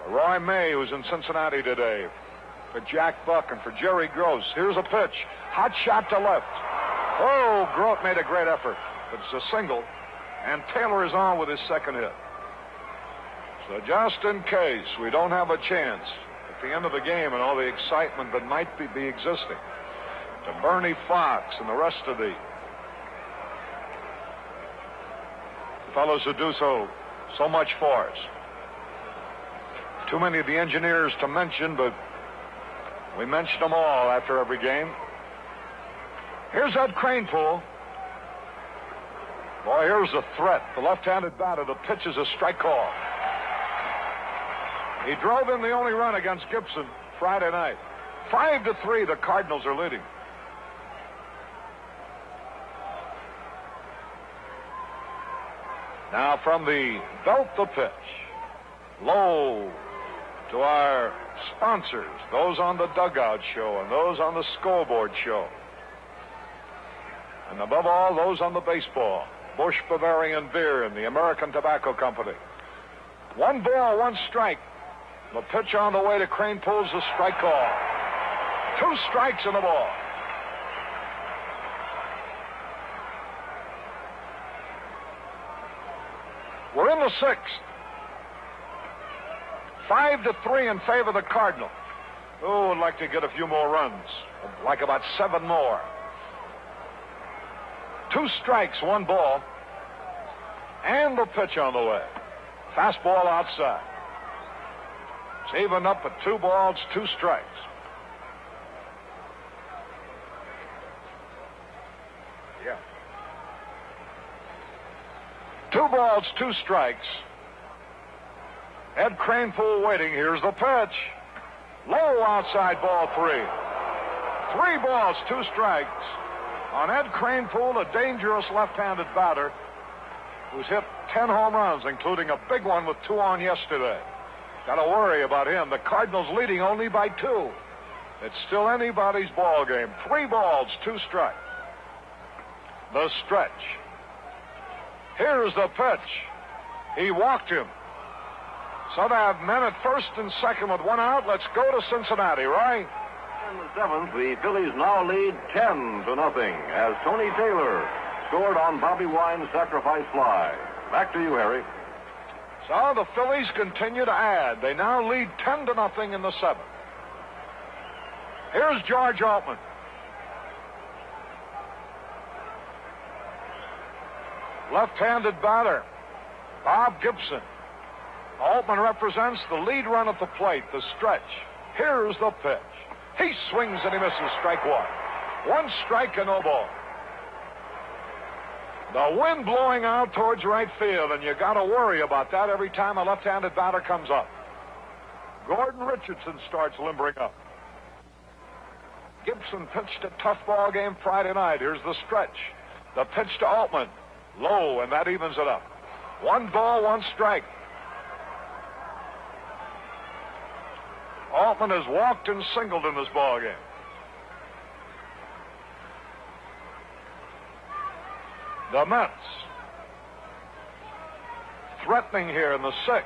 For Roy May, who's in Cincinnati today. For Jack Buck and for Jerry Gross. Here's a pitch. Hot shot to left. Oh, Grote made a great effort. But it's a single. And Taylor is on with his 2nd hit. So just in case we don't have a chance at the end of the game and all the excitement that might be existing, to Bernie Fox and the rest of the fellows who do so much for us. Too many of the engineers to mention, but we mention them all after every game. Here's Ed Kranepool. Boy, here's the threat. The left-handed batter. The pitch is a strike call. He drove in the only run against Gibson Friday night. 5-3, the Cardinals are leading. Now from the belt, the pitch. Low to our sponsors, those on the Dugout Show and those on the Scoreboard Show. And above all, those on the baseball. Busch Bavarian Beer and the American Tobacco Company. 1 ball, 1 strike. The pitch on the way to Kranepool's a strike call. 2 strikes in the ball. We're in the 6th. 5-3 in favor of the Cardinals. Oh, I'd like to get a few more runs. I'd like about 7 more. 2 strikes, 1 ball. And the pitch on the way. Fastball outside. It's even up at 2 balls, 2 strikes. Yeah. 2 balls, 2 strikes. Ed Kranepool waiting. Here's the pitch. Low outside, ball 3. 3 balls, 2 strikes. On Ed Kranepool, a dangerous left-handed batter who's hit 10 home runs, including a big one with 2 on yesterday. Got to worry about him. The Cardinals leading only by 2. It's still anybody's ball game. 3 balls, 2 strikes. The stretch. Here's the pitch. He walked him. So they have men at first and second with 1 out. Let's go to Cincinnati, right? In the 7th, the Phillies now lead 10-0 as Tony Taylor scored on Bobby Wine's sacrifice fly. Back to you, Harry. So the Phillies continue to add. They now lead 10-0 in the 7th. Here's George Altman. Left-handed batter, Bob Gibson. Altman represents the lead run at the plate, the stretch. Here's the pitch. He swings and he misses, strike 1. 1 strike and no ball. The wind blowing out towards right field, and you got to worry about that every time a left-handed batter comes up. Gordon Richardson starts limbering up. Gibson pitched a tough ball game Friday night. Here's the stretch. The pitch to Altman. Low, and that evens it up. 1 ball, 1 strike. Altman has walked and singled in this ball game. The Mets threatening here in the 6th.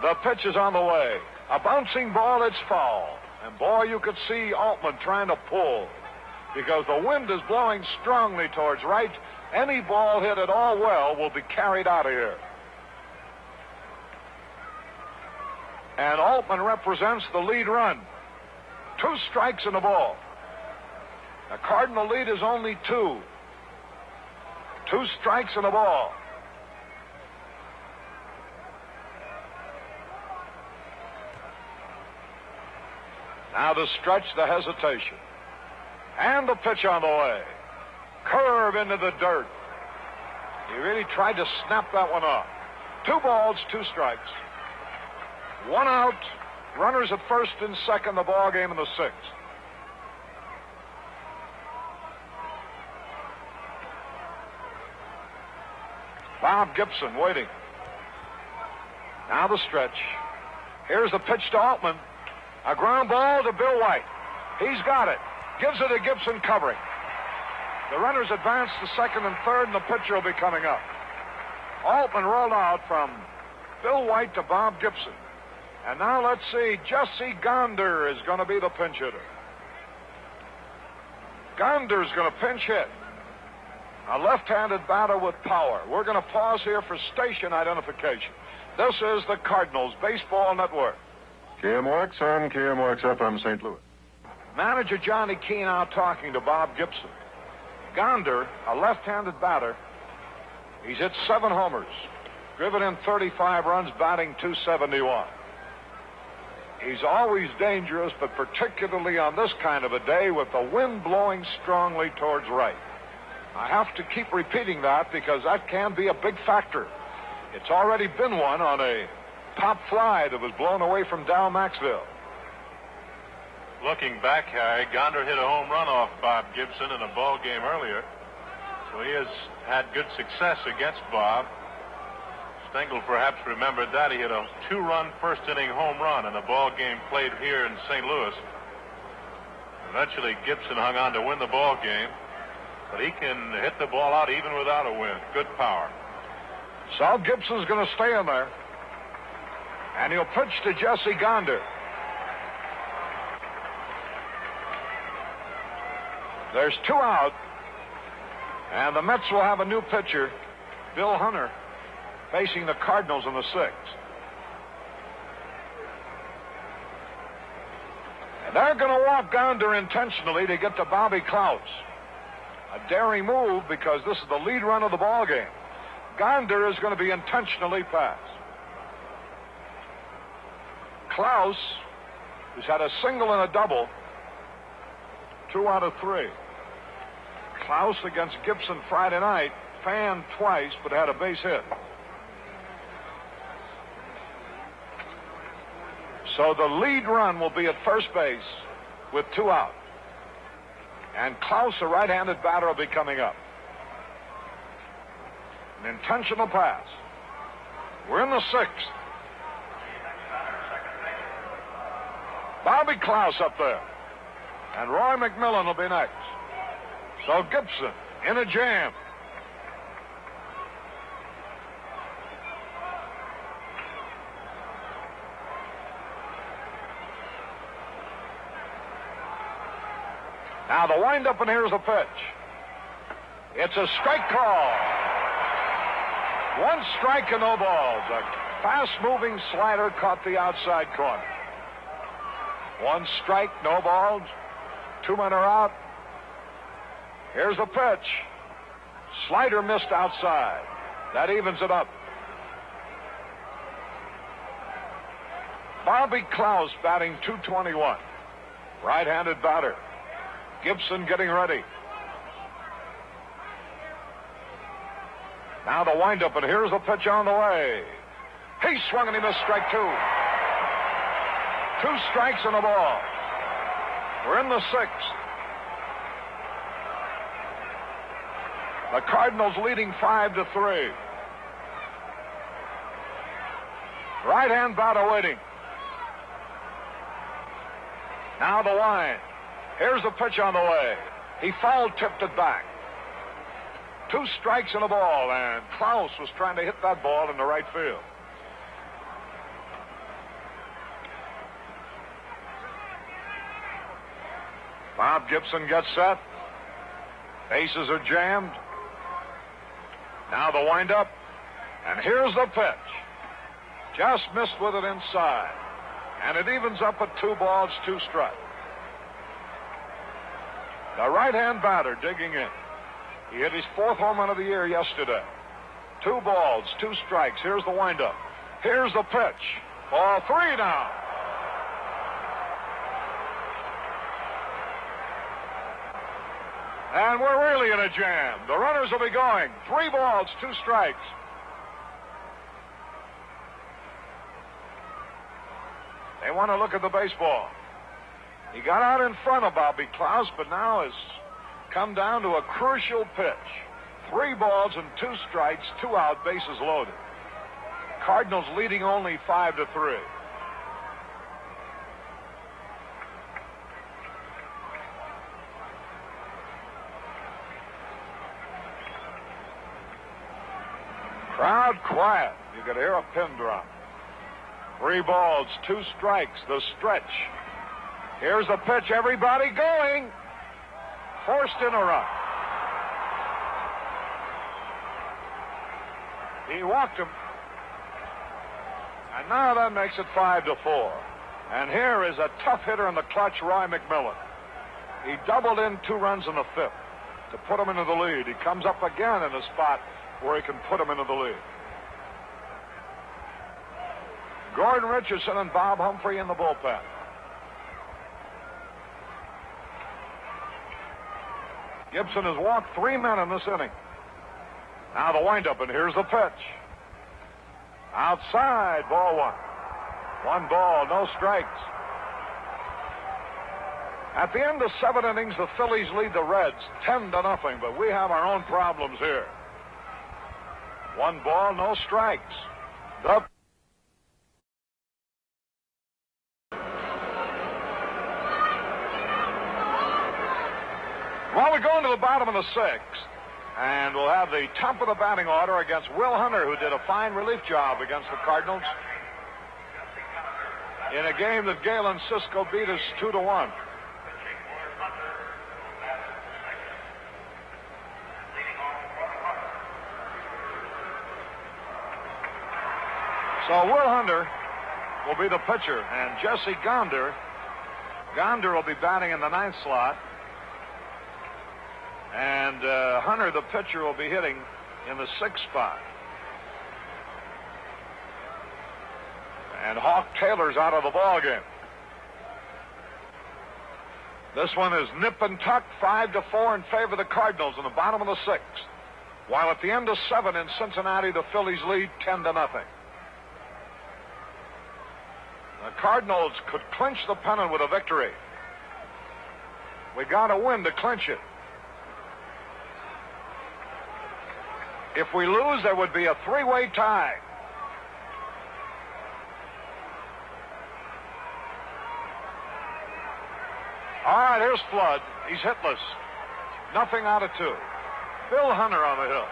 The pitch is on the way. A bouncing ball, it's foul. And boy, you could see Altman trying to pull because the wind is blowing strongly towards right. Any ball hit at all well will be carried out of here. And Altman represents the lead run. 2 strikes in the ball. The Cardinal lead is only 2. 2 strikes in the ball. Now the stretch, the hesitation. And the pitch on the way. Curve into the dirt. He really tried to snap that one off. 2 balls, 2 strikes. 1 out. Runners at first and second, the ball game in the 6th. Bob Gibson waiting. Now the stretch. Here's the pitch to Altman. A ground ball to Bill White. He's got it. Gives it to Gibson covering. The runners advance to second and third, and the pitcher will be coming up. Altman rolled out from Bill White to Bob Gibson. And now let's see, Jesse Gonder is going to be the pinch hitter. Gonder's going to pinch hit. A left-handed batter with power. We're going to pause here for station identification. This is the Cardinals Baseball Network. KMOX and KMOX FM St. Louis. Manager Johnny Keene out talking to Bob Gibson. Gonder, a left-handed batter, he's hit 7 homers, driven in 35 runs, batting .271. He's always dangerous, but particularly on this kind of a day with the wind blowing strongly towards right. I have to keep repeating that because that can be a big factor. It's already been one on a pop fly that was blown away from Dow Maxville. Looking back, Harry, Gonder hit a home run off Bob Gibson in a ball game earlier. So he has had good success against Bob. Stengel perhaps remembered that. He hit a 2-run first-inning home run in a ball game played here in St. Louis. Eventually, Gibson hung on to win the ball game. But he can hit the ball out even without a wind. Good power. So Gibson's going to stay in there. And he'll pitch to Jesse Gonder. There's 2 out. And the Mets will have a new pitcher, Bill Hunter, facing the Cardinals in the 6th. And they're going to walk Gonder intentionally to get to Bobby Klaus. A daring move because this is the lead run of the ball game. Gonder is going to be intentionally passed. Klaus has had a single and a double, 2 out of 3. Klaus against Gibson Friday night, fanned twice but had a base hit. So the lead run will be at first base with 2 out. And Klaus, a right-handed batter, will be coming up. An intentional pass. We're in the 6th. Bobby Klaus up there. And Roy McMillan will be next. So Gibson in a jam. Now the windup, and here's the pitch. It's a strike call. 1 strike and no balls. A fast-moving slider caught the outside corner. 1 strike, no balls. 2 men are out. Here's the pitch. Slider missed outside. That evens it up. Bobby Klaus batting .221. Right-handed batter. Gibson getting ready. Now the windup, and here's the pitch on the way. He swung and he missed strike 2. 2 strikes and a ball. We're in the 6th. The Cardinals leading 5-3. Right-hand batter waiting. Now the line. Here's the pitch on the way. He foul-tipped it back. 2 strikes and a ball, and Klaus was trying to hit that ball in the right field. Bob Gibson gets set. Bases are jammed. Now the windup, and here's the pitch. Just missed with it inside, and it evens up at 2 balls, 2 strikes. The right-hand batter digging in. He hit his 4th home run of the year yesterday. 2 balls, 2 strikes. Here's the windup. Here's the pitch. Ball 3 now. And we're really in a jam. The runners will be going. 3 balls, 2 strikes. They want to look at the baseball. He got out in front of Bobby Klaus, but now has come down to a crucial pitch. 3 balls and 2 strikes, 2 out, bases loaded. Cardinals leading only 5-3. Crowd quiet. You could hear a pin drop. 3 balls, 2 strikes, the stretch. Here's the pitch, everybody going. Forced in a run. He walked him. And now that makes it 5-4. And here is a tough hitter in the clutch, Roy McMillan. He doubled in 2 runs in the 5th to put him into the lead. He comes up again in a spot where he can put him into the lead. Gordon Richardson and Bob Humphrey in the bullpen. Gibson has walked 3 men in this inning. Now the windup, and here's the pitch. Outside, ball 1. 1 ball, no strikes. At the end of 7 innings, the Phillies lead the Reds 10-0, but we have our own problems here. 1 ball, no strikes. Well, we go into the bottom of the 6th, and we'll have the top of the batting order against Will Hunter, who did a fine relief job against the Cardinals. in a game that Galen Cisco beat us 2-1. So Will Hunter will be the pitcher, and Jesse Gonder will be batting in the 9th slot, and Hunter, the pitcher, will be hitting in the 6th spot. And Hawk Taylor's out of the ball game. This one is nip and tuck, 5-4 in favor of the Cardinals in the bottom of the 6th. While at the end of 7 in Cincinnati, the Phillies lead 10-0. The Cardinals could clinch the pennant with a victory. We got to win to clinch it. If we lose, there would be a 3-way tie. All right, here's Flood. He's hitless. Nothing out of 2. Bill Hunter on the hill.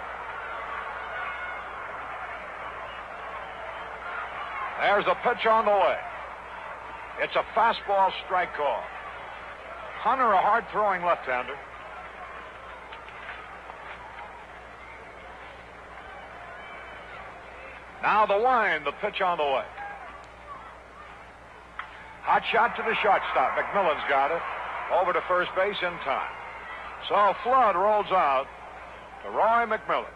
There's a pitch on the way. It's a fastball strike call. Hunter, a hard-throwing left-hander. Now the wind, the pitch on the way. Hot shot to the shortstop. McMillan's got it. Over to first base in time. So Flood rolls out to Roy McMillan.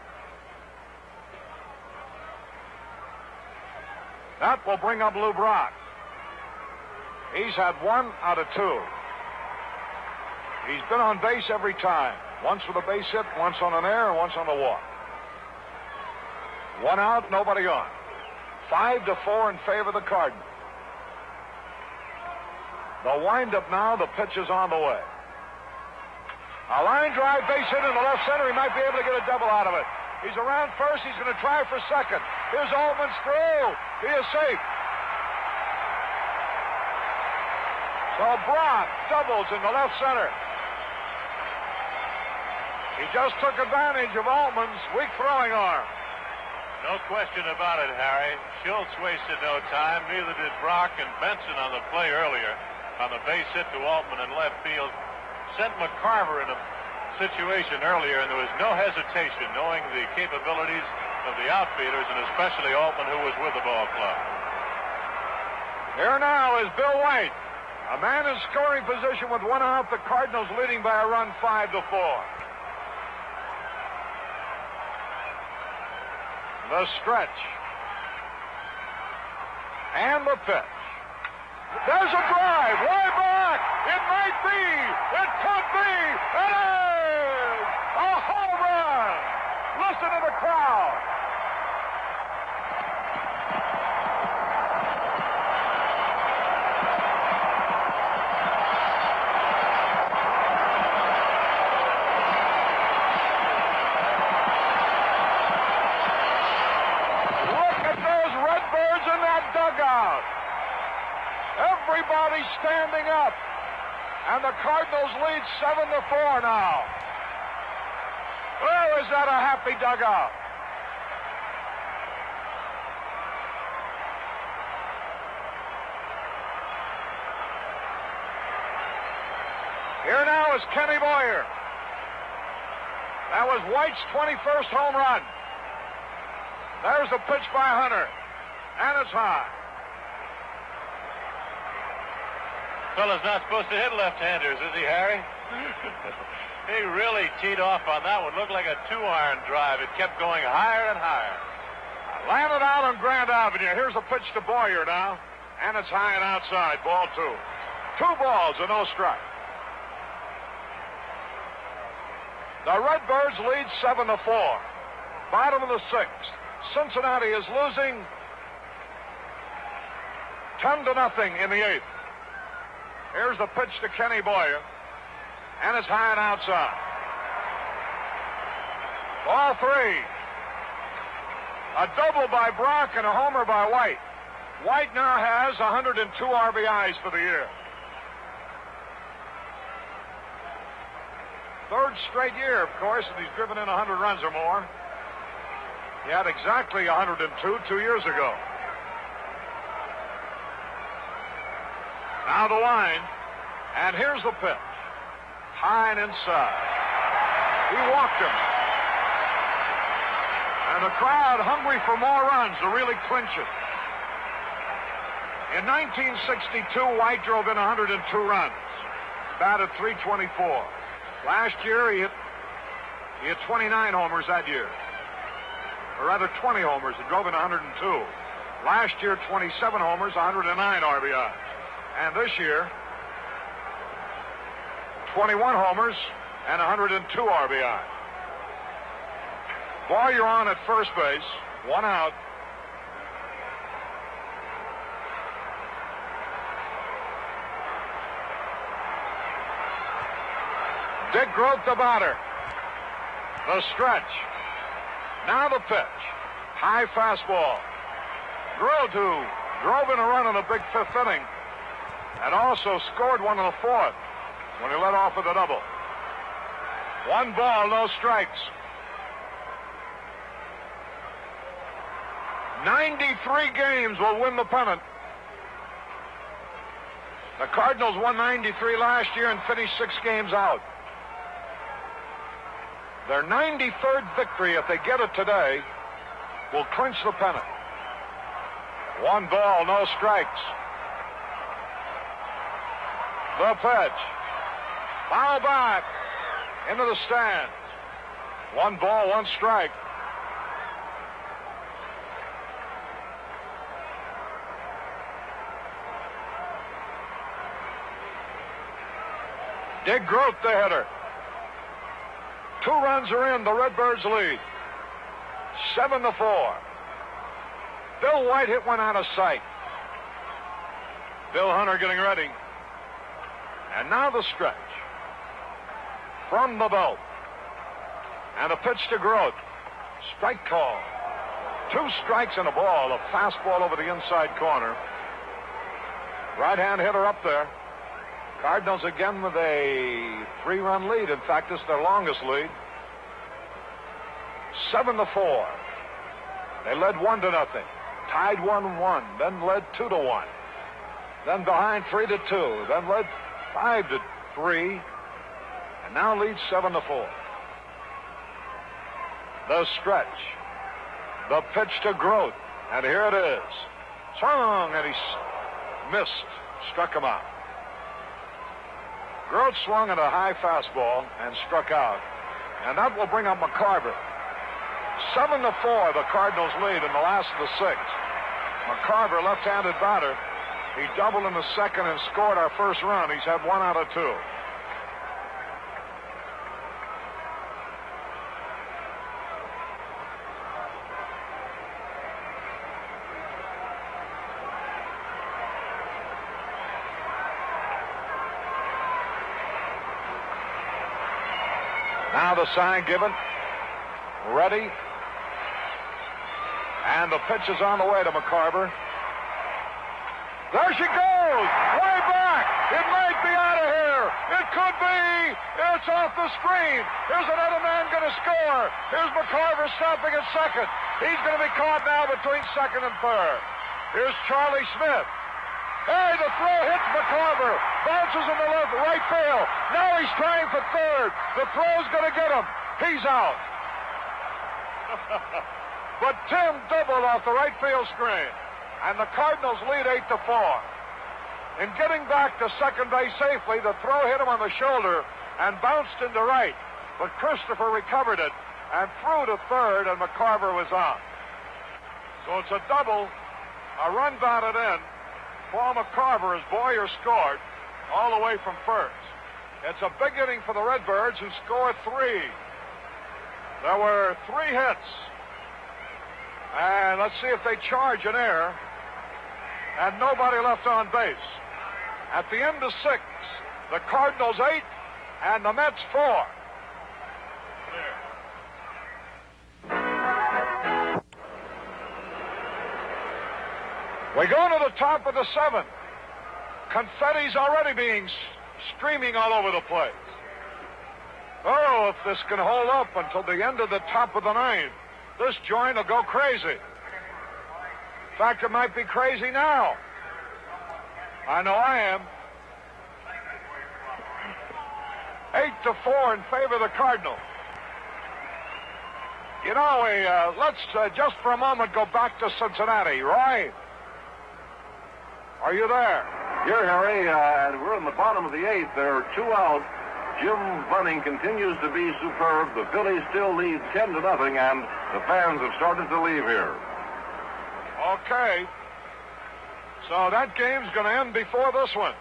That will bring up Lou Brock. He's had 1 out of 2. He's been on base every time. Once with a base hit, once on an error, and once on the walk. 1 out, nobody on. 5-4 in favor of the Cardinals. The windup now, the pitch is on the way. A line drive, base hit in the left center. He might be able to get a double out of it. He's around first. He's going to try for second. Here's Altman's throw. He is safe. So Brock doubles in the left center. He just took advantage of Altman's weak throwing arm. No question about it, Harry. Schultz wasted no time. Neither did Brock, and Benson on the play earlier on the base hit to Altman in left field sent McCarver in a situation earlier, and there was no hesitation, knowing the capabilities of the outfielders, and especially Altman, who was with the ball club. Here now is Bill White. A man in scoring position with 1 out. The Cardinals leading by a run, 5-4. The stretch. And the pitch. There's a drive. Way back. It might be. It could be. It is a home run. Listen to the crowd. Dugout. Everybody's standing up, and the Cardinals lead 7-4 now. Oh, is that a happy dugout? Here now is Kenny Boyer. That was White's 21st home run. There's a pitch by Hunter. And it's high. Fella's not supposed to hit left-handers, is he, Harry? He really teed off on that one. Looked like a 2-iron drive. It kept going higher and higher. Landed out on Grand Avenue. Here's a pitch to Boyer now. And it's high and outside. Ball 2. 2 balls and no strike. The Redbirds lead 7-4. Bottom of the 6th. Cincinnati is losing 10-0 in the 8th. Here's the pitch to Kenny Boyer. And it's high and outside. Ball 3. A double by Brock and a homer by White. White now has 102 RBIs for the year. 3rd straight year, of course, that he's driven in 100 runs or more. He had exactly 102 2 years ago. Now the line, and here's the pitch. High and inside. He walked him. And the crowd hungry for more runs to really clinch it. In 1962, White drove in 102 runs, batted .324. Last year, he hit 29 homers that year. Or rather, 20 homers. He drove in 102. Last year, 27 homers, 109 RBI. And this year, 21 homers and 102 RBI. Ball, you're on at first base. 1 out. Dick Groat, the batter. The stretch. Now the pitch. High fastball. Groat, who drove in a run in the big 5th inning and also scored one in the 4th when he led off with a double. 1 ball, no strikes. 93 games will win the pennant. The Cardinals won 93 last year and finished 6 games out. Their 93rd victory, if they get it today, will clinch the pennant. 1 ball, no strikes. The pitch. Foul back into the stands. 1 ball, 1 strike. Dick Groat, the hitter. 2 runs are in. The Redbirds lead. 7-4. Bill White hit one out of sight. Bill Hunter getting ready. And now the stretch. From the belt. And a pitch to Groat. Strike call. 2 strikes and a ball. A fastball over the inside corner. Right-hand hitter up there. Cardinals again with a 3-run lead. In fact, it's their longest lead. 7-4. They led 1-0. Tied 1-1. Then led 2-1. Then behind 3-2. Then led 5-3. And now leads 7-4. The stretch. The pitch to Groat. And here it is. Swung, and he missed. Struck him out. Groat swung at a high fastball and struck out. And that will bring up McCarver. 7-4, the Cardinals lead in the last of the 6th. McCarver, left-handed batter. He doubled in the 2nd and scored our first run. He's had 1 out of 2. Now the sign given. Ready. And the pitch is on the way to McCarver. There she goes. Way back. It might be out of here. It could be. It's off the screen. Here's another man going to score. Here's McCarver stopping at 2nd. He's going to be caught now between 2nd and 3rd. Here's Charlie Smith. Hey, the throw hits McCarver. Bounces in the right field. Now he's trying for 3rd. The throw's going to get him. He's out. But Tim doubled off the right field screen. And the Cardinals lead 8-4. In getting back to 2nd base safely, the throw hit him on the shoulder and bounced into right. But Christopher recovered it and threw to 3rd, and McCarver was on. So it's a double, a run batted in. Paul McCarver, as Boyer scored, all the way from 1st. It's a big inning for the Redbirds, who scored 3. There were 3 hits. And let's see if they charge an error. And nobody left on base. At the end of 6, the Cardinals 8 and the Mets 4. We go to the top of the 7th. Confetti's already being streaming all over the place. Oh, if this can hold up until the end of the top of the 9th, this joint will go crazy. In fact, it might be crazy now. I know I am. 8-4 in favor of the Cardinals. You know, let's just for a moment go back to Cincinnati. Roy, are you there? Here, Harry, and we're in the bottom of the 8th. There are 2 out. Jim Bunning continues to be superb. The Phillies still lead 10-0, and the fans have started to leave here. Okay. So that game's going to end before this one.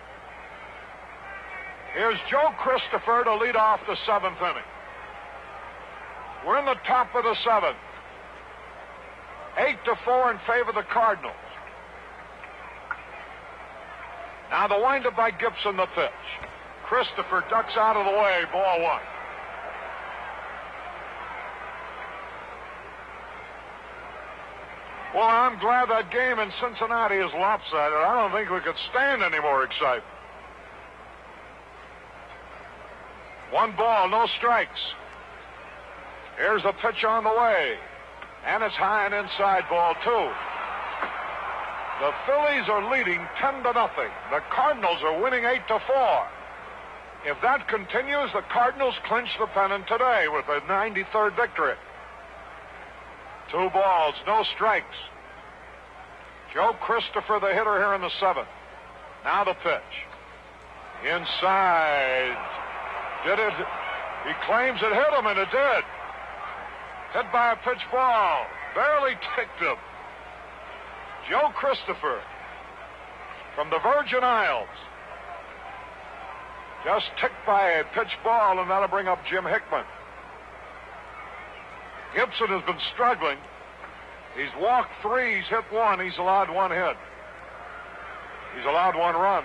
Here's Joe Christopher to lead off the 7th inning. We're in the top of the 7th. 8-4 in favor of the Cardinals. Now the windup by Gibson, the pitch. Christopher ducks out of the way, ball 1. Well, I'm glad that game in Cincinnati is lopsided. I don't think we could stand any more excitement. 1 ball, no strikes. Here's the pitch on the way. And it's high and inside, ball 2. The Phillies are leading 10-0. The Cardinals are winning 8-4. If that continues, the Cardinals clinch the pennant today with a 93rd victory. 2 balls, no strikes. Joe Christopher, the hitter here in the 7th. Now the pitch. Inside. Did it? He claims it hit him, and it did. Hit by a pitch ball. Barely ticked him. Joe Christopher from the Virgin Isles. Just ticked by a pitch ball, and that'll bring up Jim Hickman. Gibson has been struggling. He's walked 3, he's hit 1, he's allowed 1 hit. He's allowed 1 run.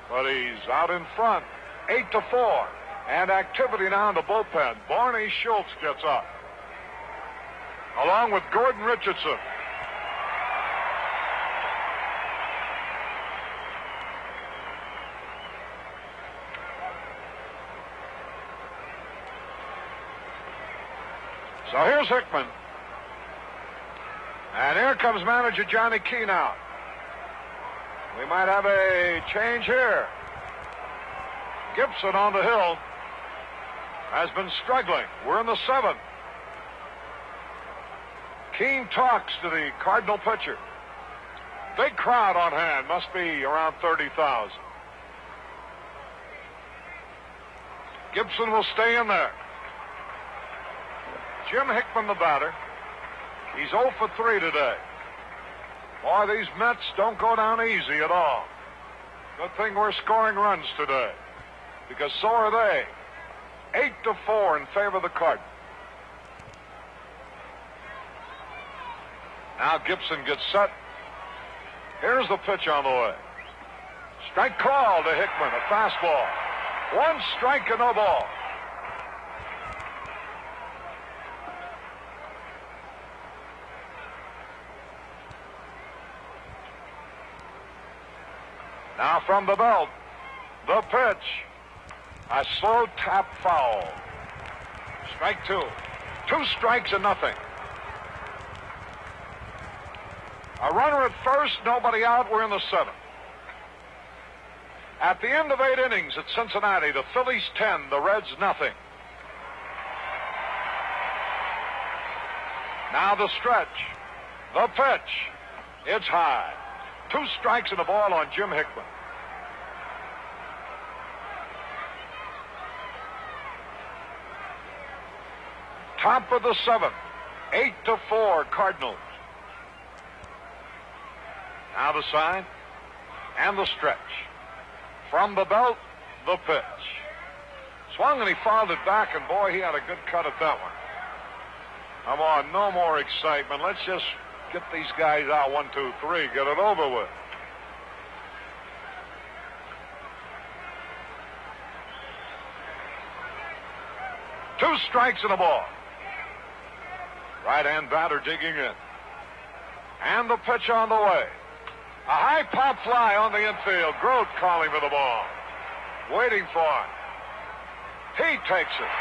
But he's out in front, 8-4. And activity now in the bullpen. Barney Schultz gets up, along with Gordon Richardson. So here's Hickman. And here comes manager Johnny Keene out. We might have a change here. Gibson on the hill has been struggling. We're in the 7th. Keene talks to the Cardinal pitcher. Big crowd on hand. Must be around 30,000. Gibson will stay in there. Jim Hickman, the batter. He's 0 for 3 today. Boy, these Mets don't go down easy at all. Good thing we're scoring runs today, because so are they. 8-4 in favor of the Cardinals. Now Gibson gets set. Here's the pitch on the way. Strike call to Hickman, a fastball. 1 strike and no ball. Now from the belt, the pitch. A slow tap foul. Strike 2. 2 strikes and nothing. A runner at first, nobody out. We're in the 7th. At the end of 8 innings at Cincinnati, the Phillies 10, the Reds nothing. Now the stretch. The pitch. It's high. 2 strikes and a ball on Jim Hickman. Top of the 7th. 8-4 Cardinals. Now the sign and the stretch. From the belt, the pitch. Swung and he fouled it back, and boy, he had a good cut at that one. Come on, no more excitement. Let's just get these guys out. 1, 2, 3. Get it over with. Two strikes and a ball. Right-hand batter digging in. And the pitch on the way. A high pop fly on the infield. Grote calling for the ball. Waiting for it. He takes it.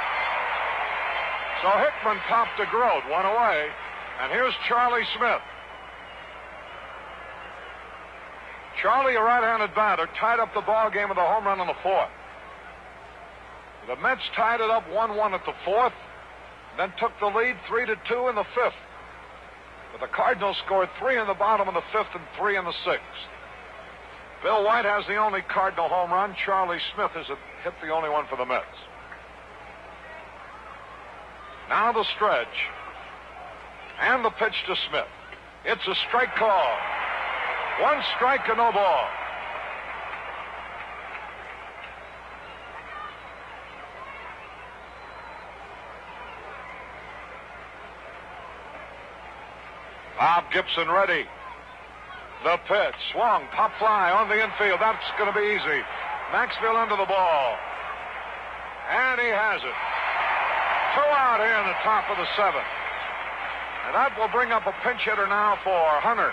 So Hickman popped to Grote, 1 away. And here's Charlie Smith. Charlie, a right-handed batter, tied up the ball game with a home run on the 4th. The Mets tied it up 1-1 at the fourth, then took the lead 3-2 in the fifth. But the Cardinals scored 3 in the bottom of the fifth and 3 in the sixth. Bill White has the only Cardinal home run. Charlie Smith has hit the only one for the Mets. Now the stretch. And the pitch to Smith. It's a strike call. 1 strike and no ball. Bob Gibson ready. The pitch, swung, pop fly on the infield. That's going to be easy. Maxfield under the ball. And he has it. 2 out here in the top of the 7th. And that will bring up a pinch hitter now for Hunter.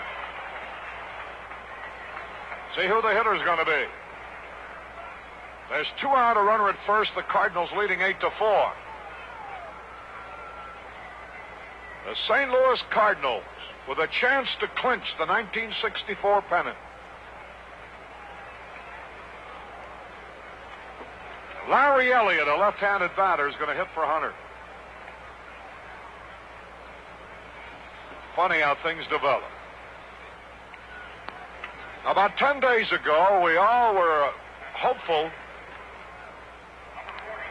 See who the hitter's going to be. There's 2 out, a runner at first. The Cardinals leading 8-4. The St. Louis Cardinals with a chance to clinch the 1964 pennant. Larry Elliott, a left-handed batter, is going to hit for Hunter. Funny how things develop. About 10 days ago, we all were hopeful.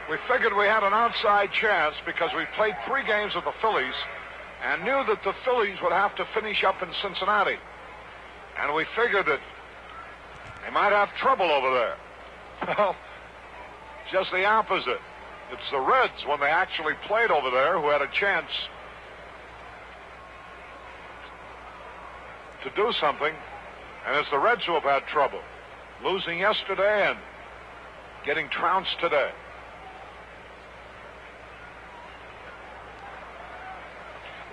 We figured we had an outside chance because we played 3 games with the Phillies and knew that the Phillies would have to finish up in Cincinnati. And we figured that they might have trouble over there. Well, just the opposite. It's the Reds, when they actually played over there, who had a chance to do something. And it's the Reds who have had trouble, losing yesterday and getting trounced today.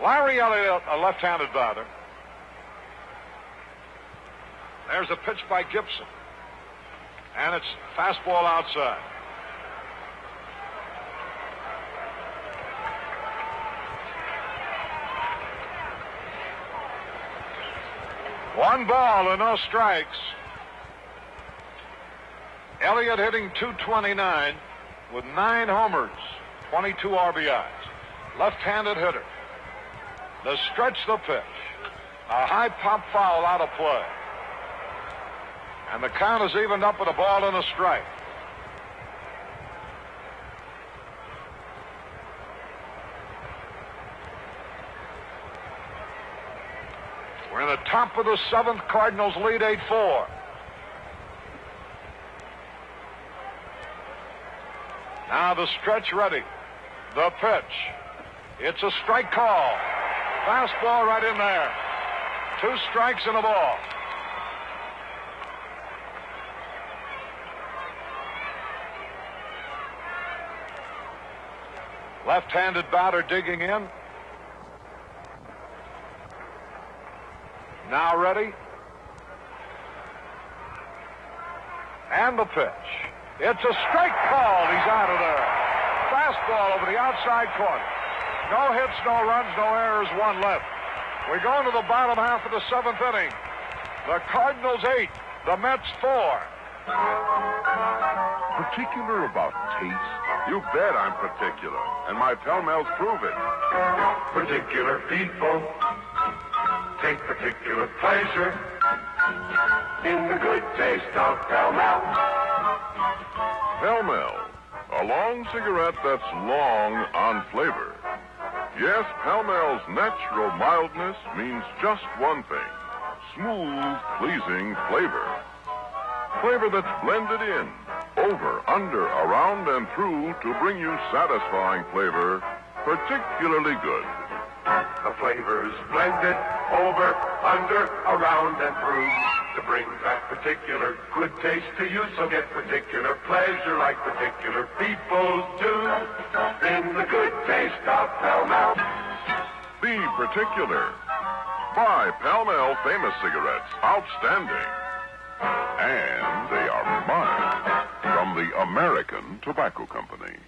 Larry Elliott, a left-handed batter. There's a pitch by Gibson. And it's fastball outside. One ball and no strikes. Elliott hitting .229 with 9 homers, 22 RBIs. Left-handed hitter. The stretch, the pitch. A high pop foul out of play. And the count is evened up with a ball and a strike. We're in the top of the 7th. Cardinals lead 8-4. Now the stretch ready. The pitch. It's a strike call. Fastball right in there. 2 strikes and a ball. Left-handed batter digging in. Now ready. And the pitch. It's a strike call. He's out of there. Fastball over the outside corner. No hits, no runs, no errors, 1 left. We go into the bottom half of the 7th inning. The Cardinals 8, the Mets 4. Particular about taste? You bet I'm particular, and my pell-mells prove it. Particular people take particular pleasure in the good taste of Pell-Mell. Pell-Mell, a long cigarette that's long on flavor. Yes, Pell-Mell's natural mildness means just one thing: smooth, pleasing flavor. Flavor that's blended in, over, under, around, and through to bring you satisfying flavor, particularly good. The flavors blended over, under, around, and through to bring that particular good taste to you. So get particular pleasure like particular people do in the good taste of Pell-Mell. Be particular. Buy Pell-Mell Famous Cigarettes. Outstanding. And they are mild from the American Tobacco Company.